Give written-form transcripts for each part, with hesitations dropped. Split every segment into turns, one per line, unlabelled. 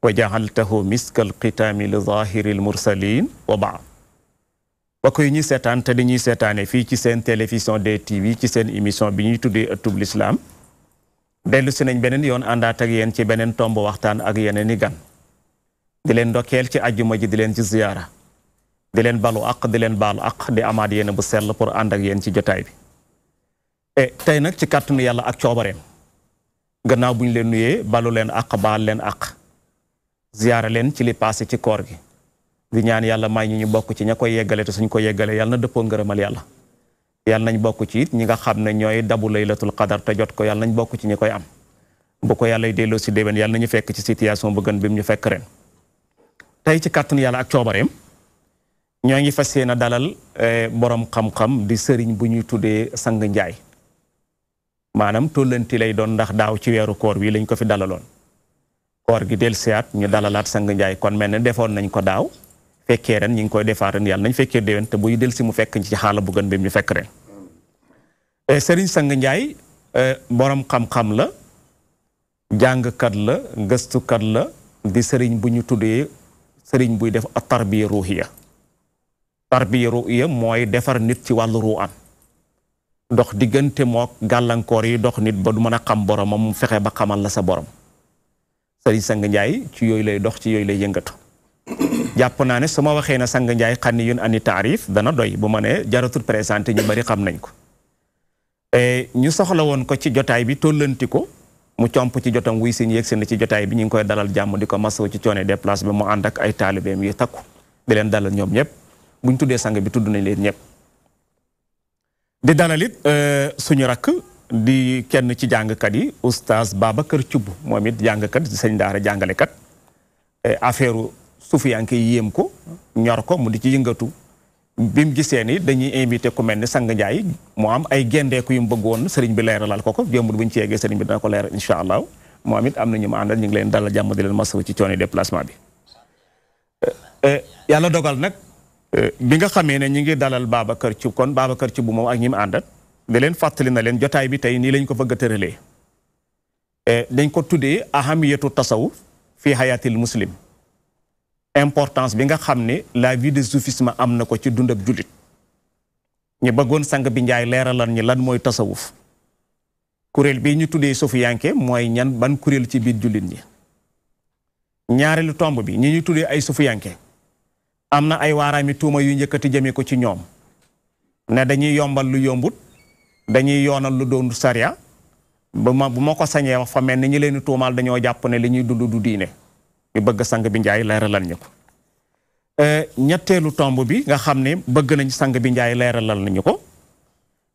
wa ja'altahu miskal xitaami li zahiril mursalin wa baad bokk yi ñuy seetaan te dañuy seetaane fii ci seen télévision DTV ci seen émission bi ñuy tuddee ëttub lislaam dellu si nañ beneen yoon àndaat ak yéen ci beneen tomb waxtaan ak yeneen i gan di leen ndokkeel ci ajjuma ji di leen ci ziyaara di leen balu aq di leen baalu aq di amaat yéen bu sell pour ànd ak yéen ci jotaay bi tey nag ci kàttanu yàlla ak coobareem gannaaw bu ñu leen nuyee balu leen aq baal leen aq ziyaara leen ci li passé ci koor gi di ñaan yàlla may ñu bokk ci ña koy yeggale te suñ ko yeggale yàlla na dëppoo ngërëmal yàlla yàlla nañ bokk ci it ñi nga xam ne ñooy dabu laylatul qadar te jot ko yàlla nañ bokk ci ñi koy am bu ko yàlla delloo si déwén yàlla nañu fekk ci situation bu gën bi mu ñu fekk ren tey ci kàttanu yàlla ak coobareem ñoo ngi fas yéene dalal borom xam-xam di sëriñ bu ñuy tuddee Sang Njaay maanaam tollanti lay doon ndax daaw ci weeru koor wi lañ ko fi dalaloon koor gi del siyaat ñu dalalaat Sang Njaay kon mel ne defoon nañ ko daaw fekkee ren ñu ngi koy defaat ren yàlla nañ fekkee déwén te buy del si mu fekk ci xaala bu gën bi mu ñu fekk ren sëriñ Sang Njaay borom xam-xam la jàngkat la gëstukat la di sëriñ bu ñu tuddee sëriñ buy def tarbiya ruhiya mooy defar nit ci wàllu ruuxam dox diggante mook gàllankoor yi dox nit ba du mën a xam boromam mu fexe ba xamal la sa borom sëriñ Sang Njaay ci yooyu lay dox ci yooyu lay yëngatu jàpp naa ne su ma waxee na Sang Njaay xanni yun ani taarif dana doy bu ma ne jaratul présenté ñu bari xam nañ ko ñu soxla woon ko ci jotaay bi tollanti ko mu comp ci jotam wuy seen yéeg seen ci jotaay bi ñu ngi koy dalal jàmm di ko masawu ci coone déplace bi mu ànd ak ay taalibeem yi takku di leen dalal ñoom ñëpp buñ tuddee sang bi tudd nañ leen ñëpp di dalal it suñu rakk di kenn ci jàngkat yi oustaz Babacar Thioub moom it jàngkat di sëñ daara jàngalekat affaire sufiyanke yi yéem ko ñor ko mu di ci yëngatu bi mu gisee ni dañuy invité ku mel ni Sang Njaay mu am ay gendeeku yu mu bëggoon sëriñ bi leeralal ko jëmbul bu ñu ci yeggee sëriñ bi dana ko leeral incha allah moom it am na ñu ma àndal ñu ngi leen dalal jàmm di leen masawu ci coono déplacement bi. yàlla dogal nag bi nga xamee ne ñu ngi dalal Babacar Thioub kon Babacar Thioub bu moom ak ñi mu àndal di leen fàttali na leen jotaay bi tey nii lañ ko bëgg a tëralee. dañ ko tuddee ahamiyatu tasawuf fi hayatil muslim. importance bi nga xam ne la vie de soufisme am na ko ci dundab jullit ñu bëggoon Sang bi Njaay leeralal ñi lan mooy tasawuf kuréel bii ñu tuddee sufiyanke mooy ñan ban kuréel ci biir jullit ñi ñaareelu tomb bi ñi ñu tuddee ay sufiyanke am na ay waaraami tuuma yu njëkkati jëmee ko ci ñoom ne dañuy yombal lu yombut dañuy yoonal lu doon sariya bu ma ko sañee wax fa mel ni ñi leen tuumaal dañoo jàpp ne li ñuy dund du diine ñu bëgg Sang bi Njaay leeralal ñu ko ñetteelu tomb bi nga xam ne bëgg nañ Sang bi Njaay leeralal nañu ko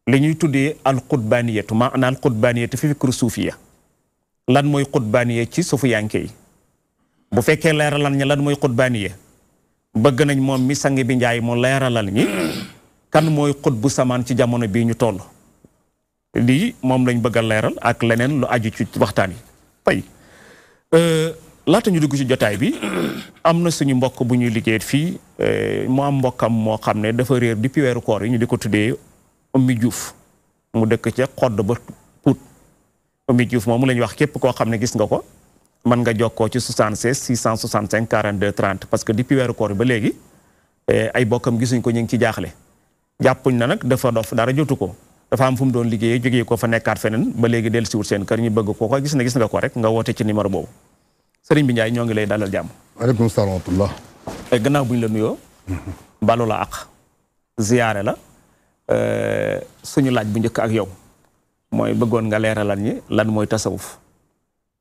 li ñuy tuddee al qutbaniyatu maanaam al qutbaniyatu fi fikru suufiya lan mooy qutbaniya ci suufiyanke yi bu fekkee leeralal ñi lan mooy qutbaniya bëgg nañ moom mi Sang bi Njaay mu leeralal ñi kan mooy qutbu samaan ci jamono bii ñu toll lii moom lañ bëgg a leeral ak leneen lu aju ci waxtaan yi tey laata ñu dugg ci jotaay bi am na suñu mbokk bu ñuy liggéey fii mu am mbokkam moo xam ne dafa réer depuis weeru koor yi ñu di ko tuddee Oumy Diouf mu dëkk ca xodd ba Pout Oumy Diouf moom mu la ñuy wax képp koo xam ne gis nga ko mën nga jokkoo ci 76 665 42 30 parce que depuis weeru koor yi ba léegi ay bokkam gisuñ ko ñu ngi ci jaaxle jàppuñ na nag dafa dof dara jotu ko dafa am fu mu doon liggéeyee jógee ko fa nekkaat feneen ba léegi dellu si wut seen kër ñu bëgg ko gis nga ko rek nga woote ci numéro boobu sëriñ bi Njaay ñoo ngi lay dalal jàmm.
waaleykum salaam wa rahmatullah.
gannaaw bu ñu la nuyoo. balu la ak ziyaare la suñu laaj bu njëkk ak yow mooy bëggoon nga leeralal ñi lan mooy tasawuf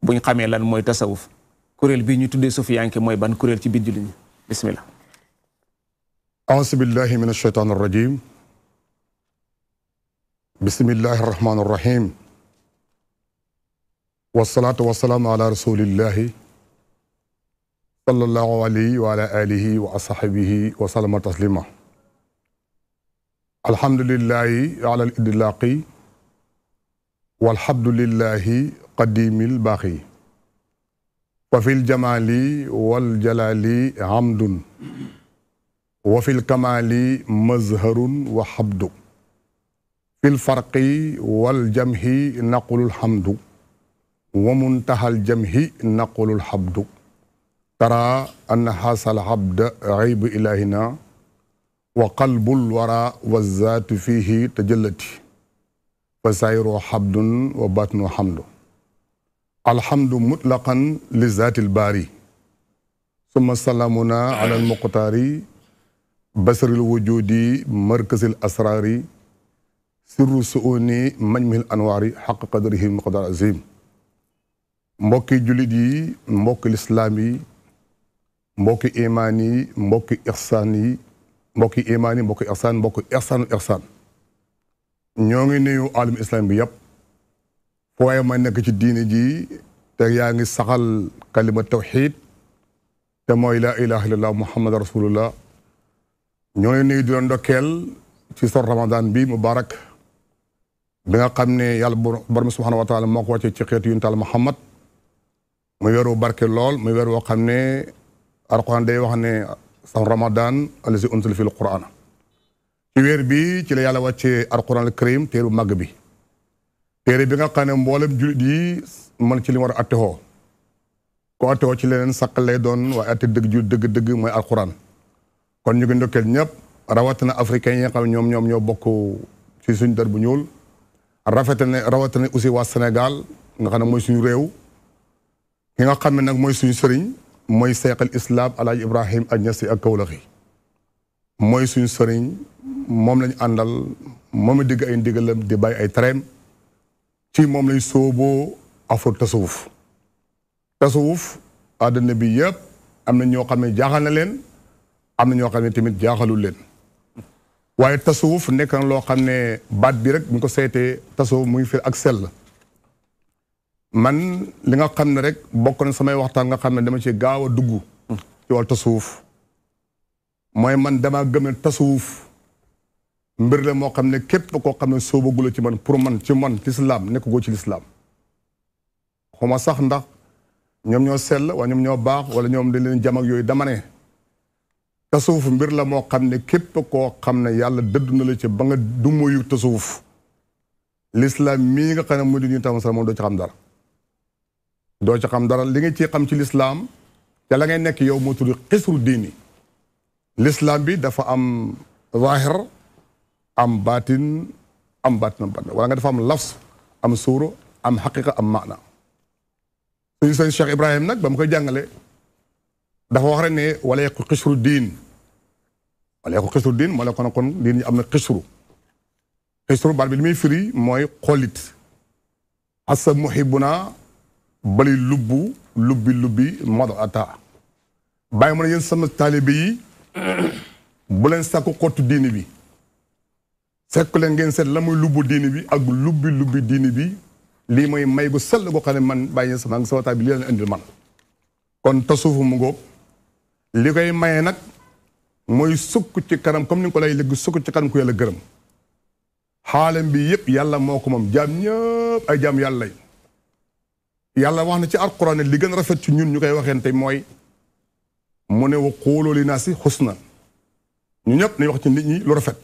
bu ñu xamee lan mooy tasawuf kuréel bii ñu tuddee sufiyanke mooy ban kuréel ci biir jullit ñi bismillah.
auzu billahi min ashaytaan arrajim. bismillahi arrahmani arrahim. wasalaatu wasalaamu ala rasulillahi sallallahu alayhi wa ala alihi wa ashabihi wa sallama taslima alhamdulillahi ala al idlaqi walhamdulillahi qadimil baaqi wa fil jamali wal jalali hamdun wa fil kamali mazharun wa habdu fil farqi wal jamhi naqulul hamdu wa muntahal jamhi naqulul habdu tara anna xaasal abda xaybu ilahina wa qalbul wara wa zaatu fihi tajallati fa sayru xabdun wa batnu xamdu alhamdu mutlaqan li zaatil baari summa salaamuna ala almuqtaari basaril wujudi markazil asraari sirru suuni majmihil anwaari xaq qadrihi miqdaar azim mbokki jullit yi mbokki lislaam yi mbokki imaan yi mbokki ixsaan yi mbokki imaan yi mbokki ixsaan mbokki ixsaanu ixsaan ñoo ngi nuyu alam islam bi yëpp foo waaye ma nekk ci diine ji te yaa ngi saxal kalima tawxiid te mooy laa ilaha illallah muhammad rasulullah ñoo ngi nuyu di la ndokkeel ci sor ramadan bi mubarak bi nga xam ne yàlla borom subhanahu wa taala moo ko wàcce ci xeetu yuntal muhammad muy weeru barke lool muy weer woo xam ne alquran day wax ne sax ramadan allazi unzila fil quran ci weer bi ci la yàlla wàccee alquran al karim téere bu màgg bi téere bi nga xam ne mboolem jullit yi mën ci li war a attewoo ko attewoo ci leneen sàq lay doon waaye atte dëgg ju dëgg mooy alquran kon ñu ngi ndokkeel ñëpp rawatina africain yi nga xam ne ñoom ñoo bokk ci suñu der bu ñuul rawatina aussi waa Sénégal nga xam ne mooy suñu réew ki nga xam ne nag mooy suñu sëriñ mooy seexal islam alaaji ibrahim ak ñasi ak kawlaxi mooy suñu sëriñ moom lañu àndal moom la digg ay ndigalam di bàyyi ay tereem ci moom lañ sooboo afur tasawuf àddina bi yëpp am na ñoo xam ne jaaxal na leen am na ñoo xam ne tamit jaaxalul leen waaye tasawuf nekk na loo xam ne baat bi rek bu ñu ko seetee tasawuf mu ngi fi ak sell man li nga xam ne rek bokk na samay waxtaan nga xam ne dama ci gaaw a dugg ci wàllu tasawuf mooy man dama gëm ne tasawuf mbir la moo xam ne képp koo xam ne soobagula ci man pour man ci lislaam nekk goo ci lislaam xuma sax ndax ñoom ñoo sell wala ñoom ñoo baax wala ñoom dañ leen jam ak yooyu dama ne tasawuf mbir la moo xam ne képp koo xam ne yàlla dëddu na la ci ba nga dumoyu tasawuf lislaam mii nga xam ne muy di ñu tam sax moom doo ci xam dara doo ci xam dara li nga ci xam ci lislaam te la ngay nekk yow moo tudd xisru diini lislaam bi dafa am zahir am baatin wala nga dafa am lafs am suuru am xaqiqa am maana suñu sëñ Cheikh Ibrahim nag ba mu koy jàngale dafa wax rek ne wala yekku xisru diin moo la kon diin ñi am na xisru baat bi li muy firi mooy xollit asa muhibuna bali lubbi modo ata bàyyi mu ne yéen sama taalibe yi bu leen sàkku xottu diini bi fekk leen ngeen seet la muy lubbu diini bi ak lubbi diini bi lii mooy may gu sell goo xam ne man bàyyi sama taal bi lii leen indil man kon tasawuf mu ngoog li koy maye nag mooy sukk ci kanam comme ni nga ko lay léegi sukk ci kanam ku yàlla gërëm xaalam bi yëpp yàlla moo ko moom jaam ñëpp ay jaam yàlla lay yàlla wax na ci alquran ne li gën a rafet ci ñun ñu koy waxeen tey mooy mu ne wa quulu li naasi xusnan ñu ñëpp nañ wax ci nit ñi lu rafet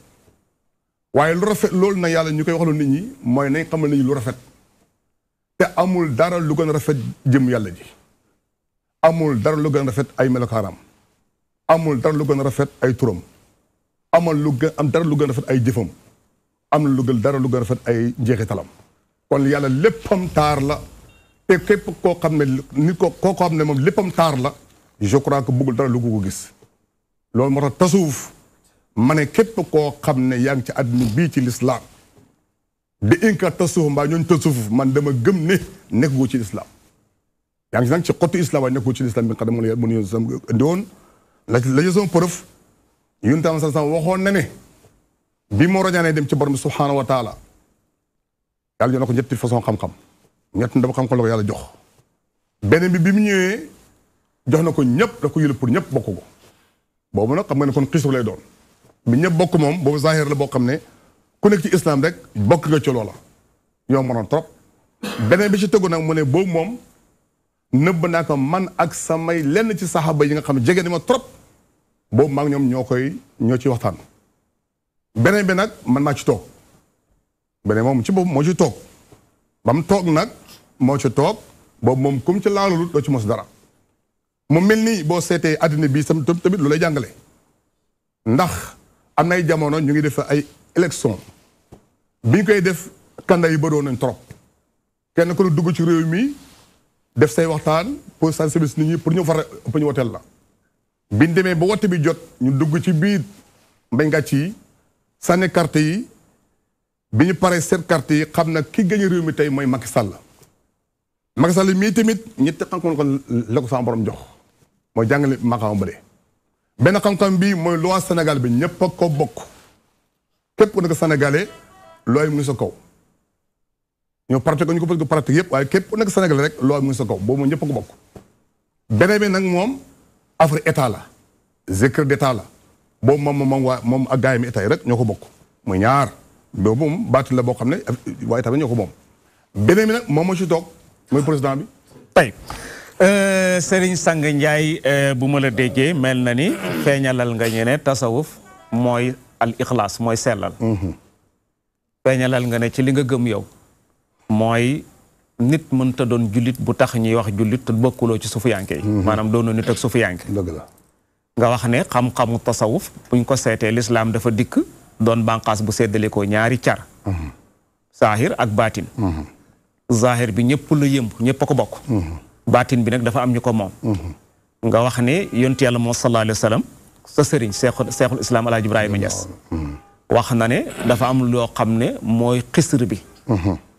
waaye lu rafet loolu na yàlla ñu koy wax lu nit ñi mooy nañ xamal nit ñi lu rafet te amul dara lu gën a rafet jëm yàlla ji amul dara lu gën a rafet ay melokaanam amul dara lu gën a rafet ay turam am dara lu gën a rafet ay jëfam am na lu gën dara lu gën a rafet ay njeexitalam kon yàlla léppam taar la te képp koo xam ne nit koo xam ne moom léppam taar la je crois que bëggul dara lu ko gis loolu moo tax tasawuf ma ne képp koo xam ne yaa ngi ci àddina bii ci lislaam di inka tasawuf mbaa ñooñu tasawuf man dama gëm ne nekk goo ci lislaam yaa ngi ci nag ci xottu islam waaye nekkoo ci lislaam bi nga xam ne mën yoon sam indi woon la ci sama preuve yun tam sa waxoon na ne bi moo rañaanee dem ci borom bi subhaanahu wa taala yàlla jox na ko ñetti façon xam-xam ñett ndam xam-xam la ko yàlla jox beneen bi mu ñëwee jox na ko ñëpp da ko yële pour ñëpp bokk ko boobu nag xam nga ne kon xisru lay doon bi ñëpp bokk moom boobu zahir la boo xam ne ku nekk ci islam rek bokk nga ci loola yow mënoon trop beneen bi ci tegu nag mu ne boobu moom nëbb naa ko man ak samay lenn ci saxaaba yi nga xam ne jege ni ma trop boobu maa ngi ñoom ñoo ci waxtaan beneen bi nag man maa ci toog beneen moom ci boobu moo ci toog ba mu toog nag moo ci toog boobu moom comme ci laalul doo ci mos dara mu mel ni boo seetee àddina bi tamit lu lay jàngale ndax am nay jamono ñu ngi def ay élection bi ñu koy def candidat yi bëroon nañ trop kenn ku dugg ci réew mi def say waxtaan pour sensibiliser nit ñi pour ñu far pour ñu woteel la biñ demee ba wote bi jot ñu dugg ci biir mbay ngàcc yi sànni carte yi bi ñu paree seet carte yi xam na ki gañ réew mi tey mooy Macky Sall Macky Sall mii tamit ñetti xam-xam ko la ko sama borom jox mooy jàngale maqaama bële benn xam-xam bi mooy loi Sénégal bi ñëpp a ko bokk képp ku nekk sénégalais looy mu ngi sa kaw ñoo pratique ñu ko bëgg pratique yëpp waaye képp ku nekk sénégalais rek looy mu ngi sa kaw boobu moom ñëpp a ko bokk beneen bi nag moom affaire état la secret d'état la boobu moom ak gaay mi état yi rek ñoo ko bokk muy ñaar boobu moom baati la boo xam ne waaye tamit ñoo ko moom beneen bi nag moom moo ci toog mooy président bi
tey Serigne Sang Ndiaye bu ma la déggee mel na ni feeñalal nga ñene tasawuf mooy al ixlaas mooy sellal feeñalal nga ne ci li nga gëm yow mooy nit mënta doon jullit bu tax ñuy wax jullit te bokkuloo ci sufiyanke yi maanaam doonu nit ak sufiyanke
dëgg la
nga wax ne xam-xamu tasawuf buñ ko seetee lislaam dafa dikk doon bànqaas bu seddalikoo ñaari car saahir ak baatin zahir bi ñëpp la yëmb ñëpp a ko bokk baatin bi nag dafa am ñu ko moom nga wax ne yonent yàlla moo sallallahu alayhi wa sallam sa sëriñ seexul islaam alaaji Ibrahima Niass wax na ne dafa am loo xam ne mooy xisr bi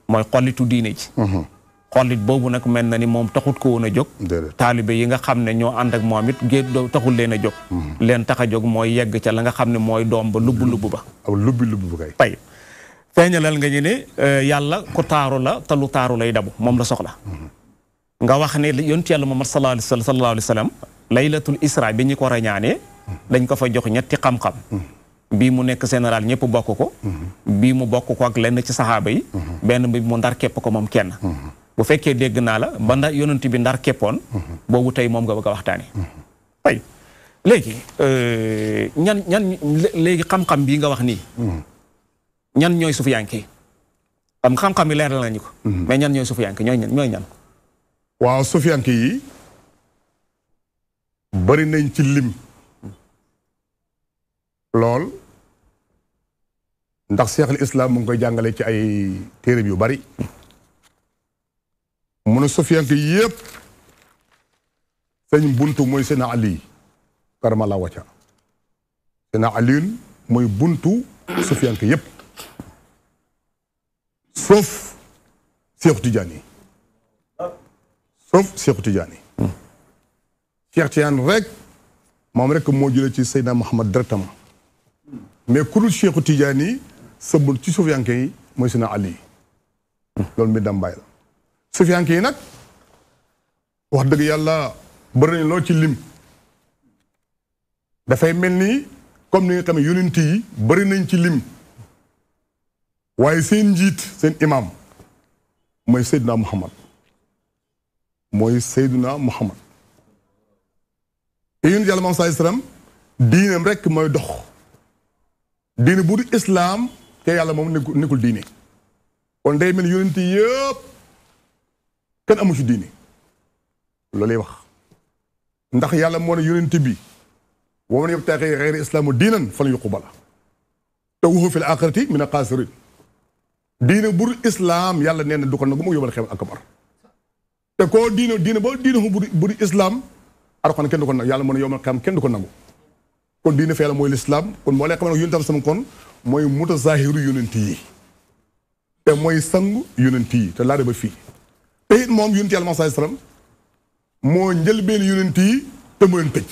mooy xollitu diine ji xollit boobu nag mel na ni moom taxut ko woon a jóg taalibe yi nga xam ne ñoo ànd ak moom it géet taxul leen a jóg leen tax a jóg mooy yegg ca la nga xam ne mooy doom ba lubbu ba
aw lubbi kay
tey feeñalal nga ñu ne yàlla ku taaru la te lu taaru lay dabu moom la soxla nga wax ne yonent yàlla Muhammad sallallahu alayhi wa sallam laylatul isra bi ñu ko rañaanee dañ ko fa jox ñetti xam-xam bii mu nekk général ñëpp bokk ko bii mu bokk ko ak lenn ci saxaaba yi benn bi mu ndar képp ko moom kenn bu fekkee dégg naa la ba ndar yonent bi ndar képpoon boobu tey moom nga bëgg a waxtaane tey léegi ñan léegi xam-xam bii nga wax nii ñan ñooy sufiyanke xam-xam yi leeral nañu ko mais ñan ñooy sufiyanke ñooy ñan
waaw sufiyanke yi bari nañ ci lim lool ndax Cheikh al Islam mu ngi koy jàngale ci ay téere yu bari mu ne sufiyanke yëpp sëñ buntu mooy Seydina Ali karamallahu wajha Seydina Ali mooy buntu sufiyanke yëpp sauf Cheikh Tidiane sauf Cheikh Tidiane Cheikh Tidiane rek moom rek moo jëlee ci Seydina Muhammad directement mais ku dul Cheikh Tidiane sëbbul ci sufiyanke yi mooy Seydina Ali loolu mi dam bàyyi la sufiyanke yi nag wax dëgg yàlla bëri nañ loo ci lim dafay mel ni comme ni nga xam ne yonent yi bëri nañ ci lim waaye seen njiit seen imam mooy Seydina Muhammad te yonent yàlla moom saa islam diineem rek mooy dox diine bu du islaam te yàlla moom nekkul diine kon day mel ni yonent yëpp kenn amu ci diine loolu lay wax ndax yàlla moo ne yonent bi wa man yabtaghi ghayra islaamu diinan falan yuqbala te huwa fil aaxirati mina xaasiriin diine bu dul islaam yàlla nee na du ko nangu mu yóbbal xew akbar te koo diine ba diine bu dul islaam Alxuraan kenn du ko nangu yàlla moo ne yóbbal xam kenn du ko nangu kon diine fa yàlla mooy lislaam kon moo lay xam ne yonent sama kon mooy mutazahiru yonent yi te mooy sangu yonent yi te laa ba fii te it moom yonent yàlla sallallahu alayhi wasallam moo njëlbeen yonent yi te moo leen tëj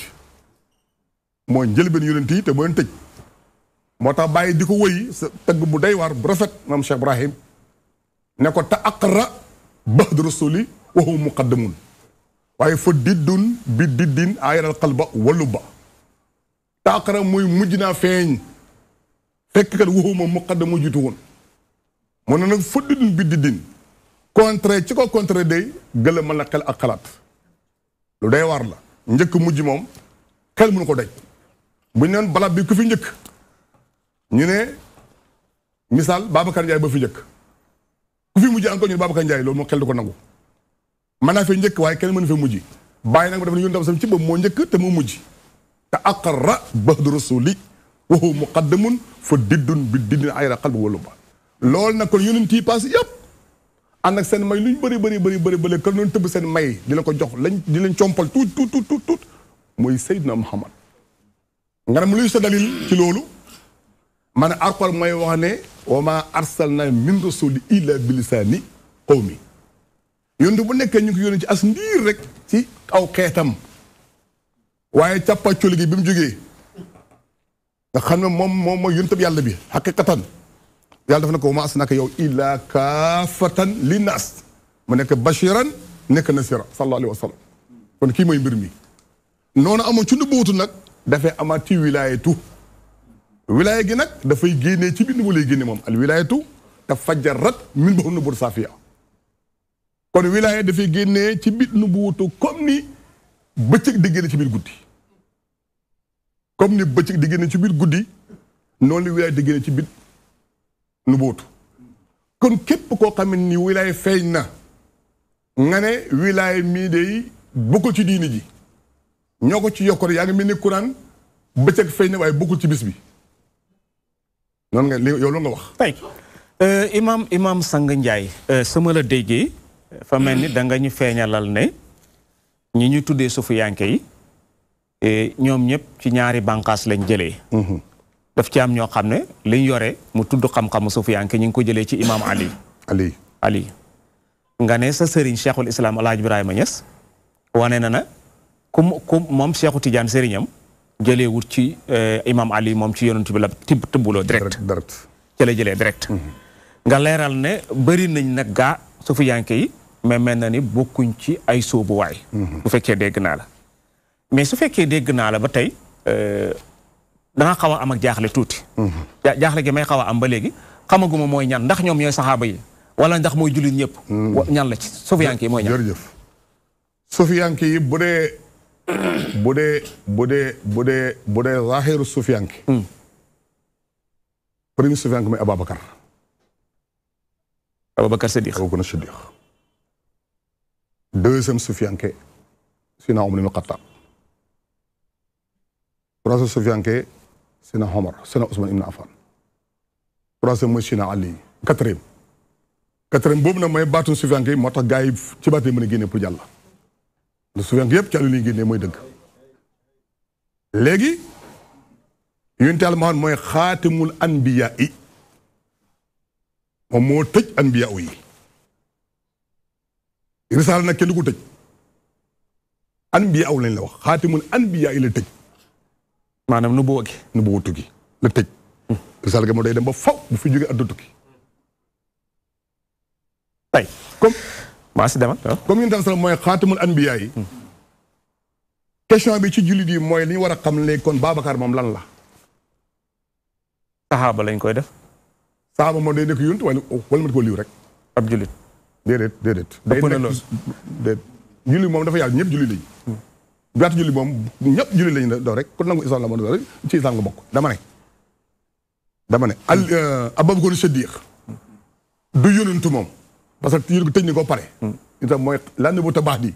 moo njëlbeen yonent yi te moo leen tëj moo tax bàyyi di ko wëy sa tëgg bu day waar bu rafet maam Cheikh Ibrahim ne ko ta aqra bahd rasuli wa huwa muqaddamun waaye fa diddun bi diddin ayaral qalba walubba ta aqra muy mujj naa feeñ fekk kat waxuma muqaddamu jiitu woon mu ne nag fa diddun bi diddin contraire ci ko contraire day gëla mën la xel ak xalaat lu day waar la njëkk mujj moom xel mënu ko daj bu ñu neen balaa bi ku fi njëkk ñu ne misaal Babacar Ndiaye ba fi njëkk ku fi mujj encore ñu ne Babacar Ndiaye loolu moo xel du ko nangu mën naa fee njëkk waaye kenn mënu fee mujj bàyyi nag ma def ne yonent sam ci boobu moo njëkk te moo mujj te aqarra bahdu rasuli wa huwa muqaddamun fa diddun bi diddin ayra qalbi wala ba loolu nag kon yonent yi passé yëpp ànd ak seen may luñ bëri kon noonu tëbb seen may di la ko jox lañ di leen compal tuut mooy Seydina Muhammad nga ne luy sa dalil ci loolu ma ne Alxuraan mooy wax ne wa maa arsalna min rasuli illa bi lisaani qawmi yonent bu nekkee ñu ngi ko yónnee ci as ndiir rek ci aw xeetam waaye càppaccoli gi bi mu jógee nga xam ne moom mooy yonent yàlla bi xaqiqatan yàlla def na ko wa maa arsalnaaka yow illa kaafatan linnaas mu nekk bashiran nekk nasira sallallahu alayhi wa sallam kon kii mooy mbir mi noonu amoon ci nubuwatu nag dafay amaat ci wilaayatu wilaaya gi nag dafay génnee ci biir nu lay génne moom al wilaayatu tafajjarat min bahri nubuwwati saafiya kon wilaaya dafay génnee ci biir nubuwatu comme ni bëccëg di génne ci biir guddi comme ni bëccëg di génne ci biir guddi noonu la wilaaya di génne ci biir nubuwatu kon képp koo xam ne ni wilaaya feeñ na nga ne wilaaya mii day bokkul ci diini ji ñoo ko ci yokkoon yaa ngi mel ni Kuraan bëccëg feeñ na waaye bokkul ci bis bi noonu nga yow loolu nga wax.
tey imam Sang Ndiaye sama la déggee fa mel ni da nga ñu feeñalal ne ñi ñu tuddee sufiyanke yi ñoom ñëpp ci ñaari bànqaas lañ jëlee. daf ci am ñoo xam ne liñ yore mu tudd xam-xamu sufiyanke ñu ngi ko jëlee ci imam Ali nga ne sa sëriñ Cheikhul Islam El Hadj Ibrahima Niass wane na ku moom Cheikhu Tidiane sëriñam jëlee wut ci imam Ali moom ci yonent bi la tibbuloo direct ci la jëlee direct nga leeral ne bëri nañ nag gaa sufiyanke yi mais mel na ni bokkuñ ci ay sóobuwaay bu fekkee dégg naa la mais su fekkee dégg naa la ba tey danga xaw a am ak jaaxle tuuti jaaxle gi may xaw a am ba léegi xamaguma mooy ñan ndax ñoom ñooy saxaaba yi wala ndax mooy jullit ñëpp ñan la ci sufiyanke yi mooy ñan
jërëjëf sufiyanke yi bu dee zaahiru sufiyanke premier sufiyanke mooy Ababacar Siddiq deuxième sufiyanke Sina Omar ibn Khattab troisième sufiyanke Sina Omar Sina Ousmane ibn Affan troisième mooy Sina Ali quatrième boobu nag mooy baatu sufiyanke moo tax gars yi ci baat yi mën a génne pour jàll le sufiyanke yëpp ci àllu li génne mooy dëgg léegi yonent Yàlla Muhammad mooy xaatimul anbiya yi moom moo tëj anbiya yi risaala nag kenn du ko tëj anbiya lañ la wax xaatimul anbiya yi la tëj
maanaam
nubuwatu gi la tëj risaala ga moo day dem ba faw bu fi jógee addu tukki
tey
comme yonent Yàlla sallam mooy xaatimul anbiya yi question bi ci jullit yi mooy li ñu war a xam léegi kon Babacar moom lan la
saxaaba lañ koy def
saxaaba moom day nekk yonent wala ma ko liw rek
ab jullit
déedéet jullit moom dafa yaatu ñëpp jullit lañ baatu jullit moom ñëpp jullit lañ doo rek kon nangu islam la moo ci islam nga bokk dama ne Abubakar Siddiq du yonentu moom parce que yéen ko tëj ni ko pare itam mooy lan bu tabax di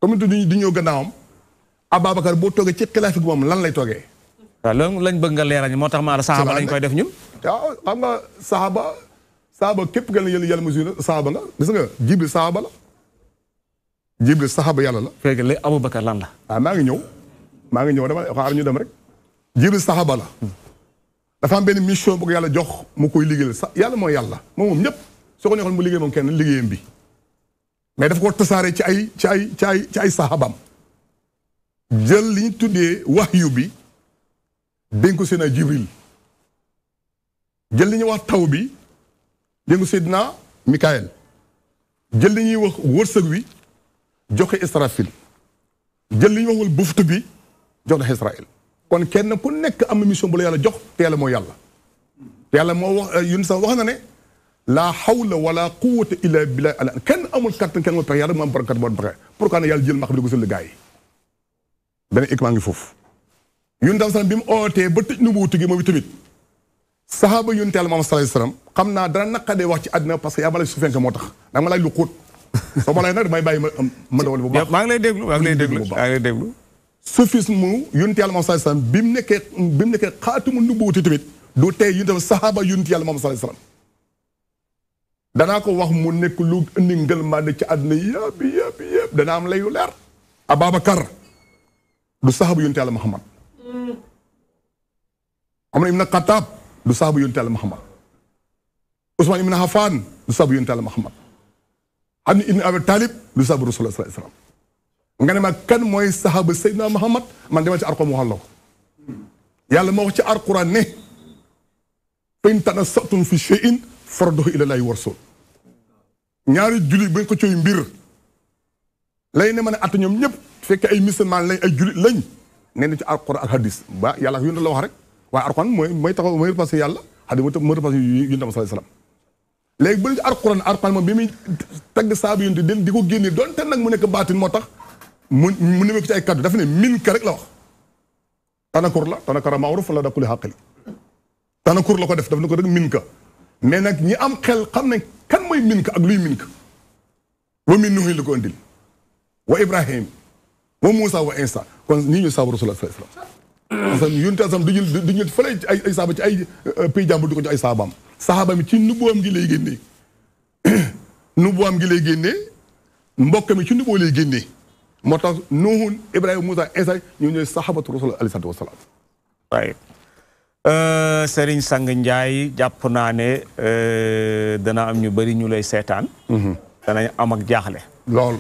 comme di ñëw gannaawam Ababacar boo toogee ci xilaafa gi moom lan lay toogee
waaw loolu lañ bëgg nga leeral moo tax maa la saxaaba lañ koy def ñun
waaw xam nga saxaaba képp nga ne yàlla mesure saxaaba nga gis nga Jibril saxaaba la Jibril saxaaba yàlla la
fekk léegi Aboubacar lan la
maa ngi ñëw dama xaar ñu dem rek Jibril saxaaba la dafa am benn mission bu ko yàlla jox mu koy liggéeyal sax yàlla mooy yàlla moom ñëpp soo ko neexoon mu liggéey moom kenn liggéeyam bi mais dafa ko tasaare ci ay saxaabaam jël li ñu tuddee wahyu bi dénk ko Seydina Jibril jël li ñuy wax taw bi dénk ko Seydina Mikaël jël li ñuy wax wërsëg wi joxe Israfil jël li ñuy wax wal buftu bi jox na Israël kon kenn ku nekk am na mission bu la yàlla jox te yàlla mooy yàlla te yàlla moo wax yun sax wax na ne laa hawla wala quwwata illa billah kenn amul kattan kenn amul pexe yàlla mu am barakat boo pexe pourquoi ne yàlla jël ma xam ne ko sël gaa yi beneen ik maa ngi foofu yun tam sax bi mu ootee ba tëj nu buutu gi moom tamit saxaaba yonent Yàlla Muhammad sallallahu alayhi wasallam xam naa dana naqadee wax ci àddina parce que yaa ma laaj suufenke moo tax danga ma laaj lu xóot soo ma lay nag damay bàyyi ma dawal bu baax.
maa ngi lay déglu maa ngi lay déglu maa ngi lay déglu.
soufisme yonent yàlla moom sallallahu alayhi wasallam bi mu nekkee xaatimu nubuwwati tamit du tey yonent saxaaba yonent yàlla moom sallallahu alayhi wasallam danaa ko wax mu nekk lu indi ngëlmaande ci àdduna yëpp dana am layu leer. Ababacar du saxaaba yonent yàlla Muhammad. Omar ibn Khattab du saxaaba yonent yàlla Muhammad. Ousmane ibn Affan du saxaaba yonent yàlla Muhammad. Ali ibn Abi Talib du saxaaba Rasulullah sallallahu alayhi wasallam. nga ne ma kan mooy saxaaba Seydina Muhammad man dama ci Alxuraan mu waxal la ko yàlla moo wax ci Alxuraan ne fa in tanazza'tum fi shay'in farudduhu ila Llaahi wa rasuul ñaari jullit bañ ko cooy mbir lay ne ma ne at ñoom ñëpp fekk ay musulman lañ ay jullit lañ nee na ci Alxuraan ak hadis ba yàlla ak yonent la wax rek waaye Alxuraan mooy taxaw mooy repassé yàlla hadis mooy repassé yonent sallallahu alayhi wasallam léegi ba ci Alxuraan moom bi muy tagg saaba yonent di ko génne donte nag mu nekk baatin moo tax mu nemee ko ci ay kaddu dafa ne min ka rek la wax tanakur la tanakara maaruf la da kulli xaqli tanakur la ko def daf na ko rek min ka mais nag ñi am xel xam ne kan mooy min ka ak luy min ka wa min nuhi la ko andil wa ibrahim wa Moussa wa Insa kon ñii ñu saabu rasulullah sallallahu alayhi wasallam parce que yunte sam du ñu fële ci ay saaba ci ay pays jàmbur di ko ci ay saabaam saxaaba mi ci nubuwam gi lay génnee nubuwam gi lay génnee mbokk mi ci nubuwa lay génnee moo tax Nuhun Ibrahima Moussa Insa ñoo ñooy saxaabatu rasul alayhi salaatu wasalaam.
waaye Serigne Sang Ndiaye jàpp naa ne dana am ñu bëri ñu lay seetaan. danañ am ak jaaxle.
lool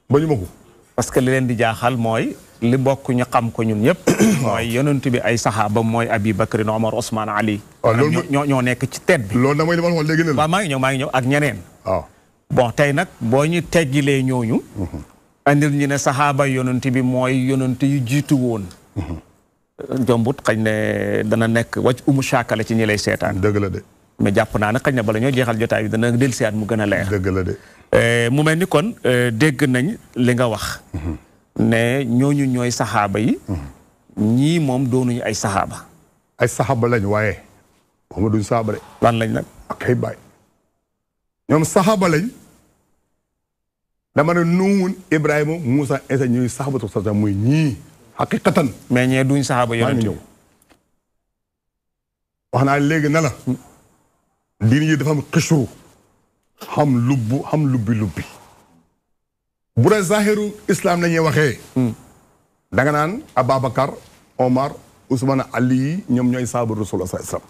ba ñu ma ko.
parce que li leen di jaaxal mooy li bokk ñu xam ko ñun ñëpp. mooy yonent bi ay saxaaba mooy Abi Bakrin Omar Ousmane Ali.
waaw loolu
ñoo nekk ci tête bi.
loolu damay li ma la wax léegi ne la.
waaw maa ngi ñëw ak ñeneen.
waaw
bon tey nag boo ñu teggilee ñooñu. andil ñu ne saxaaba yonent bi mooy yonent yu jiitu woon. jombut xañ ne dana nekk wàcc umu shaakale ci ñi lay seetaan.
dëgg la de.
mais jàpp naa ne xañ na bala ñoo jeexal jotaay bi dana dellusiwaat mu gën a leer.
dëgg la de.
mu mel ni kon dégg nañ li nga wax. ne ñooñu ñooy saxaaba yi. ñii moom doonuñu ay saxaaba.
ay saxaaba lañ waaye. waxuma duñ saxaaba de.
lan lañ nag.
ak ay baay. ñoom saxaaba lañ. dama ne Nuhun Ibrahima Moussa Insa ñuy saxaabatu sa muy ñii xaqiqatan.
mais ñee duñ saxaaba yonent
ñëw wax naa léegi na la. diine yi dafa am xisru. xam lubbi. bu dee zahiru islam la ñuy waxee. da nga naan Ababacar Omar Ousmane Ali ñoom ñooy sahaaba Rasulullah sallallahu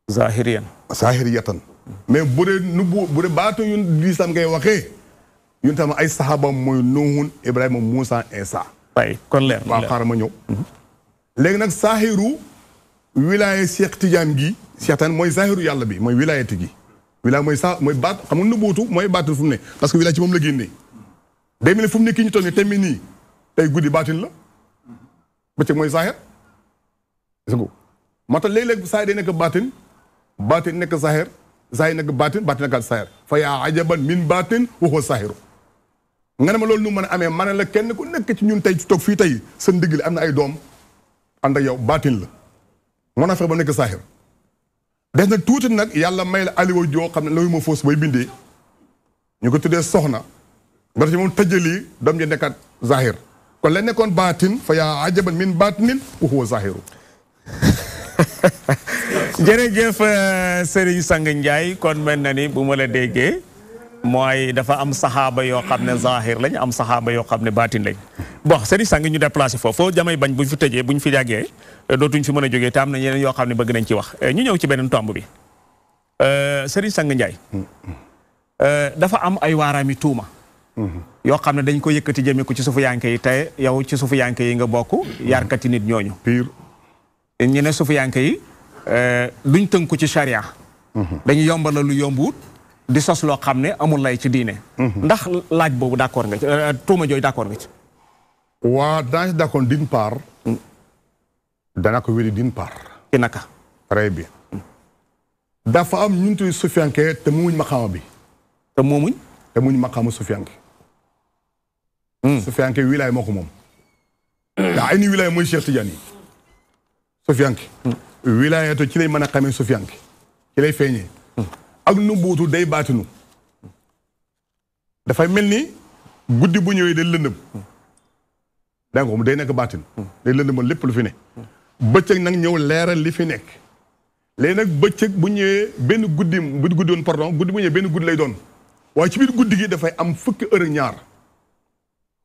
alayhi wasallam. zahiriyatan. mais bu dee baatu yu lislaam ngay waxee. ñun tam ay saxaaba mooy Nuhun Ibrahima Moussa Insa.
waaye kon leer
waaw xaaral ma ñëw. léegi nag saahiru wilaya Cheikh Tidiane gi. Cheikh Tidiane mooy saahiru yàlla bi mooy wilayati gi. wilaya mooy baat xam nga nubuutu mooy baatul fu mu ne parce que wilaya ci moom la génnee. day mel ni fu mu nekk ñu toll nii tamit nii tey guddi baatin la. bëccëg mooy saahir. gis nga moo tax léeg-léeg saahir day nekk baatin nekk saahir nekk baatin nekk saahir fa yaa ajaban min baatin wa huwa saahiru. nga ne ma loolu nu mën a amee ma ne la kenn ku nekk ci ñun tey toog fii tey sa ndigli am na ay doom ànd ak yow baatin la mën a fexe ba nekk saaxir des na tuuti nag yàlla may la aliwa joo xam ne loolu moo foos bay bindee ñu ko tuddee soxna nga ci moom tëjali doom ji nekkat zahir kon la nekkoon baatin fa yaa ajaban min baatinin wa huwa zahiru.
jërëjëf Serigne Sang Ndiaye kon mel na ni bu ma la déggee mooy dafa am saxaaba yoo xam ne zahir lañ am saxaaba yoo xam ne baatin lañ bon Serigne Sang ñu déplacé foofu jamay bañ buñ fi tëjee buñ fi jàggee dootuñ fi mën a jógee te am na ñeneen yoo xam ne bëgg nañ ci wax ñu ñëw ci beneen tomb bi Serigne Sang Ndiaye dafa am ay waaraami tuuma yoo xam ne dañ ko yëkkati jëmee ko ci suufu yanke yi te yow ci suufu yanke yi nga bokk yarkati nit ñooñu
pire
ñu ne suufu yanke yi duñ tënku ci charia dañu yombal lu yombuut di sos loo xam ne amul lay ci diine ndax laaj boobu d'accord nga ci tuuma jooyu d'accord nga ci
waa dans d'accord d'une part dana ko wéri d'une part
ci naka
très bien dafa am ñun tuy sufiyanke te moomuñ maqaama bi
te moomuñ
maqaama sufiyanke sufiyanke wilaay moo ko moom daa ay ni wilaay mooy Cheikh Tidiane yi sufiyanke wilaayato ci lay mën a xamee sufiyanke ci lay feeñee ak nu buutu day baatinu dafay mel ni guddi bu ñëwee day lëndëm dégg nga day nekk baatin day lëndëmal lépp lu fi ne bëccëg nag ñëw leeral li fi nekk léegi nag bëccëg bu ñëwee benn guddi woon pardon guddi bu ñëwee benn guddi lay doon waaye ci biir guddi gi dafay am fukki heure ñaar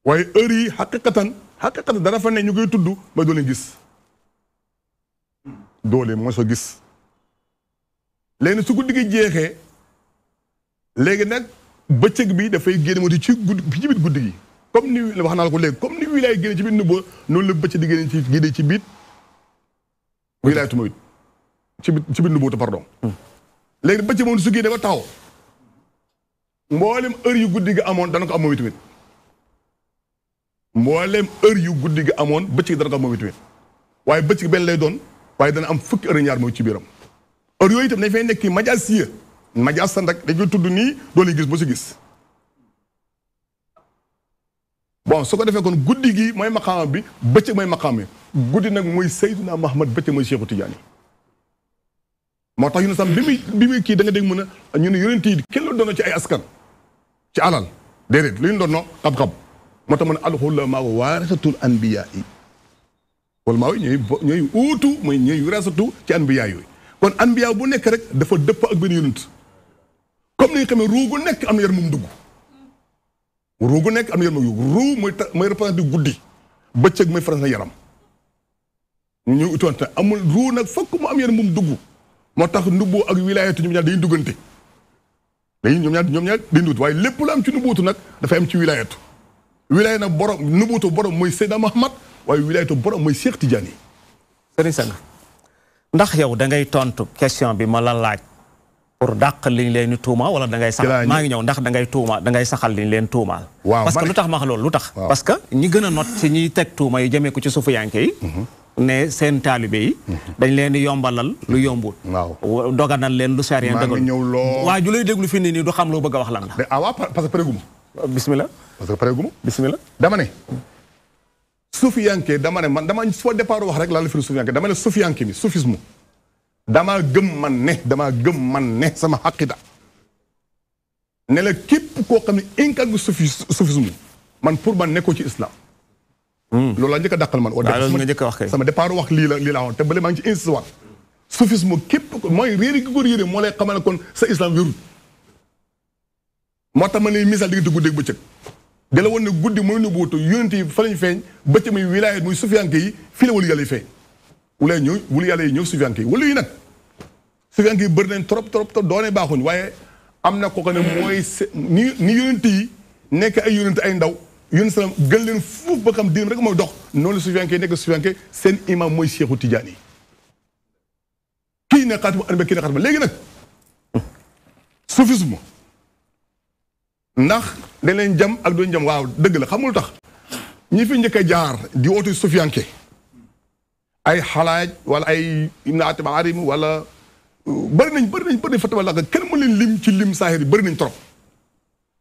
waaye heure yi xaqiqatan dara fa ne ñu koy tudd ba doo leen gis doole moo soo gis léegi su guddi gi jeexee léegi nag bëccëg bi dafay génn moo ci biir guddi gi comme ni wax naa la ko léegi comme ni wilaay génne ci biir nubba noonu la bëccëg di génne ci biir wilaay tumayit ci biir nubba pardon léegi bëccëg moom su génne ba taxaw mboolem heure yu guddi gi amoon dana ko am moom itamit mboolem heure yu guddi gi amoon bëccëg dana ko am moom itamit waaye bëccëg benn lay doon waaye dana am fukki heure ñaar mooy ci biiram heure yooyu itam dañ fay nekk majaasiya majaasan rek dañ koy tudd nii doo leen gis ba si gis bon su ko defee kon guddi gi mooy maqaama bi bëccëg mooy maqaama guddi nag mooy Seydina Muhammad bëccëg mooy Cheikhu Tidiane moo tax yu ne sam bi muy kii da nga dégg mën a ñu ne yonent yi kenn la doon ci ay askan ci alal déedéet lu ñu doon xam-xam moo tax mën a al-ulamaa waarasatul anbiyaa yi wala maa ñooy uutu mooy ñooy wirasatu ci anbiyaa yooyu kon anbiyaa bu nekk rek dafa dëpp ak benn yonent comme ni nga xamee ruugu nekk am na yaram mu dugg ruugu nekk am na yaram mu dugg ruu mooy représenté guddi bëccëg mooy faral yaram ñu utoonte amul ruu nag fokk mu am yaram mu dugg moo tax nubbu ak wilaayatu ñoom ñaar dañuy duggante ñoom ñaar dañuy duggante waaye lépp lu am ci nubbuutu nag dafay am ci wilaayatu wilaaya nag borom nubbuutu borom mooy Seydina Muhammad waaye wilaayatu borom mooy Cheikh Tidiane.
Sëriñ Sang ndax yow da ngay tontu question bi ma la laaj pour dàq liñ leen tuuma wala da ngay saxal maa ngi ñëw ndax da ngay tuuma da ngay saxal liñ leen tuumaal.
waaw
parce que lu tax ma wax loolu lu tax. parce que ñi gën a not ci ñiy teg tuuma yi jëmee ko ci suufiyanke yi. ne seen taalibe yi. dañ leen di yombalal lu yombul.
waaw
doganal leen lu sariyeen dëggal.
maa ngi ñëw loo
waa ju lay déglu fi nii du xam loo bëgg a wax lan la.
ah waaw parce que pareeguma.
bismillah.
parce que pareeguma.
bismillah.
dama ne. suufiyanke dama ne man dama foo départ wax rek laa la firi suufiyanke dama ne suufiyanke bi soufisme. damaa gëm man ne sama xaqida ne la képp koo xam ne incarne soufisme man pour man nekkoo ci islam. loolu laa njëkk a dàqal man.
loolu nga njëkk a wax kay
sama départ wax lii la waxoon te bële maa ngi ci insisté waat soufisme képp mooy réeri gi ko réere moo lay xamal kon sa islam wérul moo tax ma ne misaal diggante guddi ak bëccëg da la woon ne guddi mooy nubuwatu yonent yi fa lañ feeñ bëccëg muy wilaayat muy sufiyanke yi fii la wali yàlla yi feeñ wulaay ñëw wuli yàlla yi ñëw sufiyanke yi wala yi nag sufiyanke yi bëri nañ trop doone baaxuñ waaye am na ko ne mooy ni yonent yi nekk ay yonent ay ndaw yonent salaam gën leen fuuf ba xam diinam rek mooy dox noonu la sufiyanke yi nekk sufiyanke seen imam mooy Cheikhu Tidiane yi kii ne xaatimu anbiya kii ne xaatimu léegi nag soufisme ndax dañ leen jam ak doon jam waaw dëgg la xamul tax ñi fi njëkk a jaar di wootu sufiyanke ay xalaaj wala ay ibn Atib Arim wala bëri nañ fatama la kenn mu leen lim ci lim saahir yi bëri nañ trop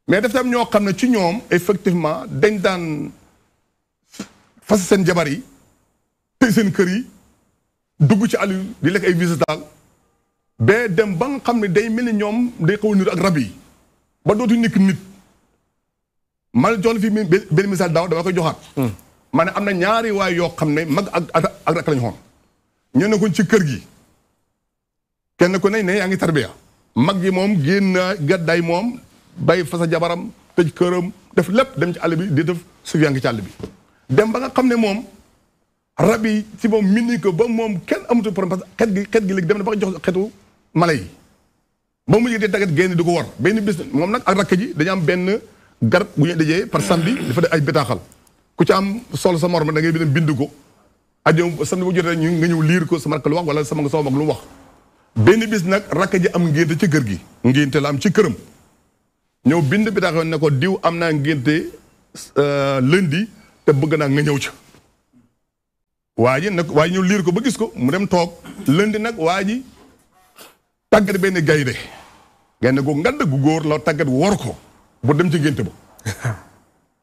mais daf tam ñoo xam ne ci ñoom effectivement dañ daan fas seen jabar yi tëj seen kër yi dugg ci àll di lekk ay visital ba dem ba nga xam ne day mel ni ñoom day xaw a niru ak rab yi ba dootu nekk nit man jox la fi benn misaal daaw dama koy joxaat ma ne am na ñaari waay yoo xam ne mag ak rak lañu xoon ñu nekkoon ci kër gi kenn ku ne yaa ngi tarbiya mag gi moom génn gàddaay moom bay fa sa jabaram tëj këram def lépp dem ci àll bi di def sufiyanke ci àll bi dem ba nga xam ne moom rab yi ci moom mini ko ba moom kenn amatul problème parce que xet gi léegi dem na ba nga jox xetu mala yi ba mu yëgee tàggat génn di ko war benn bis moom nag ak rakk ji dañu am benn garab bu ñu dajee par samedi dafa def ay bétaaxal ku ci am solo sa morom da ngay bind ko ajo samedi bu jotee nga ñëw liir ko sama rakk lu wax wala sama mag lu wax benn bis nag rakk ji am ngénte ci kër gi ngénte la am ci këram ñëw bind bétaaxal ne ko diw am naa ngénte lundi te bëgg naa nga ñëw ca waa ji ñëw liir ko ba gis ko mu dem toog lundi nag waa ji tàggat benn gaynde gu ngand gu góor la tàggat wor ko bu dem ci ngénte ba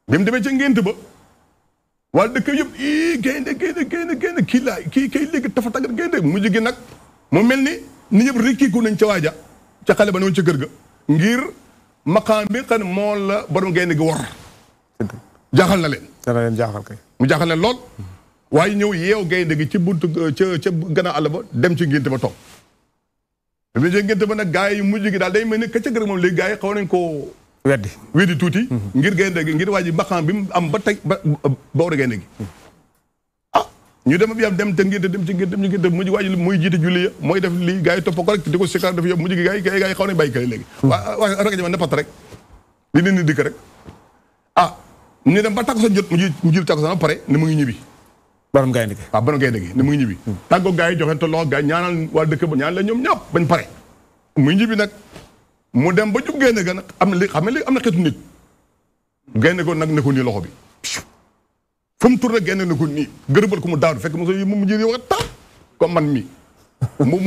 bi mu demee ci ngénte ba waa dëkk yëpp gaynde kii kay léegi dafa tàggat gaynde mujj gi nag mu mel ni nit ñëpp rekkiku nañ ca waaja ca xale ba ne woon ca kër ga ngir maqaam bi xam ne moo la borom gaynde gi war jaaxal na leen
dana leen jaaxal kay
mu jaaxal leen lool waaye ñëw yeew gaynde gi ci buntu ca gannaaw àll ba dem ci ngénte ba toog bi ci ngénte ba nag gars yi mujj gi daal day mel ni ka ca kër moom léegi gars yi xaw nañ koo weddi tuuti ngir gaynde gi ngir waa ji maqaam bi mu am ba teg ba war a gaynde gi ñu dem bi am dem te ngénte mujj waa ji muy jiite julli ya mooy def lii gars yi topp ko rek di ko sikar def yëpp mujj gi gars yi xaw nañ bàyyi kale léegi waa rek jama ne pat rek li ne ni dikk rek ñu dem ba takkusaan jot mu jël takkusaan ba pare ne mu ngi ñibbi
borom gaynde gi
waaw borom gaynde gi ne mu ngi ñibbi tàggoo gars yi joxe te loxo gars yi ñaanal waa dëkk ba ñaanal la ñoom ñëpp bañ pare muy ñibbi nag mu dem ba jub gaynde ga nag am na li xam ne léegi am na xeetu nit gaynde ko nag ne ko nii loxo bi fu mu tourné gaynde ne ko nii gërëbal ko mu daanu fekk moso yi mu jël yow ta comme man mi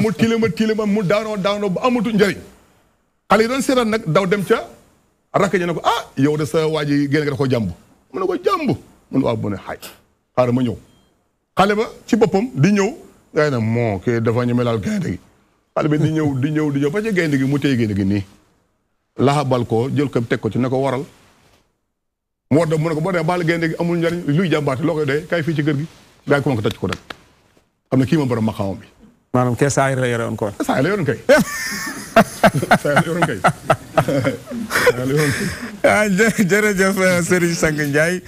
mu tilima mu daanoo ba amatu njëriñ xale yi doon seetaan nag daw dem ca rakk ji ne ko yow de sa waa ji gaynde ga da ko jàmb mu ne ko jàmb mun waaw mu ne xaay xaaral ma ñëw xale ba ci boppam di ñëw ngay na moo kii dafa ñeme laal gaynde gi xale bi di ñëw ba ci gaynde gi mu téye gaynde gi nii laxabal ko jël ko teg ko ci ne ko waral mu war mu ne ko boo demee baal gaynde gi amul njariñ luy jàmbaate loo koy doyee kay fii ci kër gi gaa yi ko tacc ko rek xam ne kii ma borom maqaamam bi
maanaam kee saa la yore woon ko
saa la yoroon kay
jërëjëf Serigne Sang Ndiaye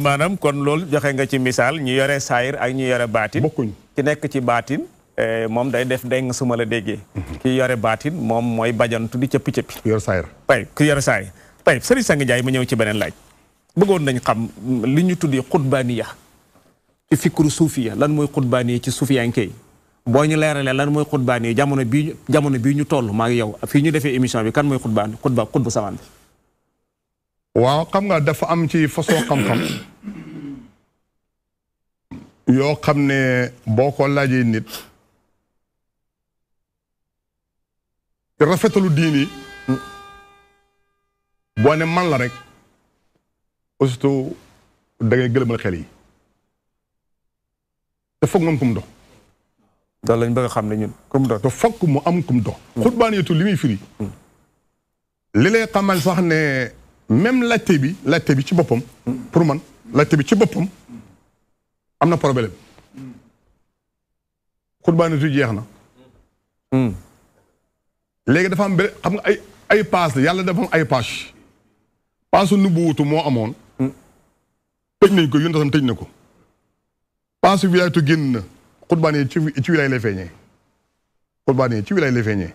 maanaam kon loolu joxe nga ci misaal ñu yore saayir ak ñu yore baatin
bokkuñ
ci nekk ci baatin moom day def deng su ma la déggee ki yore baatin moom mooy bajantu di cëppi-cëppi
yor saayir
ku yore saayir tey Serigne Sang Ndiaye ma ñëw ci beneen laaj bëggoon nañ xam li ñu tuddi xutbaaniya ci fikru suufiya lan mooy xutbaaniya ci suufiyanke yi boo ñu leeralee lan mooy xutbaaniya jamono bii ñu toll maa ngi yow fii ñu defee émission bi kan mooy xutbu samaan bi
waaw xam nga dafa am ci façon xam-xam yoo xam ne boo ko laajee nit rafetalu diini boo ne man la rek aussitôt da ngay gëlëmal xel yi te foog mu am kum dox
loolu lañ bëgg a xam ne ñun kum dox
te foog mu am kum dox xutbaaniyatu li muy firi li lay xamal sax ne même laajte bi ci boppam pour man laajte bi ci boppam am na problème xutbaaniyatu jeex na léegi dafa am benn xam nga ay paas la yàlla dafa am ay paasu nubuwutu moo amoon tëj nañ ko yónni tam tëj na ko paasu wilaayatu génn na xutbaan yi ci wilaay lay feeñee xutbaan yi ci wilaay lay feeñee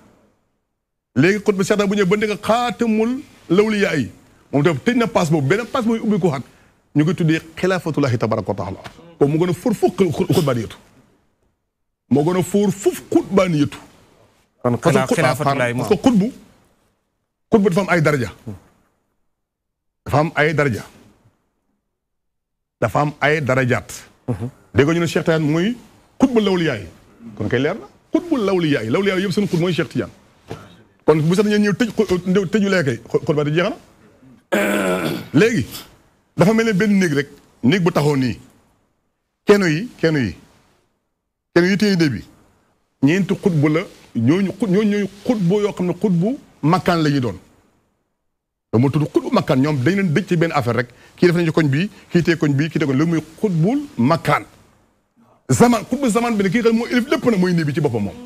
léegi xutba seetaan bu ñëw ba ndeka xaatamul lawliyaa yi moom tam tëj na paas boobu beneen paas mooy ubbi ko xat ñu koy tuddee xilaafatullahi tabaraka wa taala ko mu gën a fóor foof xutbaan yetu moo gën a fóor foof xutbaan yetu
kon xilaafatullahi
parce que xutbu dafa am ay daraja dafa am ay daraja dafa am ay darajaat dégg ñu ne Cheikh Tidiane mooy xutbu lawliyaa yi kon kay leer na xutbu lawliyaa yi yëpp seen xut mooy Cheikh Tidiane kon bu sax ñëw tëju leekay xutba di jeex na léegi dafa mel ne benn néeg rek néeg bu taxaw nii kenn yi téye néeg bi ñeenti xutbu la ñooñu xutbu yoo xam ne xutbu makkaan la ñuy doon moo tudd xutbu makkaan ñoom dañ leen dëj ci benn affaire rek kii def nañu koñ bii kii tee koñ bii kii tee koñ loolu muy xutbul makkaan xutbu zaman bi ne kii xam moo élif lépp nag mooy nii bi ci boppam moom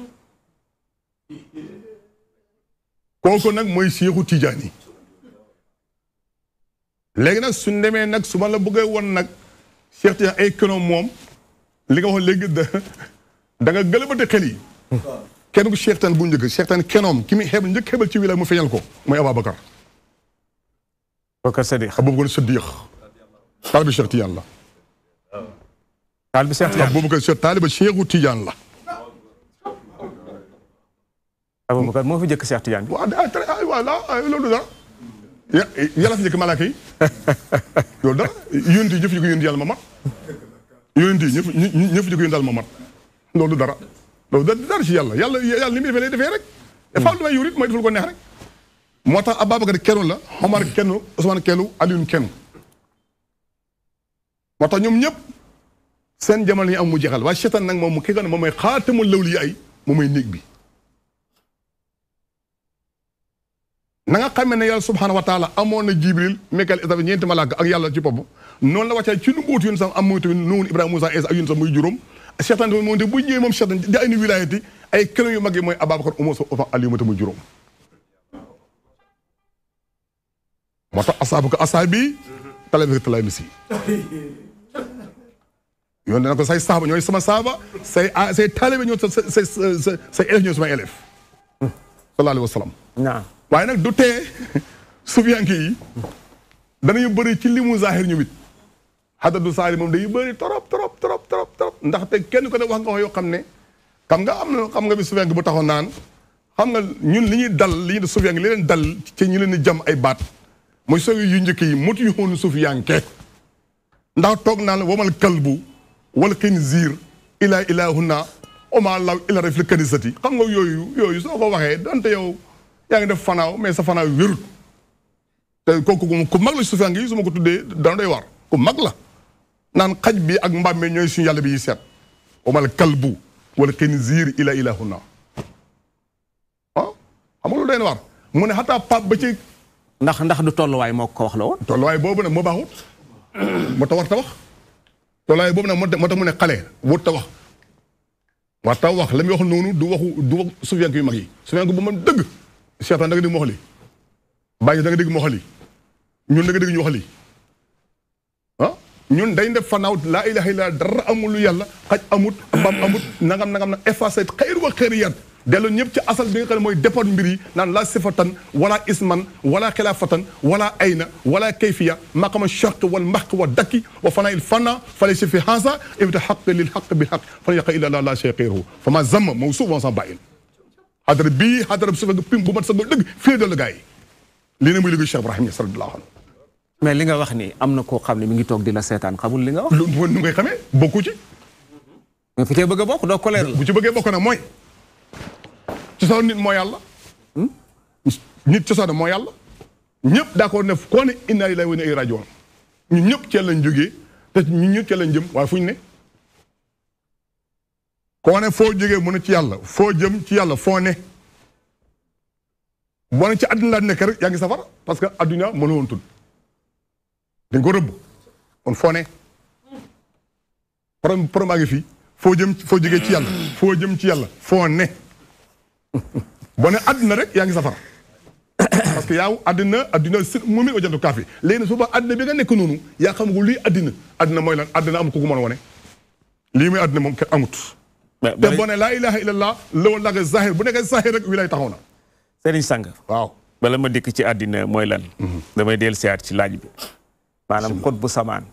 kooku nag mooy Seexu Tijaan yi léegi nag suñ demee nag su ma la bëggee won nag Cheikh Tijaan ay kenoom moom li nga wax léegi da nga gëlëbate xel yi kenn ku Cheikh Tijaan bu njëkk Cheikh Tijaan kenoom ki muy xeebal njëkk xeebal ci wilaay mu feeñal ko mooy Ababacar Abubakar Siddiq taalibe Cheikh Tijaan la Abubakar taalibe Seexu Tijaan la
Abubakar moo fi njëkk Cheikh Tijaan bi
voilà loolu dara yàlla fi njëkk malaaka yi loolu dara yónent yi ñëpp ñu ko yónent yàlla ma mat yónent yi ñëpp ñu ko yónent yàlla ma mat loolu dara ci yàlla li muy defee lay defee rek dafa am lu may yurit mooy defal ko neex rek moo tax Ababacar kennu la Omar kennu Ousmane kennu Alioune kennu moo tax ñoom ñëpp seen jamono yi am mu jeexal waaye seetaan nag moom ki nga ne moom mooy xaatamul lawliyaa yi moom mooy néeg bi na nga xamee ne yàlla subhanahu wa taala amoon na Jibril Mikael Israfil ñeenti malaaka ak yàlla ci boppam noonu la wàccee ci nu mbooti yoon sax am mooy tamit Nuun Ibrahima Moussa Isa ak yoon sax muy juróom seytaan tamit moom te bu ñëwee moom seytaan di ay ni wilaayati ay këram yu mag yi mooy Ababacar Umar sa Ousmane Aliou muy juróom moo tax asaabu ko asaabi talay misi yoon dana ko say saaba ñooy sama saaba say taalibe ñoo say élève ñooy sama élève sallallahu alayhi wa sallam waaye nag du tee sufiyanke yi danañu bëri ci limu zahir ñu mit xadadu saari moom day bëri trop ndaxte kenn ko ne wax nga wax yoo xam ne xam nga bi sufiyanke bu taxoon naan xam nga ñun li ñuy dal li ñuy def sufiyanke li leen dal ci ñu leen di jam ay baat mooy soog yu njëkk yi motu ñu xoonu sufiyanke ndax toog naan wamal kalbu wal xinziir ilaa ilaahuna oma law ila ref li kanisati xam nga yooyu soo ko waxee donte yow yaa ngi def fanaaw mais sa fanaaw wérut te kooku ku mag la sufiyanke yi su ma ko tuddee dana doy war ku mag la naan xaj bi ak mbaam mi ñooy suñu yàlla bi yi seet wamal kalbu wala xinziir ila ilahuna ah xam nga loolu doy na war mu ne xataa pap ba ci
ndax du tolluwaay moo ko wax la woon
tolluwaay boobu nag moo baaxut moo tax war ta wax tolluwaay boobu nag moo tax mu ne xale wut ta wax war ta wax la muy wax noonu du wax sufiyanke yu mag yi sufiyanke bu man dëgg seetaan da nga dégg mu wax lii bàyyi da nga dégg mu wax lii ñun da nga dégg ñu wax lii ah ñun day def fanaaw laa ilaha illa dara amul lu yàlla xaj amut mbam amut nangam na effacé xayru wa xayriyat delloo ñëpp ci asal bi nga xam ne mooy départ mbir yi naan la sifatan wala isman wala xilaafatan wala ayna wala kayfiya maqama shart wal maq wa dakki wa fana il fana fale si fi hansa évita xaq lil xaq bi xaq fana yaqa illa la shay xayruhu fa ma zamma mawsuuf wa sa bàyyil xadara bii xadara su fekk pim bu mat sa ba dëgg fii dal gaa yi lii ne muy liggéey Cheikh Ibrahim Niass radiyallahu anhu
mais li nga wax ni am na koo xam ne mi ngi toog di la seetaan xamul li nga wax.
nu ngay xamee bokku ci.
mais fu cee bëgg a bokk doo ko leer la.
bu ci bëggee bokk nag mooy cosaan nit moo yàlla. nit cosaan moo yàlla. ñëpp d'accord ne koo ne inna lillahi wa inna ilayhi raaji'uun ñun ñëpp cee lañ jógee te ñun ñëpp cee lañ jëm waaye fu ñu ne. koo ne foo jógee mu ne ci yàlla foo jëm ci yàlla foo ne. boo ne ci àdduna laa nekk rek yaa ngi safara parce que adduna mënu woon tudd dañ ko rëbb kon foo ne problème a ngi fii foo jógee ci yàlla foo jëm ci yàlla foo ne boo ne àdduna rek yaa ngi safara parce que yaaw àdduna si mu mi ojantu kaafi léegi nag su ba àdduna bi nga nekk noonu yaa xam nga luy àddina mooy lan àddina am ko mën a wane lii muy àddina moom kenn amut te boo ne laa ilaha illallah lawal laka zahir bu nekkee zahir rek wilay taxaw na
Serigne Sang
waaw
bala ma dikk ci àddina mooy lan damay dellu siyaat ci laaj bi maanaam xut bu samaan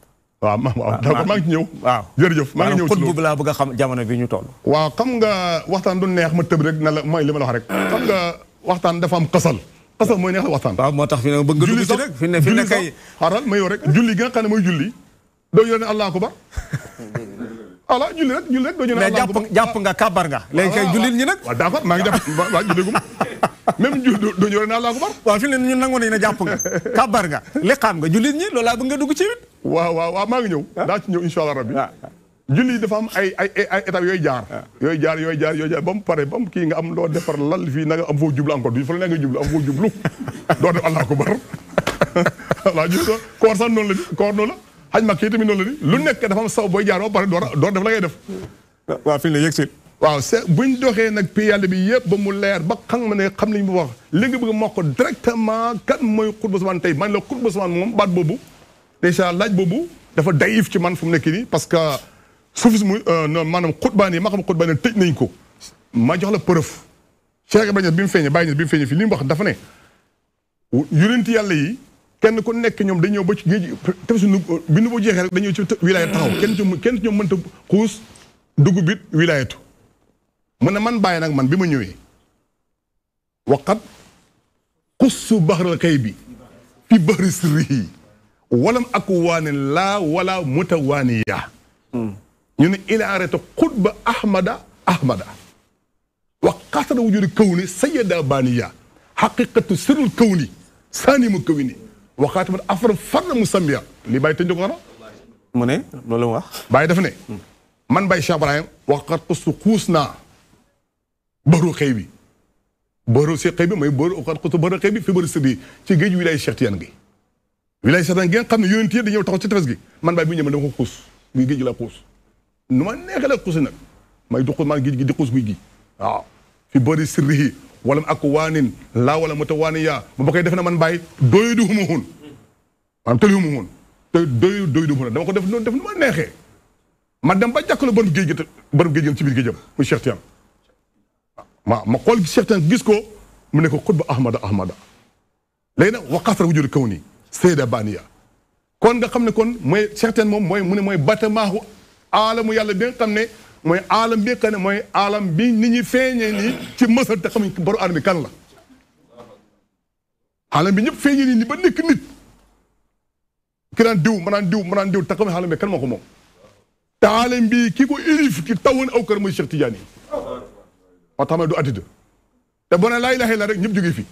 waaw d'accord maa ngi ci ñëw
waaw
jërëjëf maa ngi ñëw
xut bu laa bëgg a xam jamono bi ñu toll
waaw xam nga waxtaan du neex ma tëb rek na la mooy li ma la wax rek xam nga waxtaan dafa am xasal mooy neex la waxtaan
waaw moo tax fi ne bëgg nga dugg ci rek fi ne kay
xaaral ma yow rek julli gi nga xam ne mooy julli doo ñu ne allahu akbar voilà julli rek doo ñu ne allahu akbar
mais jàpp nga kàbbar nga léegi kay jullit ñi nag
waaw d'accord maa ngi jàpp waaw julligum même doo ñu ne allahu akbar
waaw fi ne ñun nangu nañ ne jàpp nga kàbbar nga li xam nga jullit ñi loolu laa bëgg nga dugg ci wit
waaw maa ngi ñëw daa ci ñëw insha allah rabbi julli dafa am ay étapes yooyu jaar ba mu pare ba mu kii nga am loo defar lal fii na nga am foo jublu encore du fa la nga jublu am foo jublu doo def allahu akbar voilà ñu koor sax noonu la di koor noonu la xaj ma kii tamit noonu la di lu nekk dafa am saw booy jaar ba pare door def la ngay def
waaw fi ne yëg si
waaw c'est buñ doxee nag pi yàlla bi yëpp ba mu leer ba xam ne xam nañ bu wax li nga bëgg moo ko directement kan mooy xutba samaan tey man la xutba samaan moom baat boobu déjà laaj boobu dafa dayif ci man fu mu nekk nii parce que soufisme maanaam xutbaan yi ma xam xutbaan yi tëj nañ ko ma jox la preuve Cheikh Ibrahima bi mu feeñee Baye bi mu feeñee fii li mu wax dafa ne yonent yàlla yi kenn ku nekk ñoom dañoo ba ci géej tef si bi nu ba jeexee rek dañoo ci wilaaya taxaw kenn ci ñoom mënta xuus dugg bit wilaayatu mu ne man Baye nag man bi ma ñëwee waqat xussu baxaral xëy bi fi baxri sirrihi walam ak waane laa wala mutawaaniya ñu ne ila arrêté xutba ahmada wa xasada wujudi kawni sayida baniya xaqiqatu sirul kawni saani mu kawni wa xaatamat afra farna mu sambiya lii Baye tënj ko xanaa
mu ne loolu wax
Baye dafa ne man Baye Cheikh Ibrahim waqat xustu xuus naa baru xëy bi bëru si xëy bi mooy bëru xutu bëru xëy bi fi bëru sëbi ci géej wilaay Cheikh Tidiane gi wilaay Cheikh Tidiane gi nga xam ne yonent yi dañoo taxaw ci tefes gi man baay bu ñëw dama ko xuus guy géej gi la xuus nu ma neexee la xuusi nag may du xuus maan géej gi di xuus guy gi waaw fi bëri sirrihi wala ak waanin laa wala mata waani yaa ba koy def na man bàyyi doyu du huma hun maanaam tëli huma hun te doyu du huma dama ko def noonu def nu ma neexee ma dem ba jàkkaarloo borom géej gi ci biir géejam muy Cheikh Tidiane ma xool Cheikh Tidiane gis ko mu ne ko xutba ahmada léegi nag waqasara wujudi kaw nii Seyda Baniya kon nga xam ne kon mooy Cheikh Tidiane moom mooy mu ne mooy batamaahu aalamu yàlla bi nga xam ne mooy aalam bi nga xam ne mooy aalam bi nit ñi feeñee nii ci mësal te xamuñ borom aadama bi kan la aalam bi ñëpp feeñee nii ba nekk nit ki naan diw ma naan diw te xamuñ aalam bi kan moo ko moom te aalam bi ki ko élif ki tawoon aw kër mooy Cheikh Tidiane yi moo tax ma du addida te boo ne laa ilaaha illa rek ñëpp jógee fi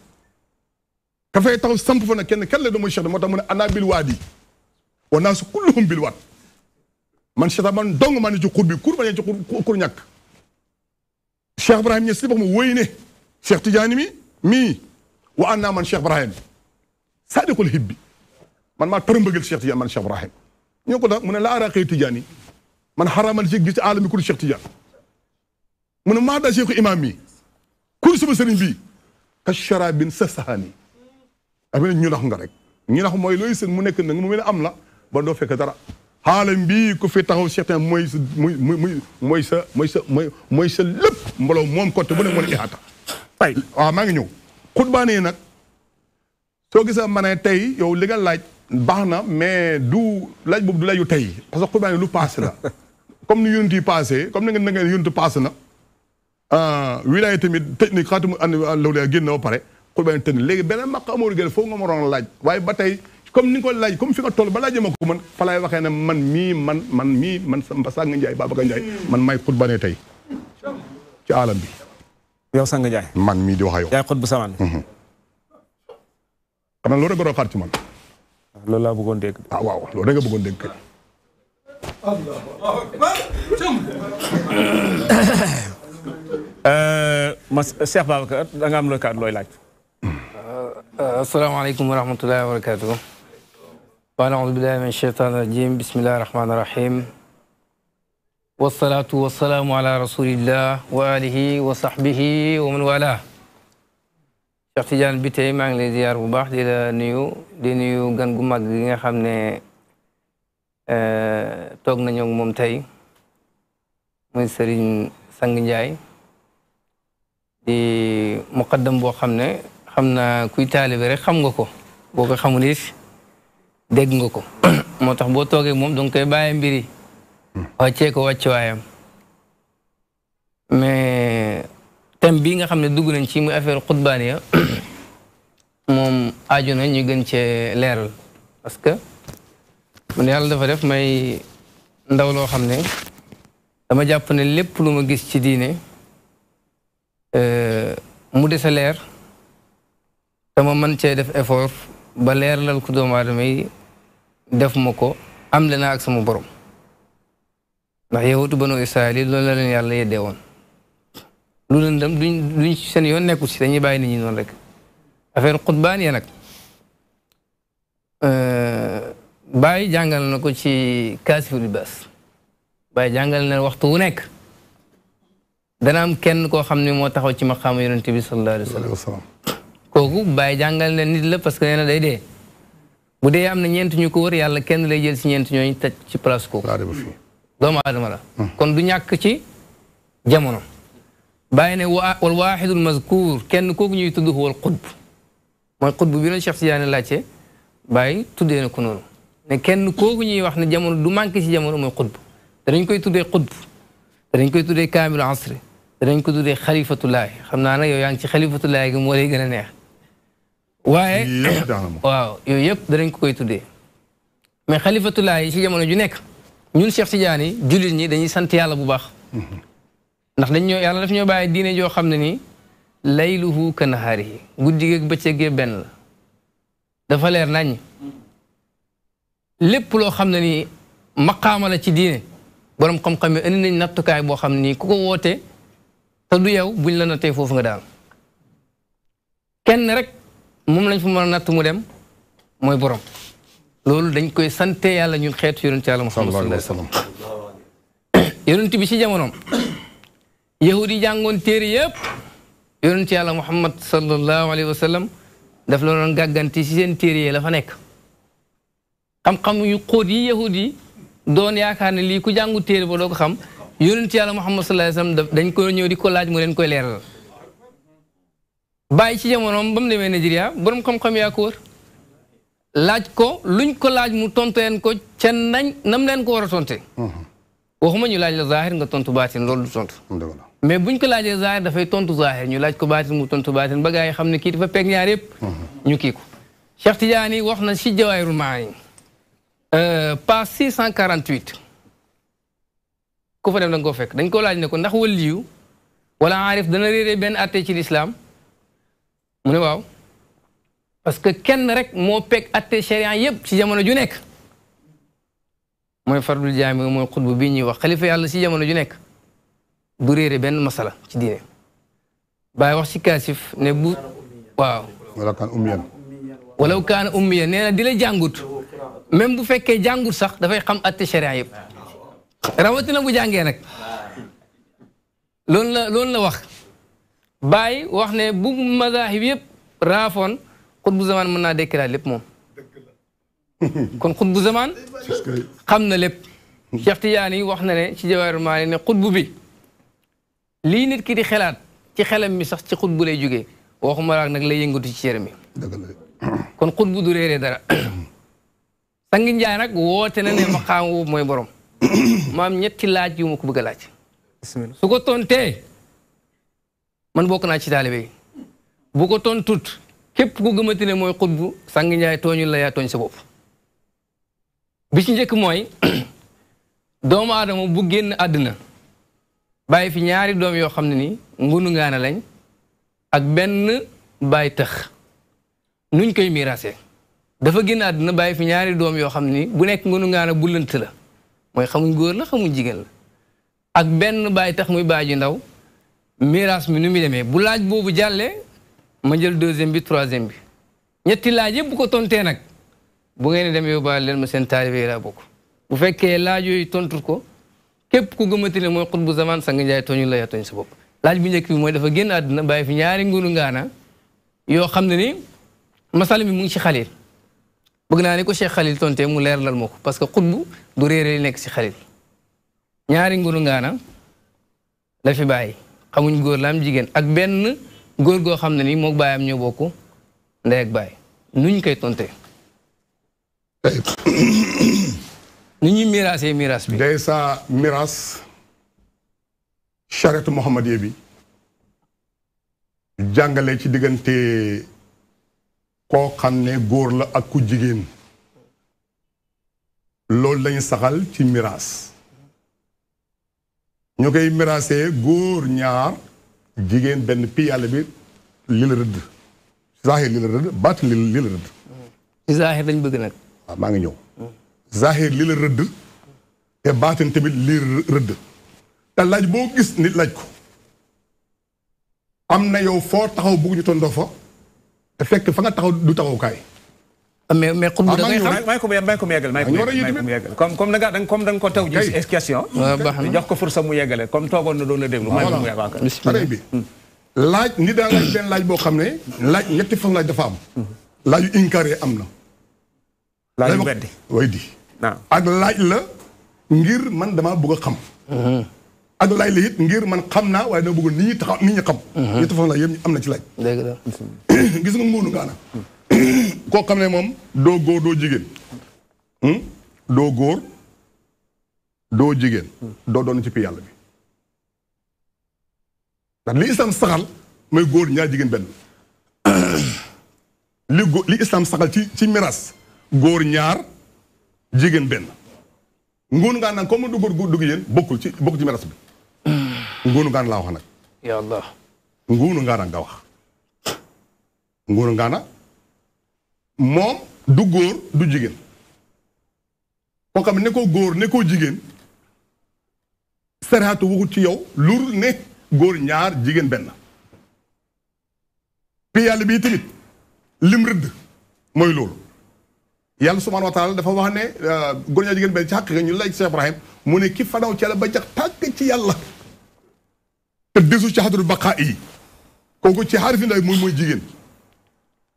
ka fay taxaw samp fa nag kenn la da mooy Cheikh moo tax mu ne ana bil waadi wa naasu kulluhum bil waad man Cheikh man dong maa ne ci xur bi xur ma ne ci xur ñàkk Cheikh Ibrahim ñe si boppam wóy ne Cheikh Tidiane mii wa an naa man Cheikh Ibrahim saadiqul hibbi man maa tërëmbëggal Cheikh Tidiane man Cheikh Ibrahim ñoo ko tax mu ne la araqee Tidiane yi man xaraamal ci gis ci aalami ku Cheikh Tidiane mu ne maa daa Cheikh imam mi kur sama sëriñ bii ka sharabin sa sahaani am ñu nax nga rek ñu nax mooy looy seen mu nekk nag mu mel ne am la ba doo fekk dara xaalam bii ku fi taxaw Cheikh Tidiane mooy sa lépp mbooloo moom côté bu ne mën a ihaata ay waaw maa ngi ñëw xutbaan yi nag soo gisee ma ne tey yow li nga laaj baax na mais du laaj boobu du laaju tey parce que xutbaan yi lu passé la comme ni yonent yi passé comme ni nga yonent passé na wilaaya tamit tëj ni xaatimu lawliyaa génn ba pare xutbaan yi tëj léegi beneen maq amoon gën foofu nga ma waroon laaj waaye ba tey comme ni nga ko laaj comme fi nga toll ba laajee ma ko man fa laay waxee ne man Sanga Ndiaye Babacar Ndiaye man may xutbaane tey ci alam bi.
yow Sanga Ndiaye.
man mii di wax ak yow.
yaay xutbu samaan.
xanaa loolu rek nga doon xaar ci man.
loolu laa bëggoon dégg.
ah waaw loolu rek nga bëggoon dégg kay.
Cheikh Babacar da nga am looy laaj.
asalaamaaleykum wa rahmatullahi wa barakatuh wa a'uudu billahi min shaytaani rajim bismillahi rahmaani rahim wasalaatu wasalaamu ala rasulillah wa alihi wa sahbihi wa man wala Cheikh Tidiane bi tey maa ngi lay ziyaar bu baax di nuyu gan gu mag gi nga xam ne toog nañu moom tey muy Serigne Sang Ndiaye di muqaddam boo xam ne xam naa kuy taalibe rek xam nga ko boo ko xamul it dégg nga ko moo tax boo toogee moom danga koy bàyyi mbiri wàccee ko wàccuwaayam mais thème bii nga xam ne dugg nañ ci muy affaire xutbaaniya moom aajo na ñu gën cee leeral parce que man yàlla dafa def may ndaw loo xam ne dama jàpp ne lépp lu ma gis ci diine mu dese leer dama mën cee def effort ba leeralal ko doomu aadama yi def ma ko am le naa ak sama borom ndax yahutu banu Israayil yi loolu la leen yàlla yeddee woon lu leen dem duñ seen yoon nekkul si dañuy bàyyi nit ñi noonu rek affaire xutbaan ya nag Baay jàngal na ko ci Kaasiful Ilbaas Baay jàngal na waxtu wu nekk dana am kenn koo xam ne moo taxaw ci maqaama yonent bi sallallahu alayhi wa sallam kooku Baay jàngal na nit la parce que nee na day dee bu dee am na ñeent ñu ko wër yàlla kenn lay jël si ñeent ñooñu teg ci place kooku doomu aadama la kon du ñàkk ci jamono Baay ne wal waaxidul mazkuur kenn kooku ñuy tudd huwal xutb mooy xutb bi doon Cheikh Tidiane laajte Baay tuddee na ko noonu ne kenn kooku ñuy wax ne jamono du manqué ci jamono mooy xutb danañ koy tuddee xutb danañ koy tuddee kaamilu asri danañ ko tuddee xalifatullaahi xam naa nag yow yaa ngi ci xalifatullaahi gi moo lay gën a neex waaye waaw yooyu yëpp danañ ko koy tuddee mais xalifatullaahi ci jamono ju nekk ñun Cheikh Tidiane yi jullit ñi dañuy sant yàlla bu baax ndax dañ ñoo yàlla daf ñoo bàyyi diine joo xam ne nii layluhu ka nahaarihi guddi gi ak bëccëg gi benn la dafa leer nañ lépp loo xam ne nii maqaama la ci diine borom xam-xam yi indi nañ nattukaay boo xam ne nii ku ko woote te du yow buñ la nattee foofu nga daal kenn rek moom lañ fa mën a natt mu dem mooy borom loolu dañ koy sante yàlla ñun xeetu yonent yàlla Muhammad sallallahu alayhi wa sallam yonent bi ci jamonoom yahudi yi jàngoon téere yëpp yonent yàlla Muhammad sallallahu alayhi wa sallam daf la doon gàgganti ci seen téere yi la fa nekk xam-xam yu xóot yi yahudi yi doon yaakaar ne lii ku jàngu téere ba doo ko xam yonent yàlla Muhammad sallallahu alayhi wa sallam dañ ko ñëw di ko laaj mu leen koy leeral bàyyi ci jamonoom ba mu demee Nigeria borom xam-xam yaa ko wër laaj ko luñ ko laaj mu tontu leen ko ca nañ nam leen ko war a tonte waxuma ñu laaj la zahir nga tontu baatin loolu du tontu mais buñ ko laajee zahir dafay tontu zahir ñu laaj ko baatin mu tontu baatin ba gaa yi xam ne kii dafa peeg ñaar yëpp ñu kii ko Cheikh Tidiane wax na si Jawaahirul Maani page 648 ku fa dem da nga koo fekk dañ ko laaj ne ko ndax waliyu wala aarif dana réeree benn atte ci lislaam mu ne waaw parce que kenn rek moo peeg atte sharia yëpp ci jamono ju nekk mooy fardul jaami mooy xutbu bii ñuy wax xalifa yàlla ci jamono ju nekk du réere benn masala ci diine bàyyi wax ci kaasif ne bu waaw walaw kaana ummiyan nee na di la jàngut même bu fekkee jàngut sax dafay xam atte sharia yëpp rawatina bu jàngee nag loolu la wax bàyyi wax ne bu mazahib yëpp raafoon xutbu zaman mën naa dékkiraat lépp moom kon xutbu zaman xam na lépp Cheikh Tidiane wax na ne ci Jawaahirul Maani ne xutbu bi lii nit ki di xelaat ci xelam mi sax ci xutbu lay jógee waxuma laak nag lay yëngatu ci cëram mi kon xutbu du réeree dara Sangi Njaay nag woote na ne maqaam woowu mooy borom maam ñetti laaj yu ma ko bëgg a laaj su ko tontee man bokk naa ci taalibe yi bu ko tontut képp ku gëmati ne mooy xutbu Sangi Njaay tooñul la yaa tooñ sa bopp bi ci njëkk mooy doomu aadama bu génn àddina bàyyi fi ñaari doom yoo xam ne ni ngunu ngaana lañ ak benn bàyyi tëx nuñ koy miiraasee dafa génn àddina bàyyi fi ñaari doom yoo xam ne ni bu nekk ngunu ngaana bu lënt la mooy xamuñ góor la xamuñ jigéen la ak benn bàyyi tax muy bàyyi ji ndaw miiraas mi nu muy demee bu laaj boobu jàllee ma jël deuxième bi troisième bi ñetti laaj yëpp bu ko tontee nag bu ngeen dem yóbbaale leen ma seen taalibe yi laa bokk bu fekkee laaj yooyu tontul ko képp ku gëmati ne mooy xutbu zaman Sangi Njaay tooñu la yaa tooñ sa bopp laaj bu njëkk bi mooy dafa génn àdduna bàyyi fi ñaari ngunu ngaana yoo xam ne ni masala mi mu ngi ci xalil bëgg naa ni ko Cheikh Xalil tontee mu leeralal ma ko parce que xutbu du réere li nekk ci xalil ñaari ngunu ngaana la fi bàyyi xamuñ góor la am jigéen ak benn góor goo xam ne ni mook baayam ñoo bokk ndey ak baay nuñ koy tontee nu ñuy miraasee miraas bi
day sa miraas charette Muhammadiya bi jàngale ci diggante koo xam ne góor la ak ku jigéen loolu lañu saxal ci miraas ñu koy miraasee góor ñaar jigéen benn pi yàlla bi li la rëdd zahir li la rëdd baatin li la rëdd
zahir lañ bëgg nag
waaw maa ngi ñëw zahir li la rëdd te baatin tamit li rëdd te laaj boo gis nit laaj ko am na yow foo taxaw bëgg ñu tondoo fa te fekk fa nga taxaw du taxawukaay
mais xutbu da ngay xam
may ko mu yeggal comme da nga ko taw ji question jox ko fursa mu yeggale comme toogoon na doon la déglu may ko mu yeggal
très bien laaj ni daa laaj benn laaj boo xam ne laaj ñetti façon laaj dafa am laaju incaré am na
laaj weddi
weddi ak laaj la ngir man dama bëgg a xam ak laaj la it ngir man xam naa waaye dama bëgg nit ñi taxaw nit ñi xam ñetti façon laaj yëpp am na ci laaj gis nga nguunu ngaana koo xam ne moom doo góor doo jigéen doo góor doo jigéen doo doon ci pi yàlla bi ndax li islam saxal mooy góor ñaar jigéen benn li islam saxal ci miras góor ñaar jigéen benn nguunu ngaan nag comme du góor dugg yéen bokkul ci miras bi nguunu ngaan laa wax nag
ya Allah
nguunu ngaana nga wax nguunu ngaana moom du góor du jigéen koo xam ne ko góor ne ko jigéen sariatu waxut ci yow lur ne góor ñaar jigéen benn pi yàlla bii tamit lim rëdd mooy loolu yàlla subhanahu wa taala dafa wax ne góor ñaa jigéen benn ci xàq ñu lay Cheikh Ibrahim mu ne ki fanaw ci yàlla ba jax tàgg ci yàlla te desu ci xadul baqaa yi kooku ci xaarifi nday mooy jigéen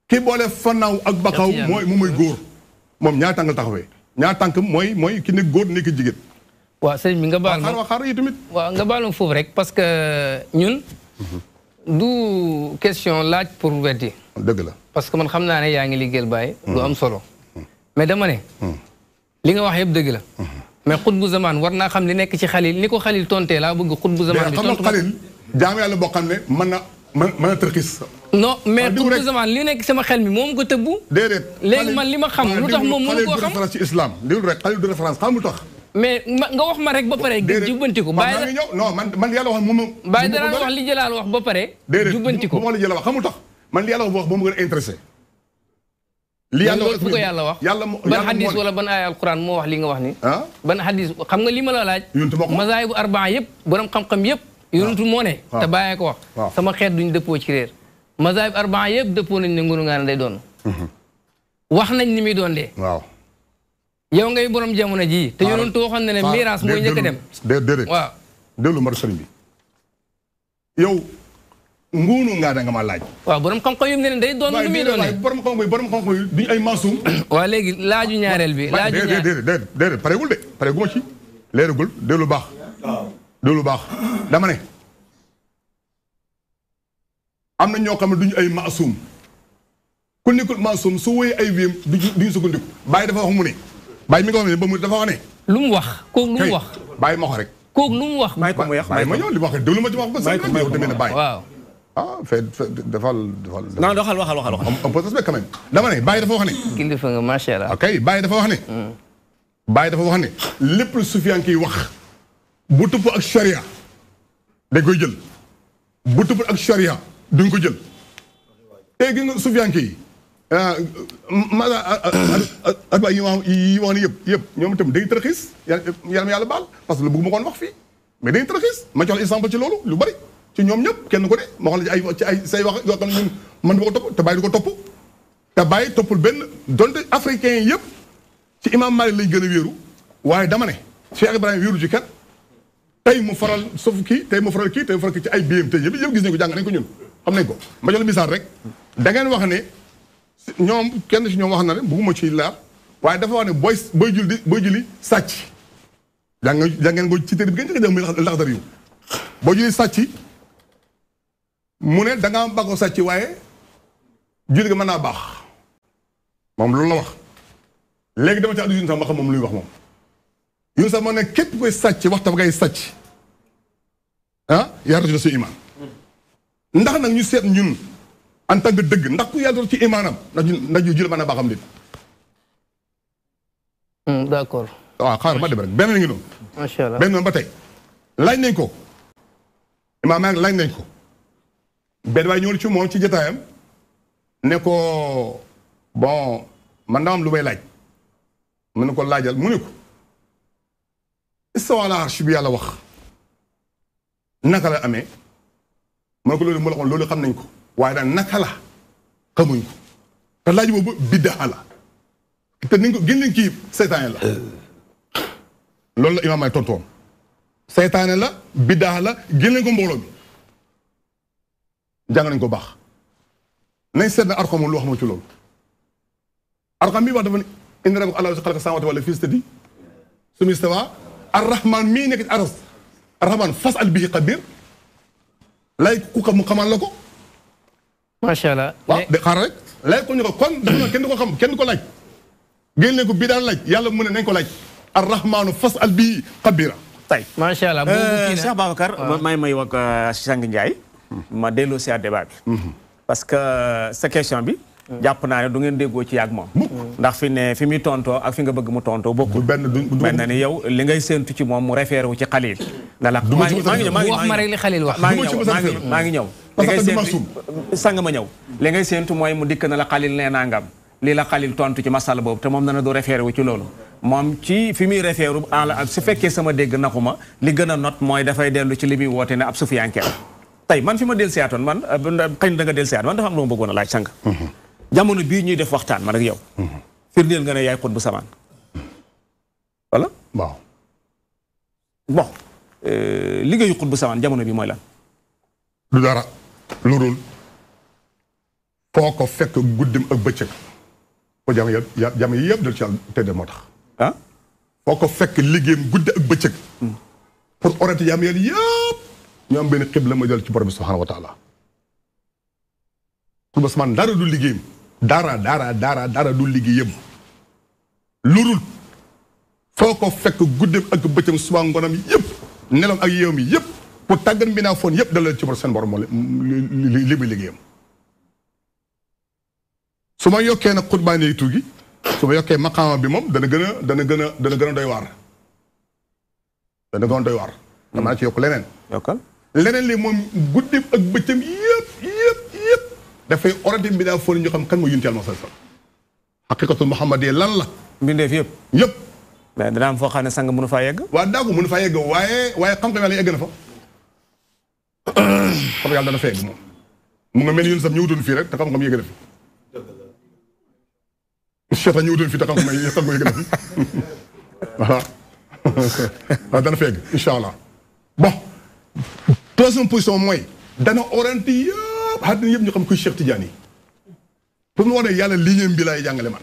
ki boole fanaw ak baqaaw mooy góor moom ñaar tànk la taxawee ñaar tànk mooy ki nekk góor nekk jigéen.
waaw sëñ bi nga baal ma
xaar yi tamit.
waaw nga baal ma foofu rek parce que ñun. du question laaj pour weddi.
dëgg la
parce que man xam naa ne yaa ngi liggéeyal Baye. lu am solo. mais dama ne. li nga wax yëpp dëgg la. mais xutbu zaman war naa xam li nekk ci xalil ni ko xalil tontee laa bëgg xutbu zaman bi. tontu
xalil jaam yàlla boo xam ne mën na tërxis.
non mais xutbu zaman li nekk sama xel mi moom ko tëbbu.
déedéet
léegi man li ma xam lu tax moom mënu koo xam.
xalil du référence ci islam déglu rek xalil du référence xam lu tax.
mais nga wax ma rek ba pare. jubbanti ko
maa ngi ñëw non man yàlla wax moom.
Baye dara wax li jëlaal wax ba pare. jubbanti ko
déedéet li jëlaal wax xamul tax man li yàlla wax moom mu gën a intéressé.
li yàlla wax fu ko yàlla wax.
yàlla
ban hadis wala ban aaya alquran moo wax li nga wax ni. ban hadis xam nga li ma la laaj. mazaahibu arbaa yëpp borom xam-xam yëpp. yonentu moo ne. te bàyyee ko wax. sama xeet duñ dëppoo ci réer. mazaahibu arbaa yëpp dëppoo nañ ne ngunu ngaa ne day doon. wax nañ ni muy doon dee.
waaw.
yow ngay borom jamono ji te yonentu waxoon na ne miraas mooy njëkk a dem.
déedéet
waaw.
déglu ma sëriñ bi yow nguunu ngaa da nga ma laaj.
waaw borom xam-xam yi ne day doon lu muy doon
borom xam-xam yi duñu ay maasum.
waaw léegi laaju ñaareel bi.
déedéet pareegul de pareegu ma ci. leeragul déglu baax. déglu baax dama ne am na ñoo xam ne duñu ay maasum ku nekkul maasum su wéyee ay wéem duñu sukkandiku. Baye dafa wax mu ne. Baye mi nga wax ne ba mu dafa wax ne.
lu mu wax kooku lu mu wax.
Baye ma wax rek.
kooku lu mu wax.
Baye ma ñëw li ma wax déglu ma ci wax ba sa yow tamit ne Baye.
waaw.
defal.
non waxal.
on peut respect quand même. dama ne Baye dafa wax ne.
kilifa nga macha allah.
ok Baye dafa wax ne. Baye dafa wax ne lépp lu Sufyaan kiy wax bu tupp ak charia dañ koy jël bu tupp ak charia duñ ko jël. tey gis nga Sufyaan kiy adba yi wax ni yëpp ñoom itam day tërxiis yàlla baal parce que lu bëgg ma koon wax fii mais day tërxiis ma jox la exemple ci loolu lu bari ci ñoom ñëpp kenn ko de ma wax la ci ay say wax yoo xam ne ñun mën du ko topp te Baye du ko topp te Baye toppul benn donte africain yëpp ci imam Malik lañ gën a wéeru waaye dama ne Cheikh Ibrahima wéeru ci kat tey mu faral sauf kii tey mu faral kii tey mu faral kii ci ay BMT yëpp gis nañ ko jàng nañ ko ñun xam nañ ko ma jox la misaal rek da ngeen wax ne ñoom kenn ci ñoom wax na ne bugguma ci laar waaye dafa wax ne booy julli sàcc jàngeen ko ci téere bi ngeen jëkk jàng muy laxdar yu boo julli sàcc mu ne da ngaa bàggoo sàcc waaye julli ga mën naa baax moom loolu la wax léegi dama ci addu yun sax ma xam moom luy wax moom yun sax moo ne képp koy sàcc waxta ba ngay sàcc yaa rajula sa iman ndax nag ñu seet ñun en tant que dëgg ndax ku yàlla ci imaanam ndax ñu jël mën a baaxam nit.
d'accord.
waaw xaaral ma dem rek benn ngi noonu.
macha allah
benn noonu ba tey. laaj nañ ko. imaam maa ngi laaj nañ ko. benn waay ñëwul ci moom ci jotaayam ne ko bon man daa am lu may laaj. mu ne ko laajal mu ne ko. istawa ala arsh bi yàlla wax. naka la amee. mu ne ko loolu mu la waxoon loolu xam nañ ko. waaye daal naka la xamuñ ko te laaj boobu biddaa la te ni ko génn kii seytaane la loolu la imaam ay tontoom seytaane la biddaa la génn ko mbooloo bi jàng nañ ko baax nañ seet na arxam lu wax moo ci loolu arxam bi wax dafa ne indi rek allah xalaqa samawati wala fii stadi sumi stawa arrahman mii nekk ci aras arrahman fas al bihi xabir lay ku xam mu xamal la ko
macha allah
waaw de xaaral rek lay ko ñu ko kon dafa kenn du ko xam kenn du ko laaj génne ko bii daan laaj yàlla mu ne nañ ko laaj arrahmaanu fas al bii xabira
tey
macha allah
Cheikh Babacar may wax Sang Ndiaye ma delloo si à débat bi parce que sa question bi jàpp naa ne du ngeen déggoo ci yàgg moom ndax fi muy tontoo ak fi nga bëgg mu tontoo bokkul mel na ni yow li ngay séentu ci moom mu référé wu ci xalil na la
wax ma rek li xalil wax
maa ngi ñëw li ngay séentu sang ma ñëw li ngay séentu mooy mu dikk na la xalil nee nangam lii la xalil tontu ci masala boobu te moom na du référé wu ci loolu moom ci fi muy référé su fekkee sama dégg naxuma li gën a not mooy dafay dellu ci li muy woote ne ab sufiyanke tey man fi ma del siyaatoon man xëy na da nga del siyaat man dafa am lu ma bëggoon a laaj sànq jamono bii ñuy def waxtaan man ak yow firndeel nga ne yaay xut bu samaan wala
waaw
bon liggéeyu xut bu samaan jamono bi mooy lan
du dara lu dul foo ko fekk guddim ak bëccëg ko jam yëpp dal ci yàlla tëdd moo tax
ah
foo ko fekk liggéeyam guddi ak bëccëg pour orienter jam yàlla yëpp ñu am benn xibla ma jël ci borom bi subhanahu wa taala xut bu samaan dara du liggéeyam dara du liggéeyam lu dul foo ko fekk guddim ak bëccëg suba ngoonam yëpp nelam ak yeewam yëpp pour tàggat mbinaa foon yëpp dal leen ci borom seen borom moo li muy liggéeyam su ma yokkee nag xutbaa ne tuuti su ma yokkee maqaama bi moom dana gën a doy waar dama ci yokk leneen
yokkal
leneen li moom guddi ak bëccëm yëpp dafay orienté mbindaa foon ñu xam kan mooy yunti yàlla sallallahu alayhi wasallam xaqiqatul muhammadiyya lan la
mbindeef
yëpp
mais dana am foo xam ne sang mënu faa yegg
waa daagu mënu faa yegg waaye xam-xam yàlla yegg na fa xam yàlla dana fa yegg moom mu nga mel ni yéen sam ñëwutoon fii rek te xam-xam yegg na fi Cheikh ñëwutoon fii te xam-xam yegg na fi voilà waaw dana fa yegg incha allah bon troisième position mooy dana orienté yëpp àddina yëpp ñu xam kuy Cheikh Tidiane yi pour mu wax ne yàlla liggéeyam bi laay jàngale man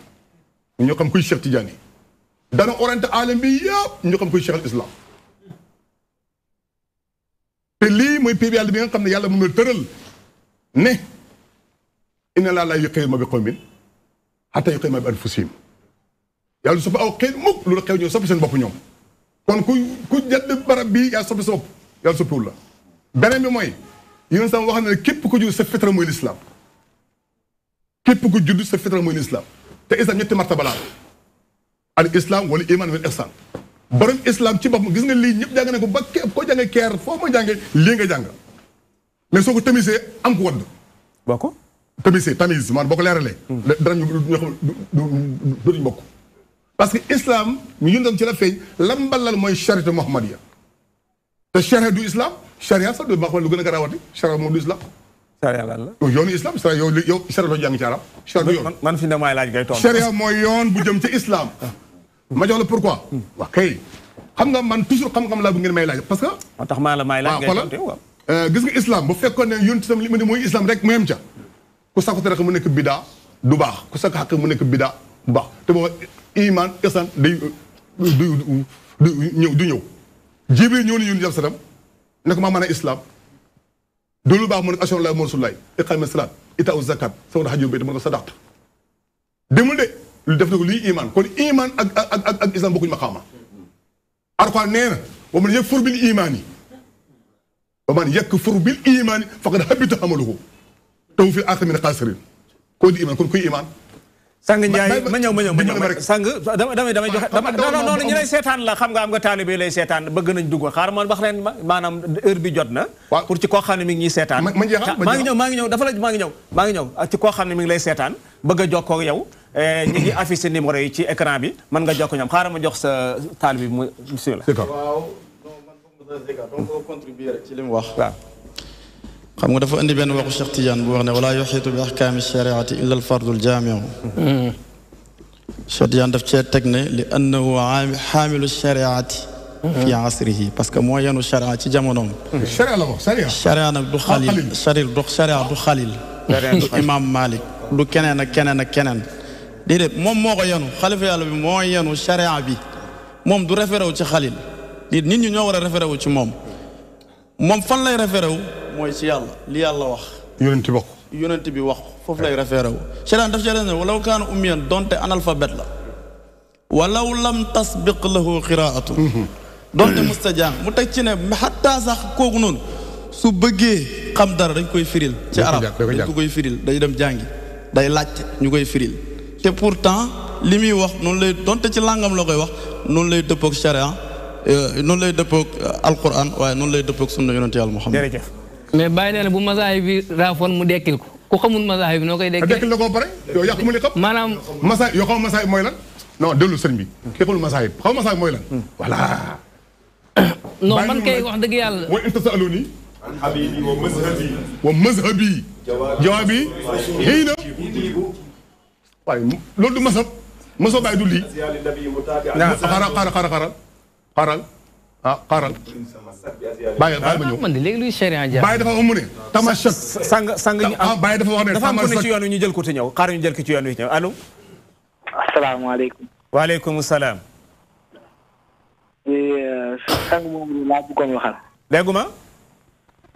ñu xam kuy Cheikh Tidiane yi dana orienté alam bi yëpp ñu xam kuy Cheikh al Islam te lii mooy péeb yàlla bi nga xam ne yàlla moom la tëral ne inna laa laa yughayyiru maa bi qawmin hattaa yughayyiru maa bi anfusihim yàlla su fa aw xeet mukk lu la xew ñoom soppi seen bopp ñoom kon ku jadd barab bii yaa soppi sa bopp yàlla soppiwul la beneen bi mooy yéen sama wax ne képp ku judd sa fitra mooy l'islam képp ku judd sa fitra mooy l'islam te islam ñetti martaba la al islam wala iman wala ihsan borom islam ci boppam gis nga lii ñëpp jàng ne ko ba képp koo jàngee keer foo ma jàngee lii nga jàng mais soo ko tamisee am ko wadd
boo ko
tamise man boo ko leeralee dara ñu xam duñ bokk parce que islam ñu yëndam ci la feeñ lambalal mooy charité muhammadiya te charia du islam charia sax du ma xam lu gën a garaawati charia moom du islam
charia lan la
yoonu islam charia yow charia doo jàng ci arab charia du yoon
man fi ne maay laaj ngay tontu
charia mooy yoon bu jëm ci islam ma jox la pourquoi wax kay xam nga man toujours xam-xam laa bu ngeen may laaj parce que
moo tax maa la maay laaj ngay tontu waaw
gis nga islam bu fekkoon ne yoon tam li mu ne mooy islam rek mu yem ca ku sakku rek mu nekk bidaa du baax ku sakku xaq mu nekk bidaa du baax te booba iman ihsan day du ñëw jibril ñëw na yoon jam satam ne ko maa mën a islam du lu baax mu ne ashhadu an laa ilaaha illallaah rasulullaah iqaami salaat itaa'u zakat sawna hajju bayt mu ne ko sadaqta demul de lu def na ko lii iman kon iman ak islam bokkuñu maqaama Alxuraan nee na wa man yakfur bil imaani wa man yakfur bil imaani faqad habita amaluhu te huwa fil aaxirati mina xaasiriin koo di iman kon kuy iman
sang Njaay ma ñëw sang damay joxe non ñu lay seetaan la xam nga am nga taalibe lay seetaan bëgg nañ dugg xaar ma wax leen maanaam heure bi jot na pour ci koo xam ne mi ngi ñuy seetaan maa ngi ñëw dafa la maa ngi ñëw ci koo xam ne mi ngi lay seetaan bëgg a jokkoo ak yow ñi ngi affiché numéro yi ci écran bi mën nga jokko ñoom xaaral ma jox sa taalibe bi mu bismillah
waaw donc contribuer rek ci li mu wax
waaw
xam nga dafa indi benn waxu Cheikh Tidiane bu wax ne wala yuxiitu bi ahkaami shariati illa al fardul jaamiu Cheikh Tidiane daf cee teg ne li annahu xaamilu shariati fi asrihi parce que moo yenu sharia ci jamonoom
sharia la wax
sharia nag du xalil sharia du xalil du imam Malik du keneen ak keneen ak keneen déedéet moom moo ko yenu xalifa yàlla bi moo yenu sharia bi moom du référé wu ci xalil nit ñi ñoo war a référé wu ci moom fan lay référé wu mooy ci yàlla li yàlla wax yonent bi wax foofu lay référé wu sharia daf ci ne walaw kaana ummiyan donte analphabète la walaw lam tasbiq lahu qiraatu donte musta jàng mu teg ci ne xataa sax kooku noonu su bëggee xam dara dañ koy firil ci arab dañ ko koy firil day dem jàngi day laajte ñu koy firil te pourtant li muy wax noonu lay donte ci langam la koy wax noonu lay dëppoog sharia noonu lay dëppoog alquran waaye noonu lay dëppoog sunna yonent yàlla Muhammad
jërëjëf
mais bàyyi nee na bu masaay bi raafoon mu dekkil ko ku xamul masaay bi noo koy dekkil
la ko pare yow yàq mu li xam
maanaam
masaay yoo xam masaay mooy lan non déglu sëriñ bi kii xamul masaay xam masaay mooy lan voilà
non man kay wax dëgg yàlla
mooy intasaluni wa mazhabi jawaabi xëy na waaye loolu du masab masab bàyyi du lii xaaral bàyyi ma ñëw
man de léegi luy sharia jaar
bàyyi dafa amu ne tamashak
sang ñu am
bàyyi dafa wax ne
dafa am ku ne ci yoon wi ñu jël ko te ñëw xaar ñu jël ko ci yoon wi ñëw allo
asalaamaaleykum.
waaleykum salaam
sang moomu de laa bëggoon waxal.
dégguma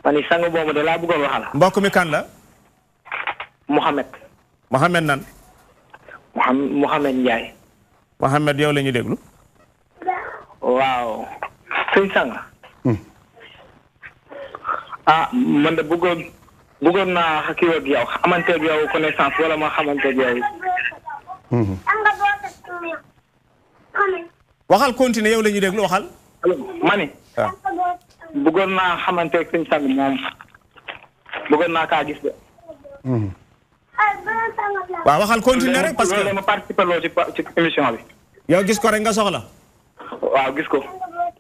ma ni sang moomu de laa bëggoon waxal.
mbokk mi kan la
Mouhamed.
Mohamed nan
Mouhamed Ndiaye.
Mohamed yow la ñu déglu
waaw. sëñ sang. ah man de bëggoon naa kii ak yow xamanteeg yow connaissance wala ma xamanteeg yow.
waxal continuer yow la ñu déglu waxal
ma ni.
waaw
bëggoon naa xamanteeg sëñ sang moom bëggoon naa kaa gis de.
waaw waxal continuer rek parce que
loolu dama participer loo ci émission bi.
yow gis ko rek nga soxla
waaw gis ko.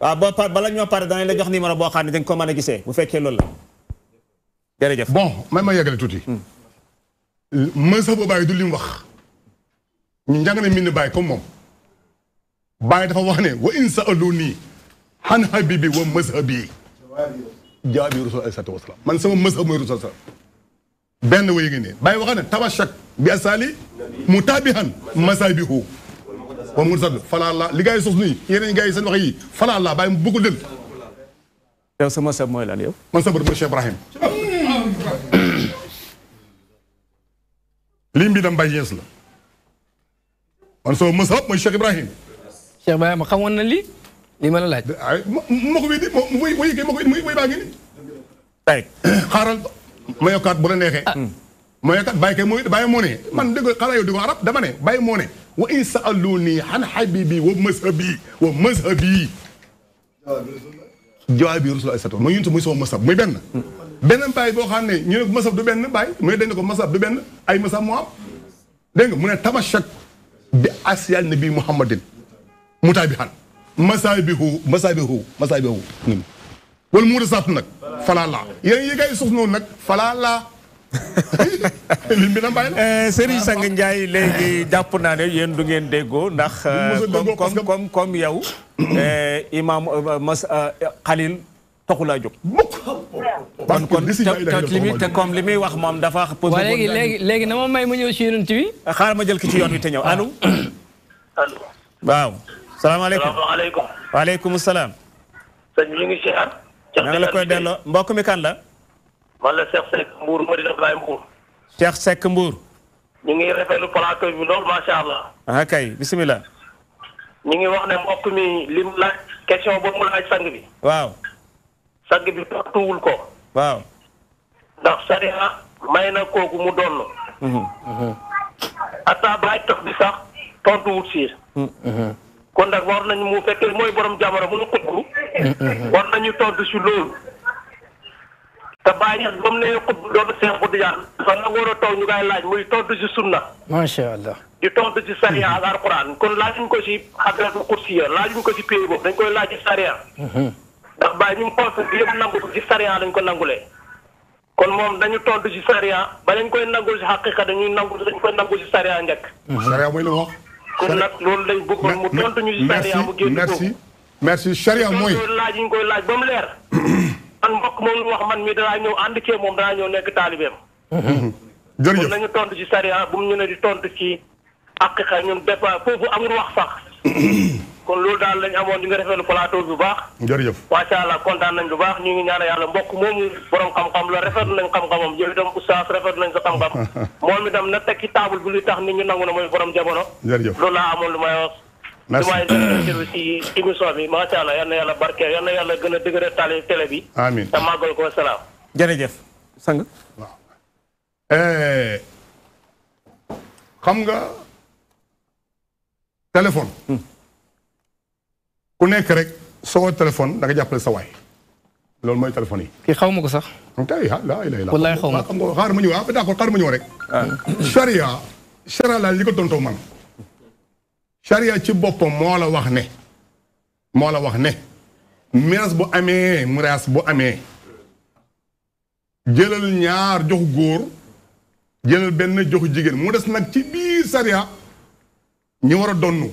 waaw boo bala ñoo pare danañ la jox numéro boo xam ne dañ ko mën a gisee bu fekkee loolu la jërëjëf
bon may ma yeggale tuuti mësa ba bàyyi du li mu wax ñu njàng ne min ni bàyyi comme moom bàyyi dafa wax ne wa in sa'aluni an habibi wa mazhabi jaabi rasul alayhi salaatu wasalaam man sama mazhab mooy rasul salaam benn way ngi ne bàyyi wax ne tabashak bi asali mutabihan masabihu wa mursad falaa la li gars yi sos nii yeneen gars yi seen wax yi falaa la bàyyi mu bëgg dël
yow sa masab mooy lan yow
man sa bër mooy Cheikh Ibrahim lii mbi dam Baye Niass la man sama masab mooy Cheikh Ibrahim
Cheikh Ibrahima xamoon na lii ma la laaj
ay ma ko wéy di muy kay ma ko muy baa ngi ni
tey
xaaral ma yokkaat bu la neexee ma yokkaat bàyyi kay mooy bàyyi moo ne man dégg xaaral yow di ko arab dama ne bàyyi moo ne wa in sa'aluni an habibi wa mazhabi jawaabi rasul ay sato mooy ñun muy sama masab muy benn benn bàyyi boo xam ne ñu ne masab du benn bàyyi mu ne dañ ne ko masab du benn ay masab moo am dégg nga mu ne tamashak bi asiyal nabi muhammadin mutabihan masabihu wala mu resat nag falaa laa yéen yi ngay sos noonu nag falaa laa lim bi na bàyyi la
Serigne Sang Ndiaye léegi jàpp naa ne yéen du ngeen déggoo ndax comme yow imam Khalil taxulaa jóg kon te comme li muy wax moom dafa
waa léegi na ma may ma ñëw si yonent bi
xaaral ma jël ki ci yoon wi te ñëw allo waaw salaamaaleykum
salaamaaleykum.
waaleykum salaam
sëñ bi ñu ngi siyaar.
na nga la koy delloo mbokk mi kan la
man la Cheikh Seck Mbour Madina Baye Mbour.
Cheikh Seck Mbour
ñu ngi rafetlu plateau bi lool macha allah.
ah kay bisimilah
ñu ngi wax ne mbokk mi li mu laaj question boobu mu laaj sang bi.
waaw
sang bi tontuwul ko.
waaw
ndax sariya may na kooku mu doon. atta baay tax bi sax tontuwul si. kon nag war nañu mu fekkee mooy borom jamono mu ñu xutbu. war nañu tontu si loolu. te bàyyi ñax ba mu nee xutbu doon Seex bu Tijaan dafa nangoon a toog ñu koy laaj muy tontu si sunna.
macha allah
di tontu ci sariya ak alquran kon laajuñ ko si hadratul kursiya laajuñ ko si pays boobu dañ koy laaj ci sariya. ndax bàyyi ñu ngi xool bi yëpp nangu ko ci sariya dañ ko nangulee. kon moom dañu tontu ci sariya ba dañ koy nangul si xaqiqa dañ koy nangu si sariya njëkk.
charia mooy li ma wax
kon nag loolu lañ bëggoon mu tontu ñu si sariya mu génn ko
merci charia mooy
laaj yi ñu koy laaj ba mu leer. man mbokk moom wax man mii danaa ñëw ànd cee moom danaa ñëw nekk taalibeem.
jërëjëf
kon nañu tontu ci sariya bu mu ñu ne di tontu ci haqiqa ñun bépp foofu amul wax sax. kon loolu daal lañ amoon di nga rafetlu plateau bi bu baax.
jërëjëf
macha allah kontaan nañ lu baax ñu ngi ñaan yàlla mbokk moomu borom xam-xam la rafetlu nañ xam-xamam yow itam oustaz rafetlu nañ sa xam-xam. moom itam na teg ci table bi li tax nit ñu nangu na mooy borom jamono.
jërëjëf
loolu laa amoon lu may wax.
merci
lu may ci émission bi macha allah yal na yàlla barkeel yal na yàlla gën a dëgëral télé bi.
amiin
te màggal ko salaam.
jërëjëf sang
waaw xam nga téléphone ku nekk rek soo téléphone da nga jàppale sa waay loolu mooy téléphone yi
kii xaw ma ko sax
tey laa ilaaha illa
wallaay xaw ma
xam nga xaar ma ñëw d'accord xaar ma ñëw rek charia laal li ko tontoo man charia ci boppam moo la wax ne miraas bu amee jëlal ñaar joxu góor jëlal benn joxu jigéen mu des nag ci biir sariya ñi war a donnu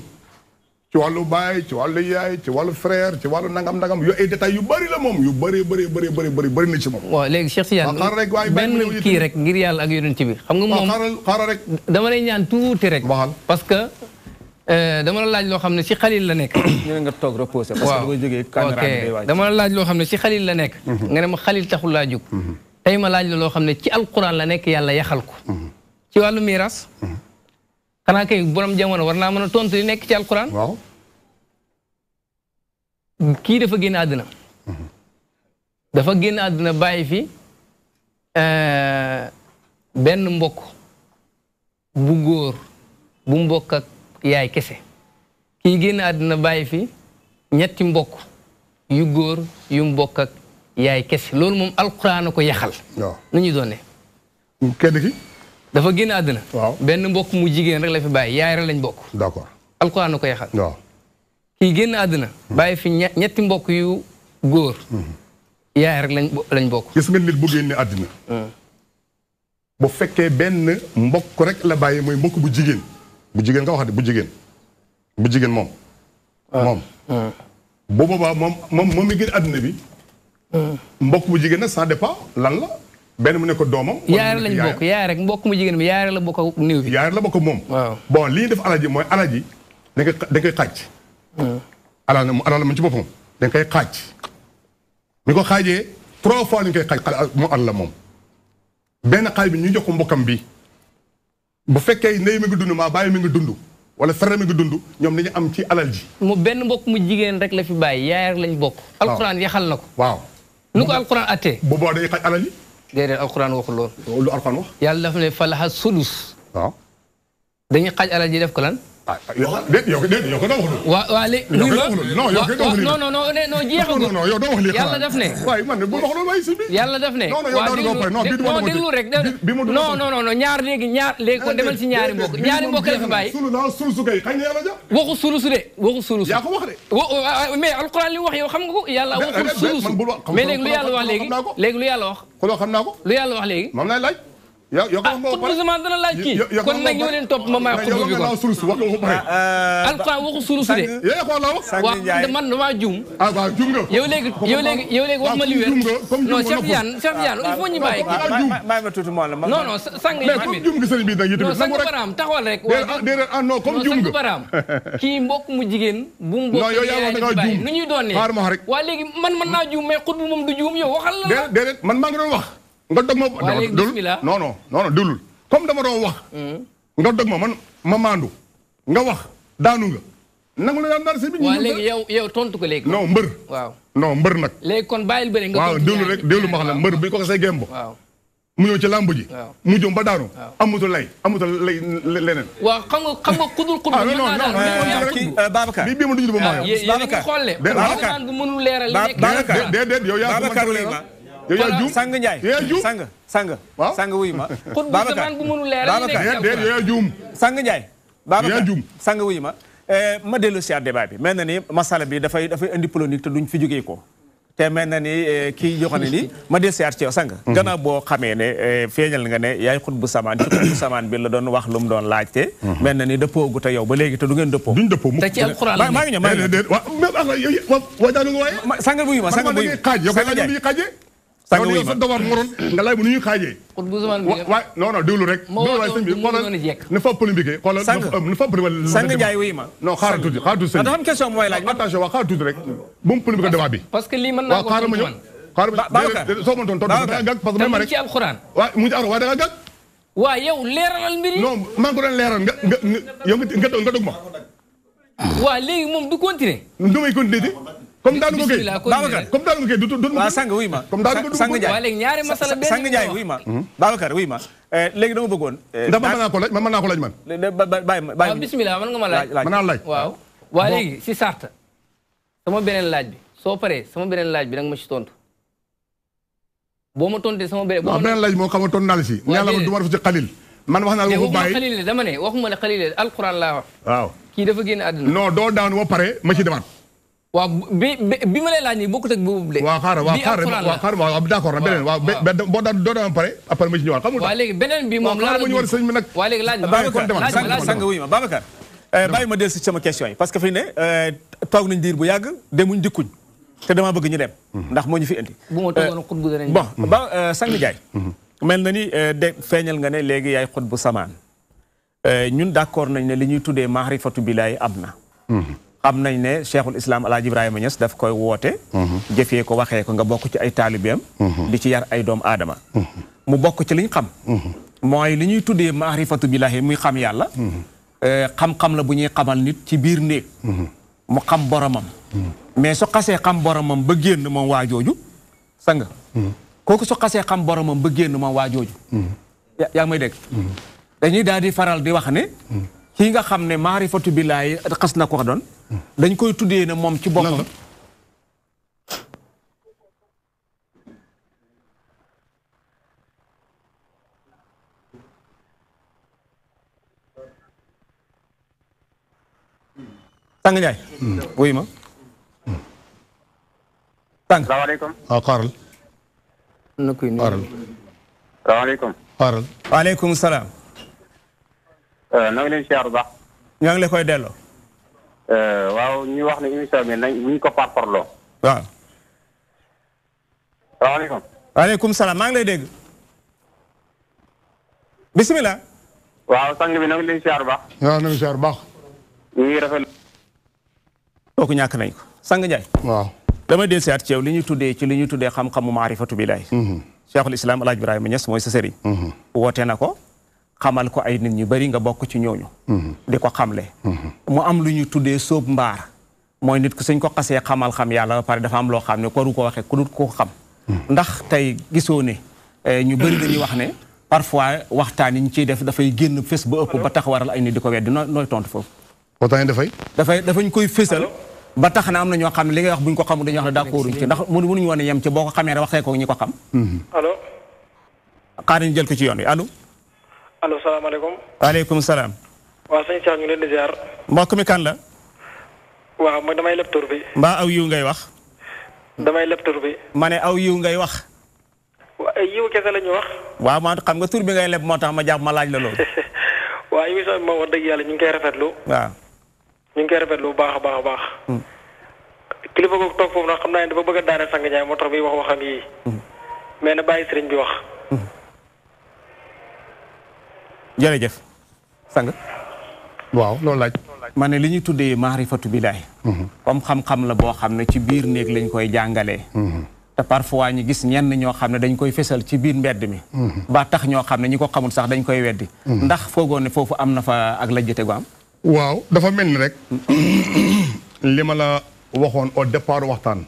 ci wàllu baay ci wàllu yaay ci wàllu frère ci wàllu nangam yu ay détails yu bëri la moom yu bëri na ci moom.
waaw léegi Cheikh Tidiane benn kii rek ngir yàlla ak yonent bi xam nga moom
xaaral rek
dama lay ñaan tuuti rek parce que dama la laaj loo xam ne ci xalil la nekk.
ñu ne nga toog reposé parce que dama jógee caméra bi day waaj.
dama la laaj loo xam ne ci xalil la nekk nga ne ma xalil taxul laa jóg tey ma laaj la loo xam ne ci alquran la nekk yàlla yaxal ko ci wàllu miiras xanaa kay borom jamono war naa mën a tontu li nekk ci alquran.
waaw.
kii dafa génn àddina. dafa génn àddina bàyyi fi benn mbokk bu góor bu mbokk ak yaay kese. kii génn àddina bàyyi fi ñetti mbokk yu góor yu mbokk ak yaay kese loolu moom alquran a ko yaxal.
waaw
nu ñuy doonee.
kenn ki.
dafa génn àddina.
waaw
benn mbokk mu jigéen rek la fi bàyyi yaay rek lañ bokk.
d'accord
alquran a ko yaxal.
waaw.
kii génn àddina. bàyyi fi ñetti mbokk yu góor. yaay rek lañ bokk.
gis nga nit bu génne àddina. bu fekkee benn mbokk rek la bàyyi mooy mbokk bu jigéen. bu jigéen nga wax de bu jigéen. bu jigéen moom. moom. bu boobaa moom mi génn àddina bi. mbokk bu jigéen nag ça dépend lan la. benn mu ne ko doomam.
yaay lañ bokk yaay rek mbokk mu jigéen bi yaay la bokk ak néew bi.
yaay la bokk moom.
waaw
bon li ñu def alal ji mooy alal ji da koy xaaj. alal la mu ci boppam da koy xaaj. ñu ko xaajee 3 fois ñu koy xaaj mu alal la moom. benn xaaj bi ñu jox ko mbokkam bi bu fekkee ndey mi ngi dund maa bàyyi mi ngi dund wala frère mi ngi dund ñoom dañu am ci alal ji.
mu benn mbokk mu jigéen rek la fi bàyyi yaay rek lañ bokk. alquran yaxal na ko.
waaw
nu ko alquran attee.
bu boobaa day xaaj alal ji.
déedéet alquran waxul lool.
lu alquran wax.
yàlla dafa ne falaha sudus.
waaw.
dañuy xaaj alal ji def ko lan.
yow ko doo wax loolu.
waa léegi.
non yow ko doo wax lii
non jeexagul.
non yow doo wax lii
yàlla daf ne.
waaye man bu wax loolu waaye si bi.
yàlla daf ne.
non
déglu rek. non ñaar léegi kon demal si ñaari mbokk ñaari mbokk la fi bàyyi.
sulusu kay xañ na yàlla ja.
waxu sulusu de waxu sulusu.
yaa ko wax de.
mais alquran li mu wax yow xam nga ko yàlla waxul sulusu. mais léegi lu yàlla wax léegi lu yàlla wax.
xuloo xam naa ko.
lu yàlla wax léegi.
moom lay laaj. yow ko
xutbu zaman dana laaj kii kon nag ñoo leen topp ma may xutbu bi kon alquran waxu sulusu de waaw man damaa juum yow léegi wax ma li wér non Cheikh Tidiane il faut ñu bàyyi
may ma tuuti moom la
non sang yi
comme juum nga sëriñ bi nag
non sang baraam taxawal rek
non comme juum nga
baraam kii mbokk mu jigéen bu mu bokk yaay nu ñuy doon ne waa léegi man mën naa juum mais xutbu moom du juum yow waxal la
déedéet man maa ngi doon wax nga dog ma non déglu comme dama doon wax nga dog ma man ma maandu nga wax daanu nga nangu la daan daal si bi
waaw léegi yow tontu ko léegi
non mbër
waaw
non mbër nag
léegi kon bàyyil bëri nga
waaw déglu rek déglu ma xam ne mbër bi ko xasee gembo
waaw
mu ñëw ci làmb ji mu jëm ba daanu amutul lay leneen
waaw xam nga xudul xudul
Babacar
bii ma duñu ba maa
yow ngi xool Babacar bu mënul leeral li nekk
déedéet yow yaa
Babacar wuy ma
juum
sang Ndiaye sang wuy ma
Babacar bu mënul leeral li nekk
yow yaa juum
sang Ndiaye Babacar
juum
sang wuy ma ma dellu si débat bi mel na ni masala bi dafay indi polémique te duñ fi jógee ko te mel na ni kii joxoon ne ni ma dellu si ci yow sang gannaaw boo xamee ne feeñal nga ne yaay xutbu samaan ci xutbu samaan bi la doon wax lu mu doon laajte mel na ni dëppoo gu te yow ba léegi te du ngeen dëppoo
duñ dëppoo
te ci alxuraan
maa ngi ñëw sang wuy ma sang wuy
sang wuy ma dawar moroon nga laaj bu nu ñuy xaajee
xutbu samaan bi
waay non déglu rek waay sëñ bi xoolal ne fa polémique xoolal ne fa polémique
sang Ndiaye wuy ma
non xaaral tuuti sëñ
dafa am question mooy laaj
attention waa xaaral tuuti rek bu mu polémique débat bi
parce que lii mën naa ko
xaaral ma ñëw xaaral ma soo mën toon tontu da nga gàgg parce que même rek
ci alxuraan
waaw mu ngi ci alxuraan waaye da nga gàgg
waaw yow leeralal mbir yi
non maa ngi ko doon leeral yow nga dog ma
waaw léegi moom du continuer
du may continuer comme daanu ko kay Babacar comme daanu ko kay du
waaw sang wuy ma
comme daanu ko
sang Ndiaye
waaw léegi ñaari masala benn
sang Ndiaye wuy ma Babacar wuy ma léegi dama bëggoon
ndax mën naa ko laaj mën naa ko laaj man
waaw bismillah mën nga ma laaj
mën naa laaj
waaw léegi si sarta sama beneen laaj bi soo paree sama beneen laaj bi nag ma ci tontu boo ma tontee sama beneen
laaj moo xam nga tontu naa la si nee la du ma def ci xalil man wax naa la waxu bàyyi
xalil dama ne waxuma la xalil alquran laa wax
waaw
kii dafa génn àdduna
non doo daanu ba pare ma ci demaat
waaw bi ma lay laaj nii bokkut ak boobu de.
waaw xaaral waaw d'accord na beneen waaw boo daan doo daan pare après ma ci ñëwaat xamul.
waaw léegi beneen bi moom laa
ma ñu war sëñ bi nag.
waaw léegi laaj
Babacar sang wuy ma Babacar bàyyi ma dellu si sama question yi parce que fi ne toog nañ diir bu yàgg demuñ dikkuñ te dama bëgg ñu dem ndax moo ñu fi indi
bu ma toogoon xutbu danañ
bon ba sang Ndiaye mel na ni de feeñal nga ne léegi yaay xutbu samaan ñun d'accord nañ ne li ñuy tuddee maarifatu billahi am na xam nañ ne cheikhul islam alaaji Ibrahima Niass daf koy woote jëfee ko waxee ko nga bokk ci ay taalibeem di ci yar ay doomu aadama mu bokk ci liñ xam mooy li ñuy tuddee maarifatu billahi muy xam yàlla xam-xam la bu ñuy xamal nit ci biir néeg mu xam boromam mais su xasee xam boromam ba génn moom waa jooju sang kooku su xasee xam boromam ba génn moom waa jooju yaa ngi may dégg dañuy daal di faral di wax ne kii nga xam ne maarifatu billaahi xas na ko doon dañ koy tuddee ne moom ci boppam Sang Ndiaye wuy ma sang
salaamaaleykum
waaw xaaral
na koy nuyu
salaamaaleykum
xaaral
waaleykum salaam
na nga leen siyaar bu baax
ñoo ngi la koy delloo
waaw ñu wax ne émission bi nañ ñu ko parparloo
waaw
salaamaaleykum
waaleykum salaam maa ngi lay dégg bisimilah
waaw sang bi na nga leen siyaar bu baax
waaw na nga siyaar baax
ñu ngi rafetlu
kooku ñàkk nañ ko sang Ndiaye
waaw
dama del siyaat ci yow li ñuy tuddee xam-xamu maarifatu billaahi cheikhul islam alaaji Ibrahima Niass mooy sa sëriñ woote na ko xamal ko ay nit ñu bari nga bokk ci ñooñu di ko xamle mu am lu ñuy tuddee sóob mbaar mooy nit ku suñ ko xasee xamal xam yàlla ba pare dafa am loo xam ne waru ko waxee ku dul ko xam ndax tey gisoo ne ñu bari dañuy wax ne parfois waxtaan yi ñu ciy def dafay génn fés ba ëpp ba tax waral ay nit di ko weddi nooy tontu foofu
waxtaan
dafañ koy fésal ba tax na am na ñoo xam ne li ngay wax buñ ko xamul dañuy wax ne d'accorduñ ci ndax mënuñu woon a yem ci boo ko xamee rek waxee ko ñi ko xam
allo
xaar ñu jël ko ci yoon wi allo
allo salaamaaleykum
waaleykum salaam
waaw sëñ Cheikh ñu leen di ziar
mbokk mi kan la
waaw ma damay leb tur bi
mbaa aw yiw ngay wax
damay leb tur bi
ma ne aw yiw ngay wax
yiw kese la ñu wax
waaw ma xam nga tur bi ngay leb moo tax ma jàpp ma laaj la loolu
waaw émission bi moom wax dëgg yàlla ñu ngi koy rafetlu
waaw
ñu ngi koy rafetlu bu baax a baax a baax kilifa googu toog foofu nag xam naa ne dafa bëgg a daane sang Ndiaye moo tax muy wax waxam yii mais na bàyyi sëriñ bi wax
jërëjëf sang
waaw loolu laaj
ma ne li ñuy tuddee maarifatu billaahi comme xam-xam la boo xam ne ci biir néeg lañ koy jàngalee te parfois ñu gis ñenn ñoo xam ne dañ koy fesal ci biir mbedd mi ba tax ñoo xam ne ñi ko xamul sax dañ koy weddi ndax foogoon ne foofu am na fa ak lajjate gu am
waaw dafa mel ni rek li ma la waxoon au départ waxtaan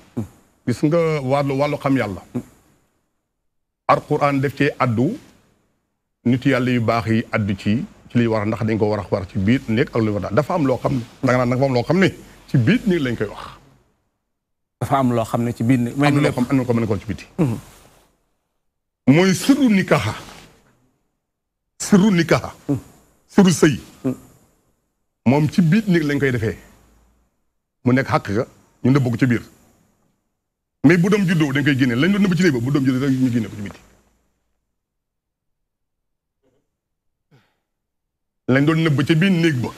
gis nga wàllu xam yàlla alquran def ci addu nit yàlla yu baax yi addu ci liy war ndax dañ ko war ci biir néeg ak lu war dafa am loo xam ne danga naan dafa am loo xam ne ci biir néeg lañ koy wax
dafa am loo xam ne ci biir néeg
am loo xam am na ko mën ko ci biti mooy sirru nikaha sirru sëy moom ci biir néeg lañ koy defee mu nekk xàq ga ñu nëbb ko ci biir mais bu doom juddoo dañ koy génne lañ doon nëbb ci néeg ba bu doom juddoo ñu génne ko ci biti lañ doon nëbb ci biir néeg ba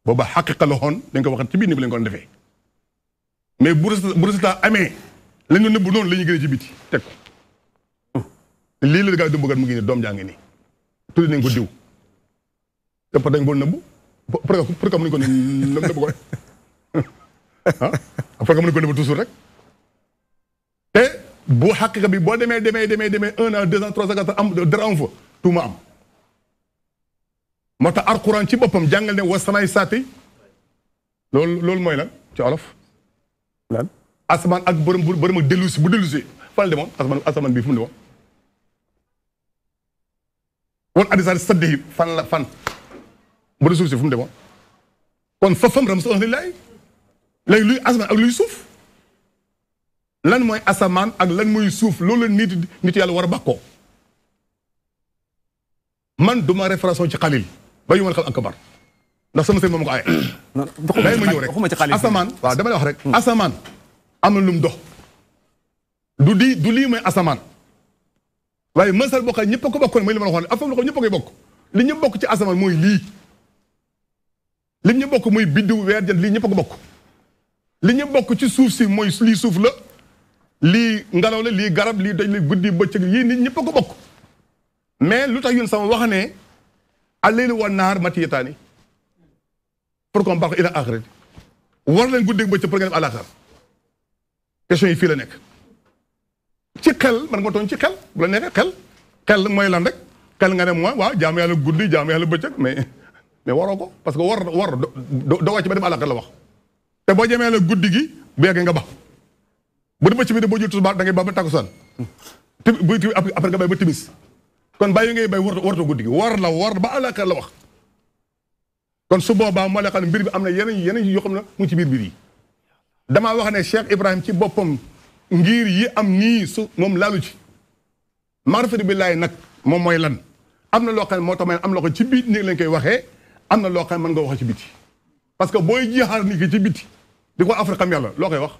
booba xaqiqa la xoon dañ ko waxat ci biir néeg ba lañ ko doon defee mais bu résultat amee lañ doon nëbb noonu la ñuy génne ci biti teg ko lii la gaa yi doon bëggat mu ngi nii doom jaa ngi nii tuddi nañ ko diw te dañ ko nëbb pour que mënuñ ko nëbb ko rek ah après que mënuñ ko nëbb toujours rek te bu xaqiqa bi boo demee 1 an 2 ans 3 ans 4 ans am dara am fa tuuma am moo tax alquran ci boppam jàngal ne wasanaay saati loolu mooy lan ci olof
lan
asamaan ak borom ak dellusi bu dellusi fan la demoon asamaan bi fu mu demoon woon addisaari saddi fan bu dee suuf si fu mu demoon kon fafam ram sa lillaay léegi luy asamaan ak luy suuf lan mooy asamaan ak lan mooy suuf loolu la nit yàlla war a bàkkoo man duma référence ci xalil ba yu ma xal akbar ndax sama sëñ moom ko ay day ma ñëw rek asamaan waaw dama lay wax rek asamaan am na lu mu dox du lii mooy asamaan waaye masal boo xam ñëpp a ko bokkoon mooy li ma la waxoon afam la ko ñëpp a koy bokk li ñu bokk ci asamaan mooy lii li ñu bokk mooy biddiw weer jant lii ñëpp a ko bokk li ñu bokk ci suuf si mooy lii suuf la lii ngelaw la lii garab lii doj li guddi bëccëg yii nit ñëpp a ko bokk mais lu tax yun sama wax ne al-layli wan-nahaar matiyataani pour qu'on baax ila axirati war leen guddi bëccëg pour nga dem àllaaxira question yi fii la nekk ci xel man nga tooñ ci xel bu la neexee xel mooy lan rek xel nga ne mooy waaw jaamu yàlla guddi jaamu yàlla bëccëg mais waroo ko parce que war doo wàcc ba dem àllaaxira la wax te boo jamee la guddi gi bu yeggee nga ba bu di bëcc bi de boo jul tisbaar da ngay ba takkusaan bu après nga bay ba timis kon bàyyi ngay bay warto guddi gi war ba àllaaxira la wax kon su boobaa moo la xam ne mbir bi am na yeneen yoo xam ne mu ngi ci biir yi damaa wax ne Cheikh Ibrahim ci boppam ngir yi am nii su moom laalu ci maarifatu billaahi nag moom mooy lan am na loo xam ne moo tax am loo xam ci biit nii lañ koy waxee am na loo xam ne mën nga wax ci biti parce que booy jiixaar ni ki ci biti di ko Afrique xam yàlla loo koy wax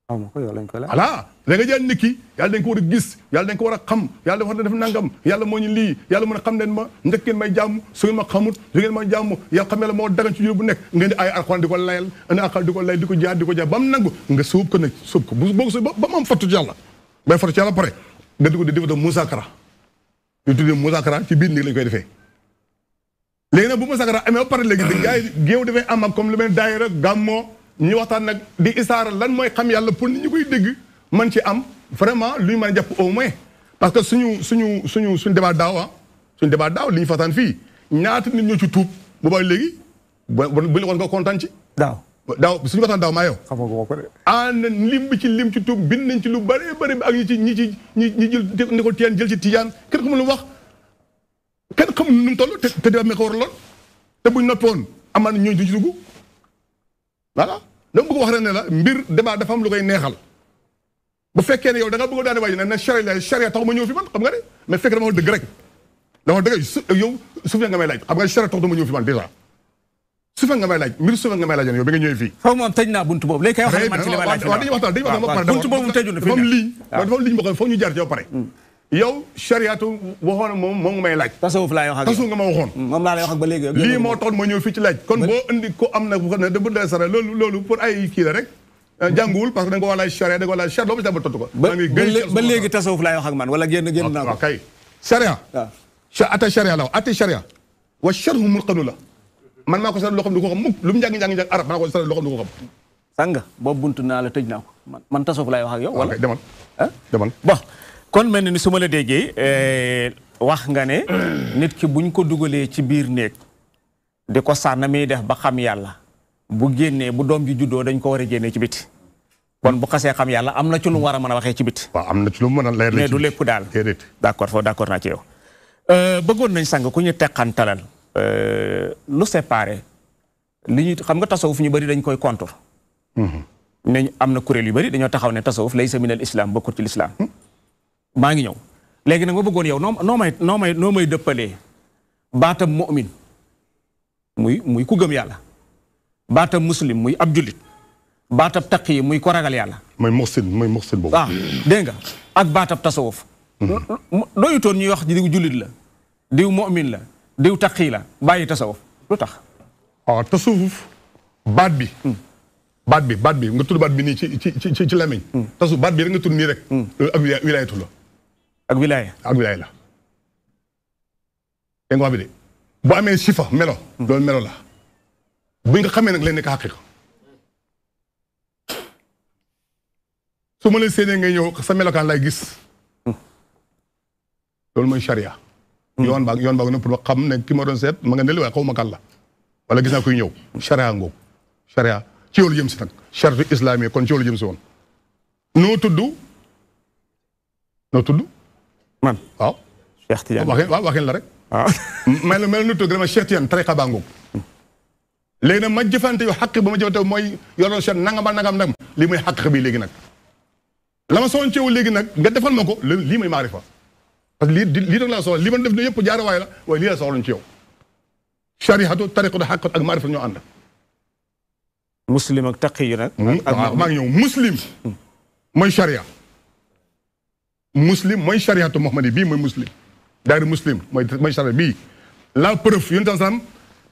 voilà da nga jël nit ki yàlla dañ ko war a gis yàlla dañ ko war a xam yàlla dafa def nangam yàlla moo ñu lii yàlla mën a xam leen ma njëkk ngeen may jàmm su ngeen ma xamut su ngeen ma jàmm yàlla xam yàlla moo dagan ci jur bu nekk ngeen di ay alxuraan di ko layal andi alxuraan di ko lay di ko jaar ba mu nangu nga suub ko nag suub ko boo ko ba mu am fattu ci yàlla bay fattu ci yàlla pare nga di ko di def musaakara ñu tuddee musaakara ci biir nii lañ koy defee léegi nag bu musaakara amee ba pare léegi di gars yi géew dafay am ak comme lu mel daayira gàmmoo ñu waxtaan nag di isaara lan mooy xam yàlla pour nit ñi koy dégg man ci am vraiment lu ñu mën a jàpp au moins parce que suñu débat daaw li ñu waxtaan fii ñaata nit ñoo ci tuub boobaa léegi bu la woon nga kontaan ci daaw suñu waxtaan daaw maa yow na lim bi ci lim ci tuub bind nañ ci lu bëree bëri ak ñi jël ni ko tiyaan jël ci tiyaan kenn xamul lu wax kenn xamul nu mu toll te débat mi ko war lool te buñ noppoon amaan ñooñu duñ ci dugg voilà dama bëgg wax rek ne la mbir débat dafa am lu koy neexal bu fekkee ne yow da nga bëgg daane waaji ne charia tax ma ñëw fi man xam nga ne mais fekk dama wax dëgg rek dama dëgg yow suuf nga may laaj xam nga charia tax ma ñëw fi man déjà suuf nga may laaj mbir suuf nga may laaj yow bi nga ñëwee fii
foofu moom tëj naa buntu boobu léegi kay wax man ci li may laaj
dañuy waxtaan ba pare
buntu boobu tëju na fi
dafa am ligne boo xam ne foog ñu jaar ci ba pare yow chariatu waxoon moom nga may laaj
tasawuf laa wax ak
tasawuf nga ma waxoon
moom laa lay wax ak ba léegi
lii moo tax ma ñëw fii ci laaj kon boo indi ko am na bu xam ne da bu dee sara loolu pour ay kii la rek jànguwul parce que da nga ko wax laaj charia da nga ko laaj charia loolu ta ba tontu ko
ba léegi tasawuf laay wax ak man wala génn naa ko
kay charia ate charia la ate charia wa sharhu mulqanu la man maa ko sara loo xam ne du ko xam mukk lu mu njàng arab maa ko sara loo xam ne du ko xam
sànga boobu buntu naa la tëj naa ko man tasawuf laay wax ak yow wala
demal
bon kon mel na ni su ma la déggee wax nga ne nit ki buñ ko dugalee ci biir néeg di ko sànna muy def ba xam yàlla bu génnee bu doom ji juddoo dañ ko war a génnee ci biti kon bu xasee xam yàlla am na ci lu mu war a mën a waxee ci biti
waaw am na ci lu mu mën a leer
mais du lépp daal d'accord foofu d'accord naa ci yow bëggoon nañ sang ku ñu teqantalal lu séparé li ñu xam nga tasawuf ñu bëri dañ koy contre ne am na kuréel yu bëri dañoo taxaw ne tasawuf laysa min al islam bokkut ci l'islam maa ngi ñëw léegi nag ma bëggoon yow noo may dëppalee baatam mu'min muy ku gëm yàlla baatam muslim muy ab jullit baatab taqi muy ko ragal yàlla
mooy muhsin boobu
dégg nga ak baatab tasawuf doyutoon ñuy wax diw jullit la diw mu'min la diw taqi la bàyyi tasawuf lu tax
waaw tasawuf baat bi nga tudd baat bi nii ci lamiñ tasawuf baat bi rek nga tudd nii rek ak wilaayatu la
ak wilaaya
la dégg nga wax bi de bu amee sifa melo loolu melo la bu nga xamee nag lay nekk xaqiqa su ma la séenee ngay ñëw sa melokaan lay gis loolu mooy charia yoon baag na pour ba xam ne ki ma doon seet ma nga neli waaye xaw ma kan la wala gis naa koy ñëw charia ngoog charia ci yow la jëm si nag chariatu islamique kon ci yow la jëm si woon noo tudd
man
waaw
Cheikh Tidiane
waxin la rek mel nu tudd dama Cheikh Tidiane tariqa baa ngoog léegi nag ma jëfante yow xaq ba ma jëfante mooy yoroon seet nangam lii mooy xaq bi léegi nag la ma soon ci yow léegi nag nga defal ma ko lii mooy maarifa parce que lii rek laa soxla li ma def ne yëpp jaarawaay la waaye lii la soxlañ ci yow shariatu tariqatu xaqat ak maarifa ñoo ànd.
muslim ak taqi nag.
maa ngi ñëw muslim mooy sharia. muslim mooy shariatu Muhammadi bii mooy muslim. daari muslim mooy sharia bii. la preuve yéen tam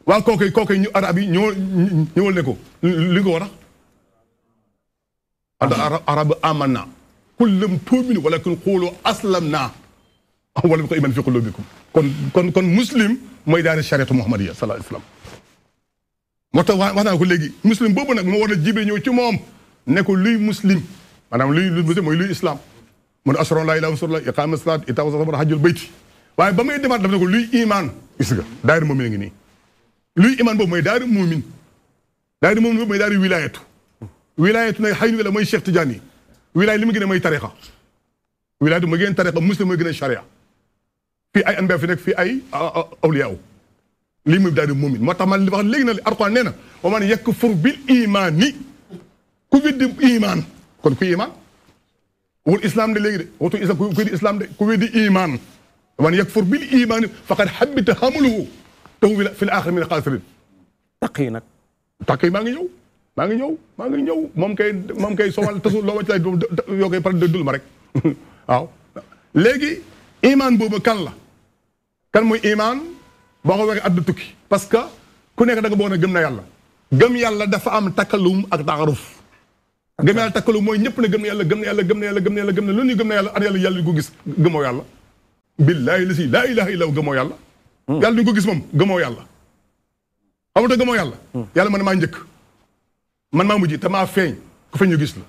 waa kooku ñu arab yi ñëwal ne ko li ko war a. arab amanna qul lam tu'minu walakin qulu aslamna wala bi ko iman fi qulubikum kon muslim mooy daari shariatu Muhammadiya sallallahu alayhi wa sallam. moo tax wax naa ko léegi muslim boobu nag moo war a jibe ñëw ci moom ne ko luy muslim maanaam luy muslim mooy luy islam mu ne ashhadu an laa ilaaha illallaah iqaama salaat itaawu zakaat hajjul bayti waaye ba muy demaat daf ne ko luy iman gis nga daari moomin a ngi nii luy iman boobu mooy daari moomin boobu mooy daari wilaayatu nag xëy na mooy Cheikh Tidiane wilaay li mu gën a mooy tariqa wilaayatu mooy gën a tariqa muslim mooy gën a sharia fii ay anbiya fi nekk fii ay awliyaa lii muy daal di muumin moo tax man li wax léegi na Alxuraan nee na wa man yakfur bil imaani ku weddi imaan kon ku imaan wul islam de léegi de wutu islam ku weddi islam de ku weddi imaan wa man yakfur bil imaani faqad habita amaluhu te huwa fil aaxirati mina xaasiriin. taqi maa ngi ñëw moom kay somal tasu loo wàcc lay yoo koy pare dul ma rek waaw léegi imaan boobu kan la kan mooy imaan. boo ko waxee addu tukki parce que ku nekk da nga boog ne gëm na yàlla gëm yàlla dafa am takkalum ak taaruf gëm yàlla takkalum mooy ñëpp ne gëm na yàlla lu ñu gëm na yàlla at yàlla ñu ko gis gëmoo yàlla billaahi la si laa ilaaha illa gëmoo yàlla yàlla ñu ko gis moom gëmoo yàlla xamuta gëmoo yàlla yàlla man maa njëkk man maa mujj te maa feeñ ku feeñ ñu gis la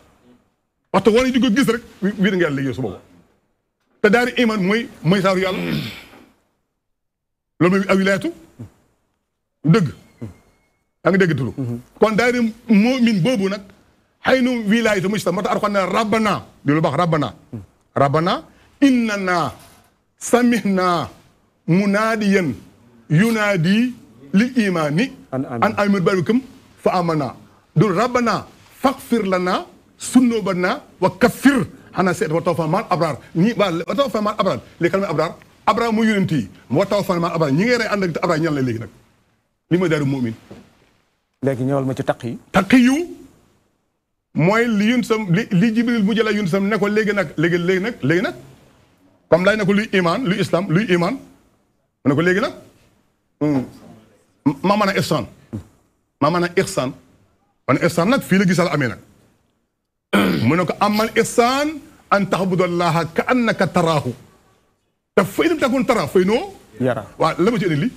waxtu war ñu ko gis rek wii da nga yàlla léegi su boobu te daari iman mooy saaru yàlla loolu mooy wilaayatu dëgg yaa ngi dégg tulu kon daari mu'min boobu nag xëy na wilaayatu muy si tam moo tax Alxuraan ne rabbana di lu baax rabbana innana samihna munaadiyan yunaadi lil imaani an aminu bikum fa amana dul rabbana faghfir lana sunnubana wa kaffir xanaa seet wa tawaffana ma'al abraar ñi wa tawaffana ma'al abraar li kan mooy abraar Abraham mu yonent yi moo taw fan ma Abraham ñi ngay rey ànd ak Abraham ñan la léegi nag li mooy daaru mu'min
léegi ñëwal ma ci taqi
yu mooy li yun sam li Jibril mu jëla yun sam ne ko léegi nag comme laaj na ko luy iman luy islam luy iman mu ne ko léegi nag maa mën a ihsaan man ihsaan nag fii la gisal amee nag mu ne ko amal ihsaan an ta'budallaha ka annaka taraahu te fay lam takun tara fay noo
yara
waaw la ma ci indi li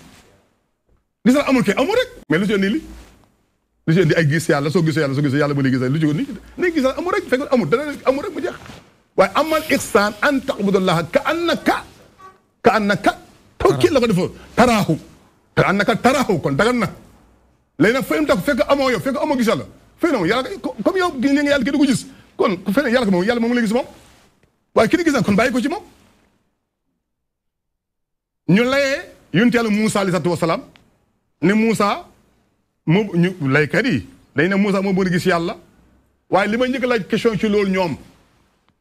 gis na amul kay amul rek mais lu ci indi li lu ci indi ay gis yàlla soo gisee yàlla bu lay gis lu ci indi ni gis amul rek fekk amul dana amul rek mu jeex waaye amal ihsaan an ta'budallaha ka annaka tawkiid la ko defoo taraahu ka annaka taraahu kon dagan na léegi nag fay lam tak fekk amoo yow fekk amoo gis yàlla fay na yàlla comme yow gis nga yàlla ki du ko gis kon ku feneen yàlla ko moom yàlla moom lay gis moom waaye ki di gis kon bàyyi ko ci moom ñu layee yonent yàlla Moussa alayhi salaatu wasalaam ne Moussa moo ñu laykat yi dañ ne Moussa moo bëgg a gis yàlla waaye li ma njëkk laaj question ci loolu ñoom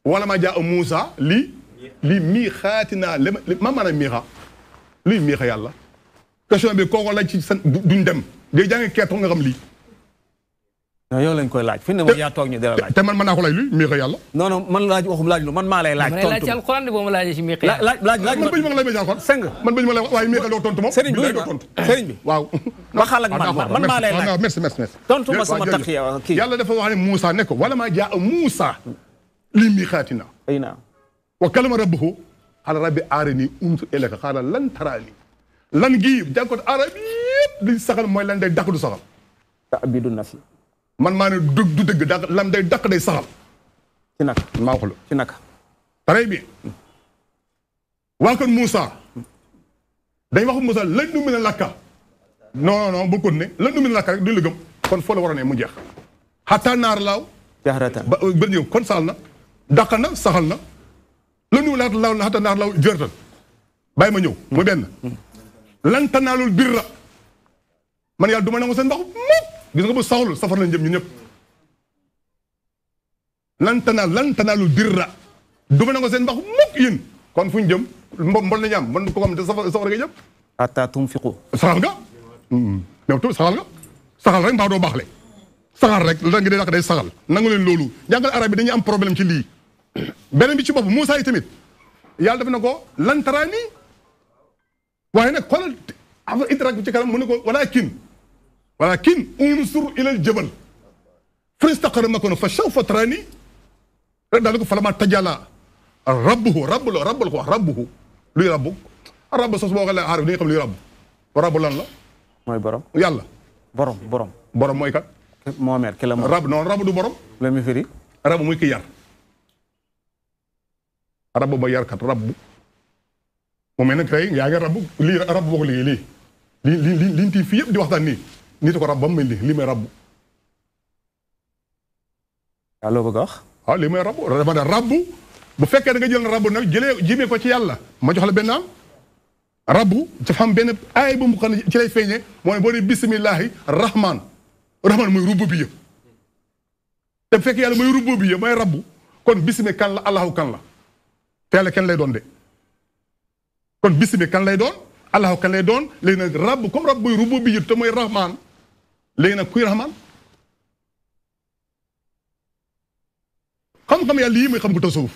wala ma jaa Moussa lii miixaatinaa ma maanaam miixa luy miixa yàlla question bi kooko laaj ci seen duñ dem day jàngi keet nga xam lii
non yow lañ koy laaj fi ne moom yaa toog ñu dara laaj
te man mën naa ko lay luy miixa yàlla
non man laaj waxum laaj lu man maa lay laaj tontu
ci alquran de boo ma laajee ci miixa
laaj
man bañu ma nga lay ba jànkoon
sëng
man bañu ma lay waaye miixa doo tontu moom
sëriñ bi
waaw
waxal ak man maa lay laaj
merci
tontu ma sama tax kii
yàlla dafa wax ne Moussa ne ko wala maa jaa Moussa lii miixaatina
ay naa
wa kalama rabbuhu xaala rabbi aarini unzur ilayka xaala lan taraani lan gii jànkoon arab yëpp li saxal mooy lan day dàq du saxal
ta'bidu nafi
man maa ne du dëgg da lam day dàq day saxal
ci naka
maa wax la
ci naka
très bien waa kon Moussa dañ wax Moussa lan nu mën a lakka non bu ko ne lan nu mën a lakka rek duñu la gëm kon foo la war a ne mu jeex xataa naar laaw
jaxratan
ba ñëw kon saxal na dàq na saxal na lan nu laata laaw xataa naar laaw jërtal bàyyi ma ñëw mu benn lan tanaalul birra man yàlla du ma nangu seen mbaxu mukk gis nga bu saxul safar nañ jëm ñu ñëpp lan tanaalul birra du ma nangu seen mbaxu mukk yéen kon fu ñu jëm mbol nañu am man ko xam te safar nga jëm
hatta tunfiqu
saxal nga mais tu saxal nga saxal rek mbaa doo baaxle saxal rek la nga dee day saxal nangu leen loolu jàngal arab bi dañuy am problème ci lii beneen bi ci bopp Moussa yi tamit yàlla def na ko lan taraani waaye nag xoolal affaire idrak bi ci kanam mu ne ko walakin unsur ilal jabal fa istaqarra makanahu fa sawfa taraani rek daal di ko falama tajalla rabbuhu rabbu la ko wax rabbuhu luy rabbu rabbu sos boo ko lee aarif di nga xam luy rabbu lan la
mooy borom
yàlla borom mooy kat
moomeer ki la moom
rab noonu rabu du borom
la mi firi
rabu muy ki yar rabu ba yar kat rabu mu mel nag tey yaa ngi rabu lii rabu boo ko liggéey lii liñ tii fii yëpp di waxtaan nii nit ko rab ba mu mel nii lii may rabu
waaw loo bëgg a wax
waaw lii may rabu dama ne rabu bu fekkee da nga jël rabu nag jëmee ko ci yàlla ma jox la benn am rabu dafa am benn aay bu mu xam ne ci lay feeñee moo ne boo dee bisimillahi rahman mooy rububiyya te bu fekkee yàlla mooy rububiyya mooy rabu kon bisimi kan la allahu kan la te yàlla kenn lay doon de kon bisimi kan lay doon allahu kan lay doon léegi nag rabu comme rabu mooy rububiyya te mooy rahman léegi nag kuy rahman xam-xam yàlla lii mooy xam ko tasawuf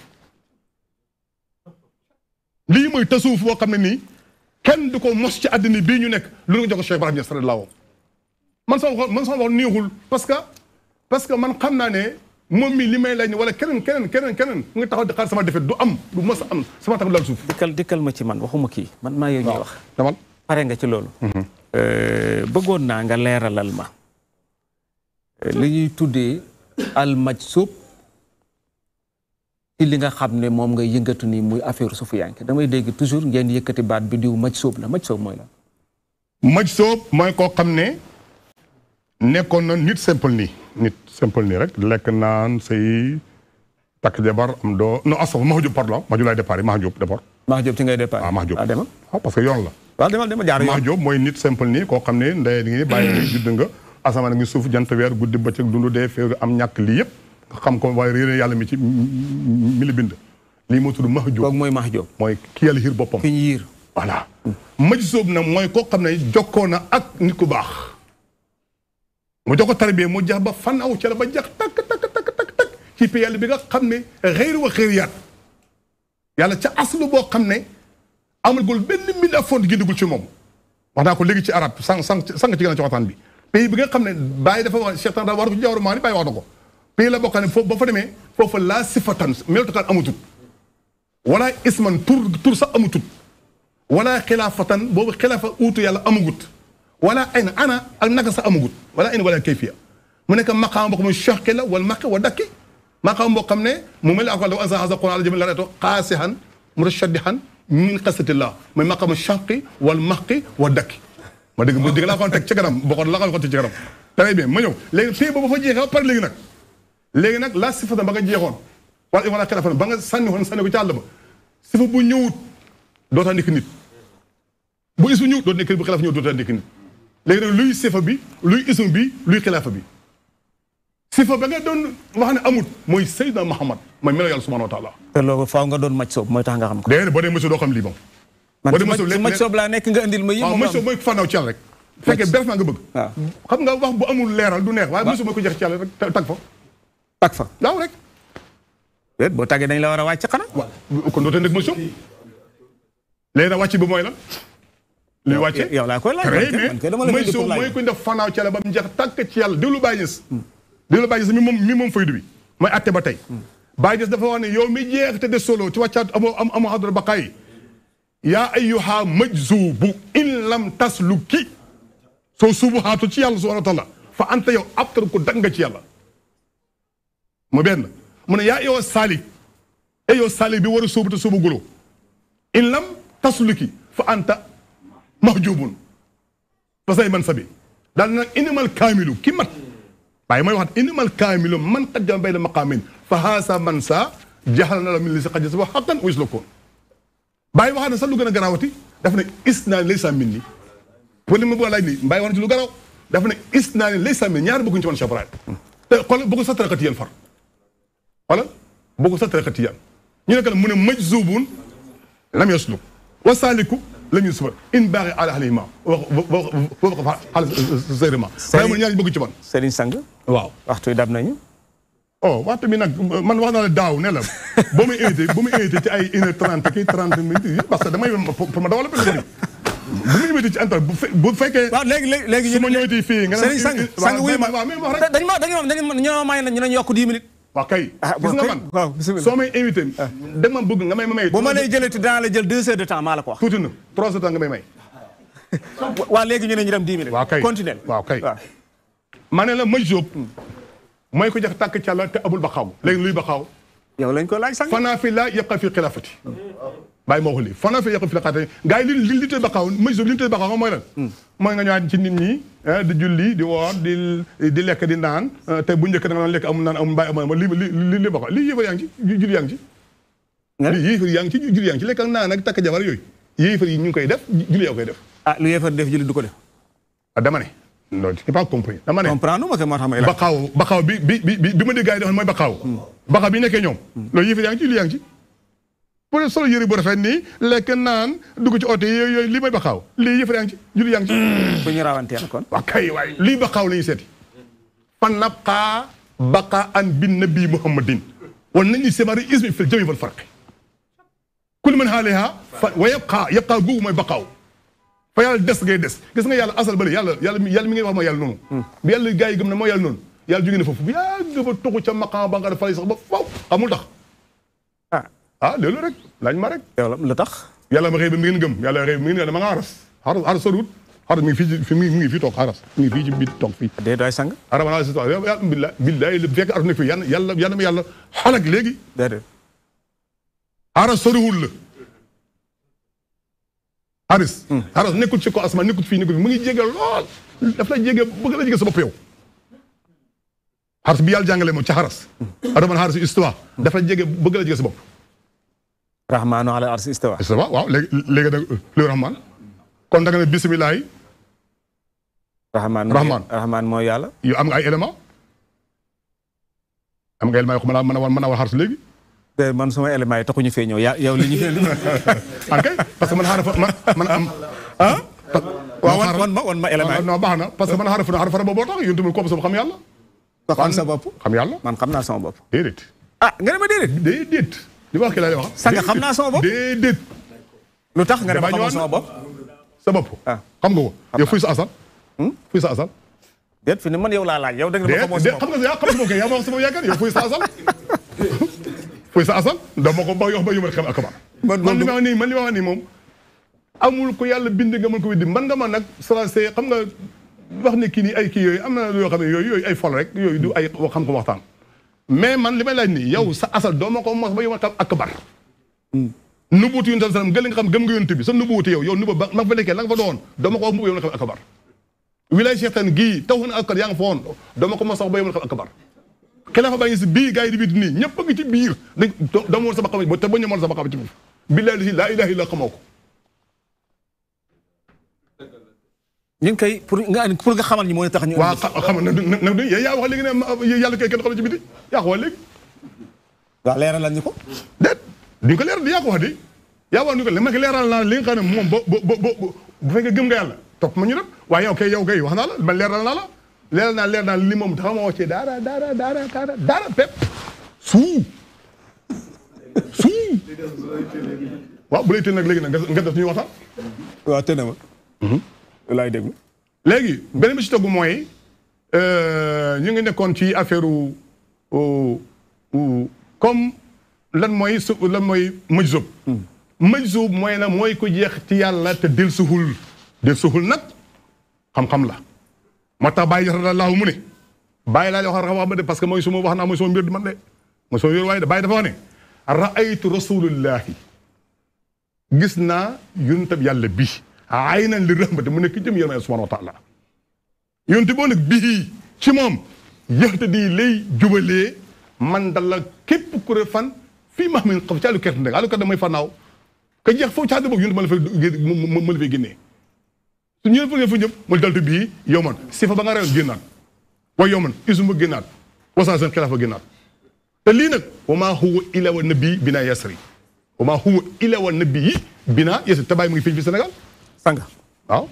lii mooy tasawuf boo xam ne nii kenn du ko mos ci àddina bii ñu nekk lu nga jox ko Cheikh Ibrahima Niass radiyallahu man sama wax neexul parce que man xam naa ne moom mi li may laaj ni wala keneen mu ngi taxaw di xaar sama defet du am du mos a am sama tax laal suuf
dikkal ma ci man waxuma kii man maa yow ñuy wax
damal
pare nga ci loolu bëggoon naa nga leeralal ma li ñuy tuddee al majsub ci li nga xam ne moom nga yëngatu nii muy affaire sufiyanke damay dégg toujours ngeen yëkkati baat bi diw majsub la majsub mooy la
majsub mooy koo xam ne nekkoon na nit simple nii rek lekk naan say takk jabar am doo non asaf Mahjoub pardon Mahjoub laay départ Mahjoub d'abord
Mahjoub ci ngay départ
Mahjoub
demal
parce que yoon la
waaw demal jaar yoon
Mahjoub mooy nit simple nii koo xam ne ndey ngi bàyyi judd nga asamaan ngi suuf jant weer guddi bëccëg dundu dee féeru am ñàkk lii yëpp xam ko waaye réeré yàlla mi ci mi li bind lii moo tudd Mahjoub
kooku mooy Mahjoub
mooy ki yàlla xiir boppam
ki ñu yiir
voilà majsub nag mooy koo xam ne jokkoo na ak nit ku baax mu jox ko tarbiya mu jax ba fan aw ca la ba jax takk ci pi yàlla bi nga xam ne xëyri wa xëyriyaat yàlla ca aslu boo xam ne amagul benn mille ak fond gindagul ci moom wax naa ko léegi ci arab sang ci gën a ci waxtaan bi pays bi nga xam ne bàyyi dafa wax Cheikh Tanda war ko ci jawru maa ni bàyyi wax na ko pays la boo xam ne foofu ba fa demee foofu laa sifatan melotukaan amutut wala isman tur sax amutut wala xilaafatan boobu xilaafa uutu yàlla amagut wala ay na ana ak naka sax amagut wala ay na wala kayfiya mu nekk maqaam boo xam ne choqi la wala maqi wa dakki maqaam boo xam ne mu mel ni ako la ansa hasa quran ala jami la reto xaasihan mutashaddihan min qasatillah mooy maqaam choqi wala maqi wa dakki ma dégg laa ko teg ci kanam boo ko la ko teg ci kanam très bien ma ñëw léegi fii ba fa jeexee ba pare léegi nag la sifata ba nga jeexoon wala xilaafatan ba nga sànni ko ci àll ba sifa bu ñëwut dootaa nekk nit bu ismu ñëwut dootaa nekk nit bu xilaaf ñëwut dootaa nekk nit léegi nag luy sifa bi luy ismu bi luy xilaafa bi sifa ba nga doon wax ne amut mooy Seydina Muhammad mooy melo yàlla subhanahu wa taala
te loolu faaw nga doon majsub mooy tax nga xam ko
déedéet boo dee majsub doo xam lii moom
man majsub laa nekk nga andil ma yi
waaw majsub mooy fànnaaw ci yàlla rek fekkee beref nga bëgg xam nga wax bu amul leeral du neex waaye majsub mooy ko jeex ci yàlla rek tag fa waaw rek
déet boo tàggee dañ la war a wàcc xanaa
waaw kon dootee nekk majsub léegi nag wàcc bi mooy lan luy wàcce
yow laa koy laaj
majsub mooy ku def fànnaaw ci yàlla ba mu jeex tàkk ci yàlla déglu Baye Niass mi moom faydu bi mooy atte ba tey Baye Niass dafa wax ne yow mi jeex te de solo ci wàccaat amoo xadra baqaay yaa ayyuha majzubu in lam tasluki soo suubu xaatu ci yàlla subhanahu wa taala fa anta yow abtar ko dag nga ci yàlla mu benn mu ne yaa yow saalik bi war a sóobu te sóobu gulo in lam tasluki fa anta mahjubun fa say man sabi daal nag inimal kaamilu ki mat waaye mooy waxat inimal kaamilu man qad jama bayna maqaamin fa haasa man sa jaxal na la min li si xaj sa ba xaqan wis la koon bàyyi waxaat na sax lu gën a garaawati dafa ne isnaani laysa minni pour li ma bëgg a laaj nii bàyyi wax na ci lu garaaw dafa ne isnaani laysa minni ñaari bëgguñu ci man Cheikh Ibrahim te xoolal bëgg sa tariqati yéen far xoolal bëgg sa tariqati yéen ñu ne mu ne majzubun lam yasluk wa saaliku la ñuy suba in baaxee ala xalima wax fa xaalis sériment waaye mu ñaari bëgg ci man
Serigne Sang
waaw
waxtu yi dab nañu
oh waxtu bi nag man wax naa la daaw ne la boo may invité ci ay 1h30 kii 30 minutes parce que damay pour ma dawal bu muy invité ci antal bu fekkee
waaw léegi
su ma ñëwee fii nga
Serigne Sang wuy ma
waaw mais wax rek
dañ ma may ñu nañ yokk 10 minutes
waaw kay gis nga man
waaw bismillah
soo may invité dama bëgg nga may
bu ma lay jëlati dinaa la jël 2 heures de temps maa la ko wax
tuuti na 3 heures de temps nga may
waaw léegi ñu ne ñu dem 10 minutes
waaw kay
continuel
waaw kay ma ne la ma jóob mooy ko jax tàkk càlla te abul baxaaw léegi luy baxaaw
yow lañ ko laaj Sang
fanaa fi la yabqa fi xilaafati bàyyi ma wax lii fanaa fi yabqa fi xilaafati gars yi li tey baxaaw ma jóob li tey baxaaw mooy lan mooy nga ñëwaat ci nit ñi di julli di woor di lekk di naan te bu njëkk da nga naan lekk amul naan amul bàyyi amul li baxaaw lii yéefar yaa ngi ci julli yaa ngi ci lii yéefar yaa ngi ci julli yaa ngi ci lekk ak naan ak takk jabar yooyu yéefar yi ñu ngi koy def julli yaa koy def
lu yéefar def julli du ko def
dama ne non tu n'as pas compris dama ne
comprendre ma que moo tax may
baxaaw bi ma dégg gars yi defoon mooy baxaaw baxaaw bi nekkee ñoom loolu yëf yaa ngi ci li yaa ngi ci pour solo yëre bu rafet nii lekk naan dugg ci oto yooyu lii mooy baxaaw lii yëf yaa ngi ci julli yaa ngi ci
bu ñu rawanteel kon
waaw kay waay lii baxaaw la ñuy seeti fan nabqaa baqaan bin nabi muhammadin wal nañu semari ismi fil jami wal farqi kullu man alayha wa yabqa googu mooy baxaaw fa yàlla des ngay des gis nga yàlla asal bële yàlla mi ngay wax mooy yàlla noonu bi yàlla gars yi gëm ne mooy yàlla noonu yàlla jógee na foofu yaa nga fa tuxu ca maqaam ba nga def fay sax ba faw xamul tax loolu rek laaj ma rek
yow lu tax
yàlla ma xëy ba mi ngeen gëm yàlla xëy ba mi ngeen dama nga xaras sorut xaras mi ngi fii mi ngi fii toog xaras mi ngi fii ci biir toog fii
dee doy Sang
arabana si yàlla billahi lu fekk ar na fii yàlla ma yàlla xalak léegi
déedéet
xaras soriwul la Aras nekkul ci ko asma nekkul fii nekkul mu ngi jege lool daf la jege bëgg la jege sa bopp yow Aras bi yàlla jàngale moom ci Aras adaman Aras istawa daf la jege bëgg la jege sa bopp
rahmaanu ala arsi istawa
waaw léegi nag luy rahman kon da nga ne bisimilah
rahman mooy yàlla
yow am nga ay élément am nga élément yoo xam ne mën a war Aras léegi
man sama élément yi taxuñu fee ñëw yow li ñu fee
ok parce que man man am
waaw wan ma élément yi
non baax na parce que man xaaraf boo tax yéen tamit comme ça xam yàlla
xam sa bopp
xam yàlla
man xam naa sama bopp
déedéet
nga ne ma déedéet
li ma wax ki laa lay wax
Sang xam naa sama bopp
déedéet
lu tax nga ne ma xamoo sama bopp
sa bopp xam nga ko yow fuy sa asal fuy sa asal
déet fi ne man yow laa laaj yow dëgg la ma xamoo
xam nga yaa xam nga ko yaa ma wax sama yaakaar yow fuy sa asal fuy sa asal dama ko ba yox ba yumal xam akbar man li ma wax nii moom amul ko yàlla bind nga mën ko widdi man nga man nag salancé xam nga wax ne kii nii ay kii yooyu am na yoo xam ne yooyu ay fol rek yooyu du ay xam ko waxtaan mais man li may laaj nii yow sa asal doo ma ko mos ba yumal xam akbar nubuuti yonent sallam gën nga xam gëm nga yonent bi sa nubuuti yow nubu ba nga fa nekkee la nga fa doon doo ma ko wax mu yumal xam akbar wilaay Cheikh Tan gii taw na akbar yaa nga fa woon doo ma ko mos wax ba yumal xam akbar xilaafa baa ngi si bii gars yi di biir nii ñëpp a ngi ci biir dama woon sama xam te ba ñamoon sama xam ci foofu billahi laa ilaha illa xamoo ko
ñu ngi koy pour nga xamal ñi moo tax ñu
waaw xam nag yaa wax léegi ne yàlla koy kenn xam ci biti yaa ko wax léegi
waaw leeralal ñu ko
déet duñ ko leeral yaa ko wax di yaa wax ni ko ma ko leeral naa li nga xam ne moom bu fekkee gëm nga yàlla topp ma ñu dem waaye yow kay wax naa la man leeral naa la leer naa li moom taxaw ma wax ci dara pepp suu waaw bu lay teel nag léegi nag nga def ñuy waxtaan
waaw te na ma laay déglu
léegi beneen bi ci togg mooy ñu ngi nekkoon ci affaire comme lan mooy majzub majzub mooy na mooy ko jeex ci yàlla te del suhul nag xam-xam la moo tax bàyyi radiyallaahu mu ne bàyyi laa wax ba de parce que mooy suma wax naa mooy suma mbir di man de mooy suma mbir waaye de bàyyi dafa wax ne raaytu rasulullahi gis naa yonentab yàlla bi aynan li rahmati mu nekk jëm yërmande subhaanahu wa taala yonent boo nag bii ci moom yaxta di lay jubalee man dala képp kuré fan fii ma xam xam ci àllu kerte ndeg àllu kerte mooy fannaaw ka jeex foofu ci àdd boog yonent ma la fay génnee su ñëwee fa ñëpp mu daltu bii yow man si fa ba nga reyoon génnaat waaye yow man isum ba génnaat wasaa seen xilaafa génnaat te lii nag wa maa huwa illa wa nabi binaa yasri wa maa huwa illa wa nabi binaa yasri te bàyyi mu ngi fii Sénégal
sanga
waaw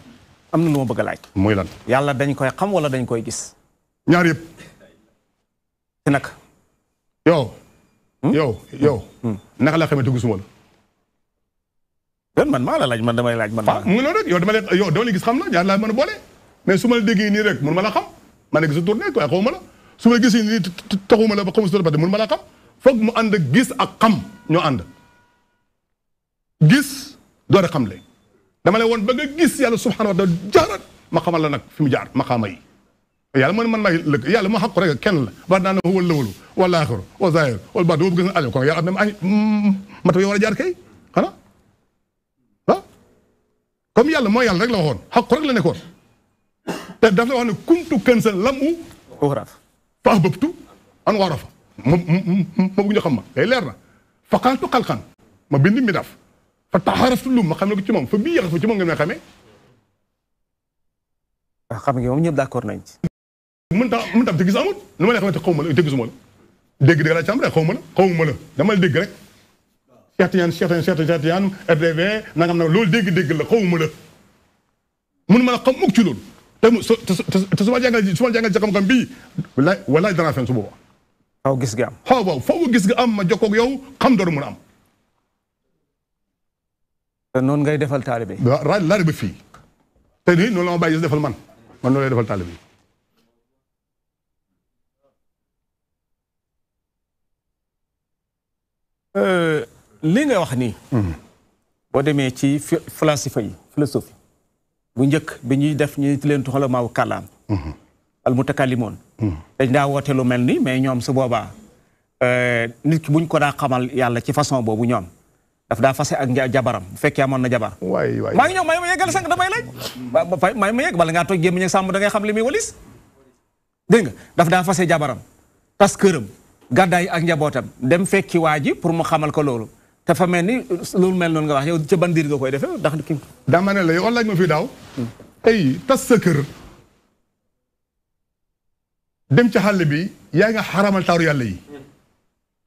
am na lu ma bëgg a laaj.
muy lan.
yàlla dañ koy xam wala dañ koy gis.
ñaar yëpp.
ci nag.
yow. naka laa xamante gisuma la.
kon man maa la laaj man damay laaj man.
mu ngi noonu rek yow dama lay gis xam la ñaar laa mën a boole. mais su ma la déggee nii rek mun ma la xam ma ne gis tourné waaye xaw ma la su ma gisee nii taxuma la ba xamu si tourné mun ma la xam foog mu ànd gis ak xam ñoo ànd. gis door a xam le dama lay woon ba nga gis yàlla subhanahu wa taala jaarat ma xamal la nag fi mu jaar ma xaama yi yàlla man may lëkk yàlla ma xaq ko rek kenn la ba naa ne wal lawalu wal aaxiru wa zaahir wal baatin boobu gis na ajo kon yàlla am na ay mata yo war a jaar kay xanaa ah comme yàlla mooy yàlla rek la waxoon xaq ko rek la nekkoon te daf la wax ne kuntu kanzan lam fa ahbabtu an u'rafa ma bëgg ñu xam ma day leer na fa xalaqtu xalqan ma bind mi daf fa taxaraftu lu ma xam ne ko ci moom fa bii yàq fa ci moom ngeen may xamee.
waaw xam nga moom ñëpp d'accord nañ ci.
mën tam te gis amul nu ma lay xamante xaw ma la te gisuma la dégg dégg laa ci am rek xawma la dama la dégg rek. Cheikh Tidiane RDV nangam na loolu dégg la xawma la mun ma la xam mukk ci loolu te su ma jàngal ci xam-xam bii walaay danaa fen su boobaa.
xaw gis nga am.
faaw gis nga am ma jokkoo ak yow xam dooru mun a am.
te noonu ngay defal taalibe.
waaw laaj ba fii te nii noonu la ma bàyyi defal man noonu lay defal taalibe.
li nga wax nii. boo demee ci philosophie bu njëkk bi ñuy def ñu leen tuxala maaw kàllaam. al mutakallimoon. dañ daa woote lu mel ni mais ñoom su boobaa nit ki buñ ko daa xamal yàlla ci façon boobu ñoom. daf daa fase ak jabaram bu fekkee amoon na jabar.
waay
maa ngi ñëw may ma yeggal sànq damay laaj. may ma yegg bala ngaa toog gémmiñ ak sàmm da ngay xam li muy walis. dégg nga daf daa fase jabaram tas këram gàddaay ak njabootam dem fekki waa ji pour mu xamal ko loolu te fa mel ni loolu mel noonu nga wax yow ca ban diir nga koy defee ndax kii.
dama ne la yow laaj ma fii daaw. tey tas sa kër dem ca xàll bi yaa nga xaramal taaru yàlla yi.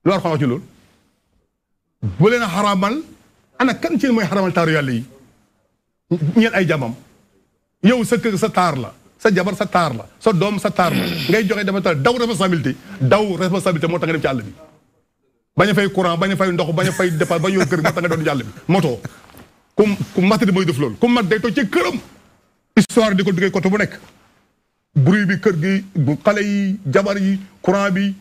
loolu xam nga ci loolu. bu leen a xaramal ana kan ci mooy xaramal taaru yàlla yi ñeen ay jamam yow sa kër sa taar la sa jabar sa taar la sa doom sa taar la ngay joxe dafa taar daw responsabilité moo tax nga dem ci àll bi bañ a fay courant bañ a fay ndox bañ a fay dépense bañ yor kër moo tax nga doon ci àll bi moto ku mat di mooy def loolu ku mat day toog ci këram histoire di ko duggee côté bu nekk bruit bi kër gi xale yi jabar yi courant bi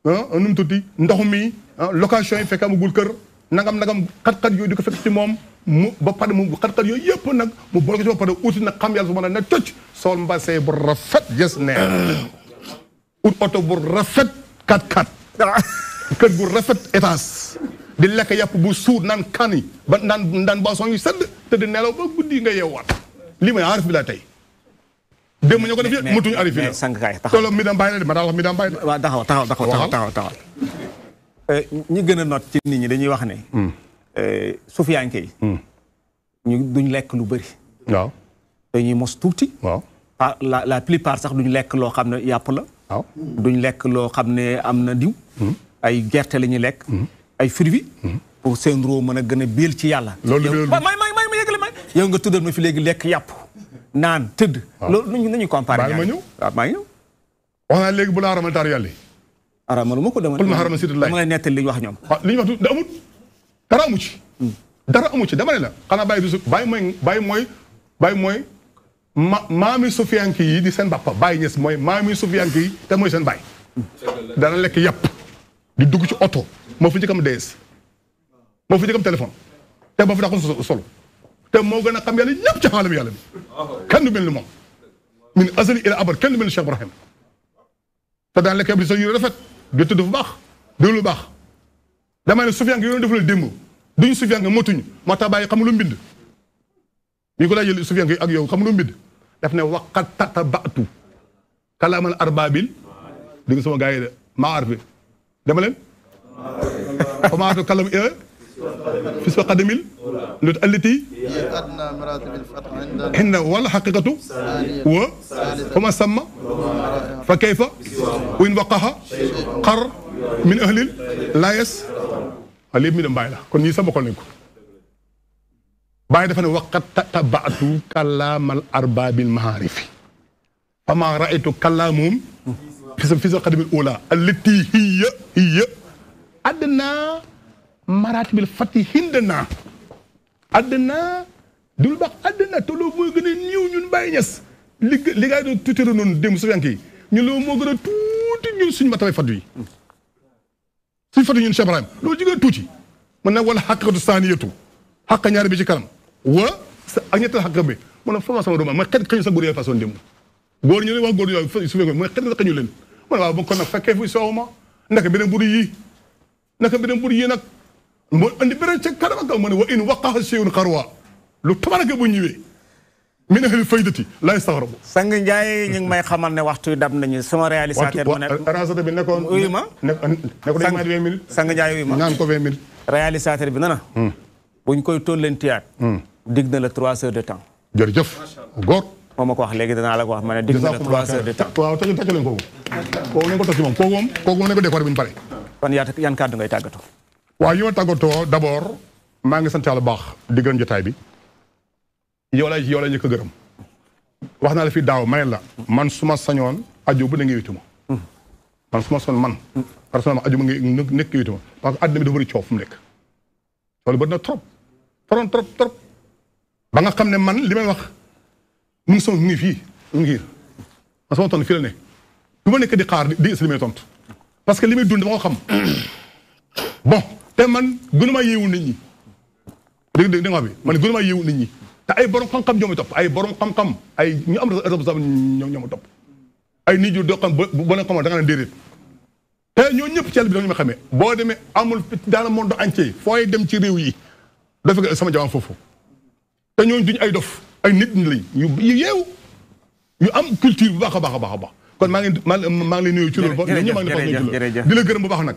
nu mu tuuti ndox mi location yi fekk amagul kër nangam xat-xat yooyu di ko fekk ci moom mu ba pare mu xat-xat yooyu yëpp nag mu boole ko ci ba pare uti nag xam yàlla su ma ne tocc sol mbase bu rafet gis ne ut oto bu rafet 4x4 kër gu rafet étage di lekk yàpp bu suur naan kani ba naan boisson yu sedd te di nelaw ba guddi nga yeewaat lii mooy arif bi laa tey démb ñoo ko def yëpp mutuñu arif bi la
sànqkaay
tolo mi daan bàyyi la de ma daa wax mi daan bàyyi
waaw taxaw ñi gën a not ci nit ñi dañuy wax ne sufiyanke yi ñu duñ lekk lu bëri
waaw
dañuy mos tuuti
waaw
la plupart sax duñ lekk loo xam ne yàpp la
waaw
duñ lekk loo xam ne am na diw ay gerte la ñuy lekk ay fruits pour seen roo mën a gën a biil ci yàlla
loolu
may ma yëgale may yow nga tuddal ma fi léegi lekk yàpp naan tëdd loolu nañu comparé
ma ñëw
waaw maa ngi ñëw
wax naa léegi bu la xaramal taaru yàlla yi
aramalu ma ko dama lay nettali li ñu wax ñoom
li ñu wax da amut dara amu ci dama ne la xanaa bàyyi mooy maami sufiyanke yi di seen bappa bàyyi ñes mooy maami sufiyanke yi te mooy seen bàyyi dana lekk yàpp di dugg ci oto moo fi njëkkam DS moo fi njëkkam téléphone te moo fi dax ko solo te moo gën a xam yàlla ñëpp ci xaalam yàlla bi kenn du mel ni moom min azali ila abad kenn du mel ni Cheikh Ibrahim te daan lekk yàpp di sa yére rafet di tudd fu baax déglu lu baax dama ne sufiyanke yi doon def la démb duñu sufiyanke motuñu moo tax bàyyi xamul lu mbind bi ko laajee sufiyanke ak yow xamul lu mbind daf ne waqat tatabatu kalaamal arbaabil di nga sama gars yi de maa arfi dama leen xamaatu kalam fis fa qadamil lut alliti inna wala xaqiqatu wa fama samma fa kayfa win waqaha xar min ahlil layes lépp mi dem bàyyi la kon ñii sama xol nañ ko bàyyi dafa ne waqat tabaatu kalaamal arbaabil maarifi fama raaytu kalaamum fi sa xadimil ula allati hiya adna maratibil fati hindana adna dul baax adna te loolu mooy gën a ñëw ñun Baye Niass li gaa yi doon tuuti noonu démb su fenk yi ñun loolu moo gën a tuuti ñun suñu mataway fatu yi suñu fatu ñun Cheikh Ibrahim loolu jigéen tuuti man nag wala xaqatu saaniyatu xaq ñaari bi ci kanam wa ak ñettal xaq bi mu ne fama sama doom ma xet xëñu sa góor yooyu façon démb góor ñu ne wax góor yooyu su fekkee mooy xet xëñu leen mu ne waaw ba kon nag fekkee fu soow ma naka beneen buri yi nag moo andi beneen ca kanam ak mu ne wa in waqaha shay'un xarwa lu tabaraka bu ñëwee min ahli faydati lay saxarabu
sang Ndiaye ñu ngi may xamal ne waxtu dab nañu sama réalisateur mu ne
réalisateur bi nekkoon
uyu ma
ne ko dañ ma 20 minutes
sang Ndiaye uyu ma
ñaan ko 20 minutes
réalisateur bi nana buñ koy tollantiyaat dig na la 3 heures de temps
jërëjëf góor
moo ma ko wax léegi danaa la ko wax ma ne dig na la 3 heures de temps
waaw tacc leen kooku nañ ko toog ci moom kooku nañ ko décoré bu ñu pare
kon yan kàddu ngay tàggatoo
waaw yi ma tàggatoo d'abord maa ngi sant yàlla baax di gërëm jotaay bi yow lay njëkk a gërëm wax naa la fii daaw may la man su ma sañoon aju bu ne nga witu ma man su ma sañoon man personnellement aju bu nga nekk witu ma parce que àddina bi dafa bëri coow fu mu nekk loolu bëri na trop ba nga xam ne man li may wax mu ngi sama mu ngi fii mu ngi man sama tontu fii la ne du ma nekk di xaar di is li may tontu parce que li may dund dama ko xam bon te man gënumaa yeewul nit ñi dégg nga wax bi man gënumaa yeewul nit ñi te ay borom xam-xam ñoo ma topp ay borom xam-xam ay ñu am responsable ñoo ma topp ay nit yu doo xam ba leen xamal da nga leen déedéet te ñoo ñëpp ci yàlla bi da ñu ma xamee boo demee amul dans le monde entier fooy dem ci réew yi doo fekk sama jawaam foofu te ñooñu duñ ay dof ay nit ñi lañ yu yeewu yu am culture bu baax a baax kon maa ngi lay nuyu ci loolu di la gërëm bu baax nag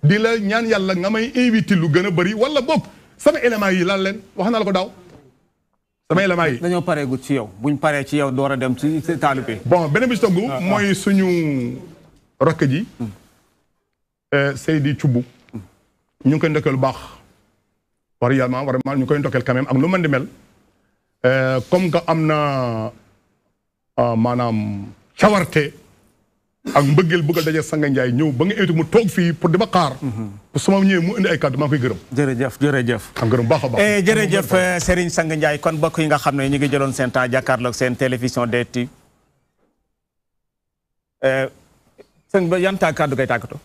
di la ñaan yàlla nga may invité lu gën a bëri wala boog sama éléments yi lan leen wax naa la ko daaw sama éléments yi
dañoo pareegut ci yow buñ paree ci yow door a dem ci taalibe
bon beneen bi ci togg mooy suñu rakk ji Seydi Thioub ñu ngi koy ndokkeel lu baax war yàlla vraiment ñu koy ndokkeel quand même ak lu mën di mel comme que am na maanaam cawarte ak mbëggeel bëgg a daje Sanga Ndiaye ñëw ba nga invité mu toog fii pour di ma xaar. pour su ma ñëwee mu indi ay kàddu maa ngi koy gërëm.
jërëjëf.
am gërëm baax a baax.
jërëjëf Serigne Sanga Ndiaye kon mbokk yi nga xam ne ñu ngi jëloon seen temps jàkkaarloog seen télévision DTV. sëñ ba yan kàddu ngay tàggatoo.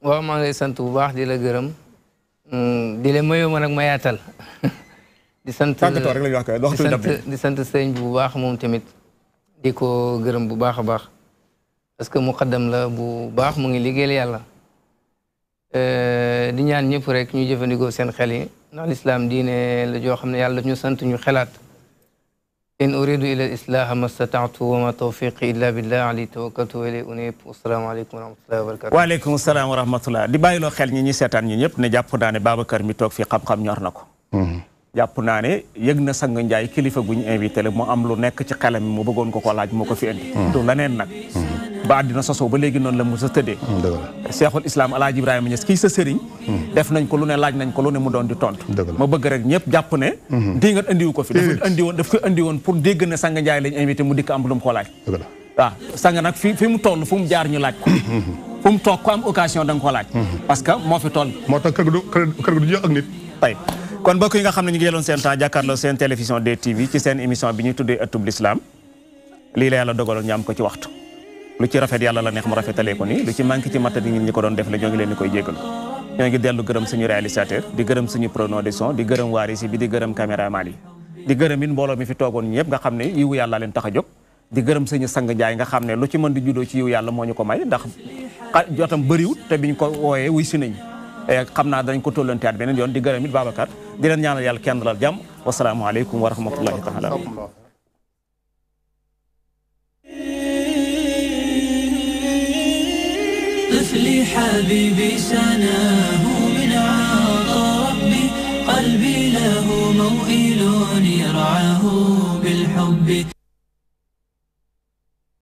waaw maa ngi lay sant bu baax di la gërëm. di la mayoo ma nag ma yaatal. di sant
tàggatoo rek la ñuy wax
di sant sëñ bu baax moom tamit. di ko gërëm bu baax a baax. parce que muqaddam la bu baax mu ngi liggéeyal yàlla di ñaan ñëpp rek ñu jëfandikoo seen xel yi ndax lislaam diine la joo xam ne yàlla ñu sant ñu xelaat in uridu ila islaha mastataatu wa ma tawfiqi illa billah alayhi tawakkaltu wa ilayhi unib wasalaamu aleykum wa rahmatullahi wa barakatu
waaleykum salaam wa rahmatullah di bàyyiloo xel ñi seetaan ñi ñëpp ne jàpp naa ne Babacar mi toog fii xam-xam ñor na ko jàpp naa ne yëg na Sanga Ndiaye kilifa gu ñu invité la mu am lu nekk ci xelam mi mu bëggoon ko laaj moo ko fi indi du leneen nag ba àddina sosoo ba léegi noonu la mu sa tëddee Cheikhul Islam Alaaji Ibrahima Niass kii sa sëriñ def nañ ko lu ne laaj nañ ko lu ne mu doon di tontu ma bëgg rek ñëpp jàpp ne di nga indiwu ko fi daf ko indi woon pour dégg ne Sanga Ndiaye lañ invité mu dikk am lu mu ko laaj waaw Sanga nag fi mu toll fu mu jaar ñu laaj ko fu mu toog ko am occasion da nga ko laaj parce que moo fi toll
moo tax kër du jeex ak nit
tey kon mbokk yi nga xam ne ñu ngi jëloon seen temps jàkkaarloo seen télévision DTV ci seen émission bi ñuy tuddee ëttub l'islam lii la yàlla dogaloon ñu am ko ci waxtu lu ci rafet yàlla la neex mu rafetalee ko nii lu ci manqué ci matta di ñi ko doon def la ñoo ngi leen di koy jégalu ñoo ngi dellu gërëm suñu réalisateur di gërëm suñu preneur de son di gërëm waarisi bi di gërëm caméraman yi di gërëm it mbooloo mi fi toogoon ñëpp nga xam ne yiwu yàlla leen tax a jóg di gërëm suñu Sanga Ndiaye nga xam ne lu ci mën di juddoo ci yiwu yàlla moo ñu ko may ndax jotam bëriwut te biñ ko wooyee wuy si nañ xam naa dañ ko tollanteat beneen yoon di gërëm it Babacar di leen ñaanal yàlla kenn dalal jàmm wasalaamu aleykum wa rahmatullahi taala
طفلي حبيبي سناه من عطاء ربي قلبي له موئل يرعاه بالحب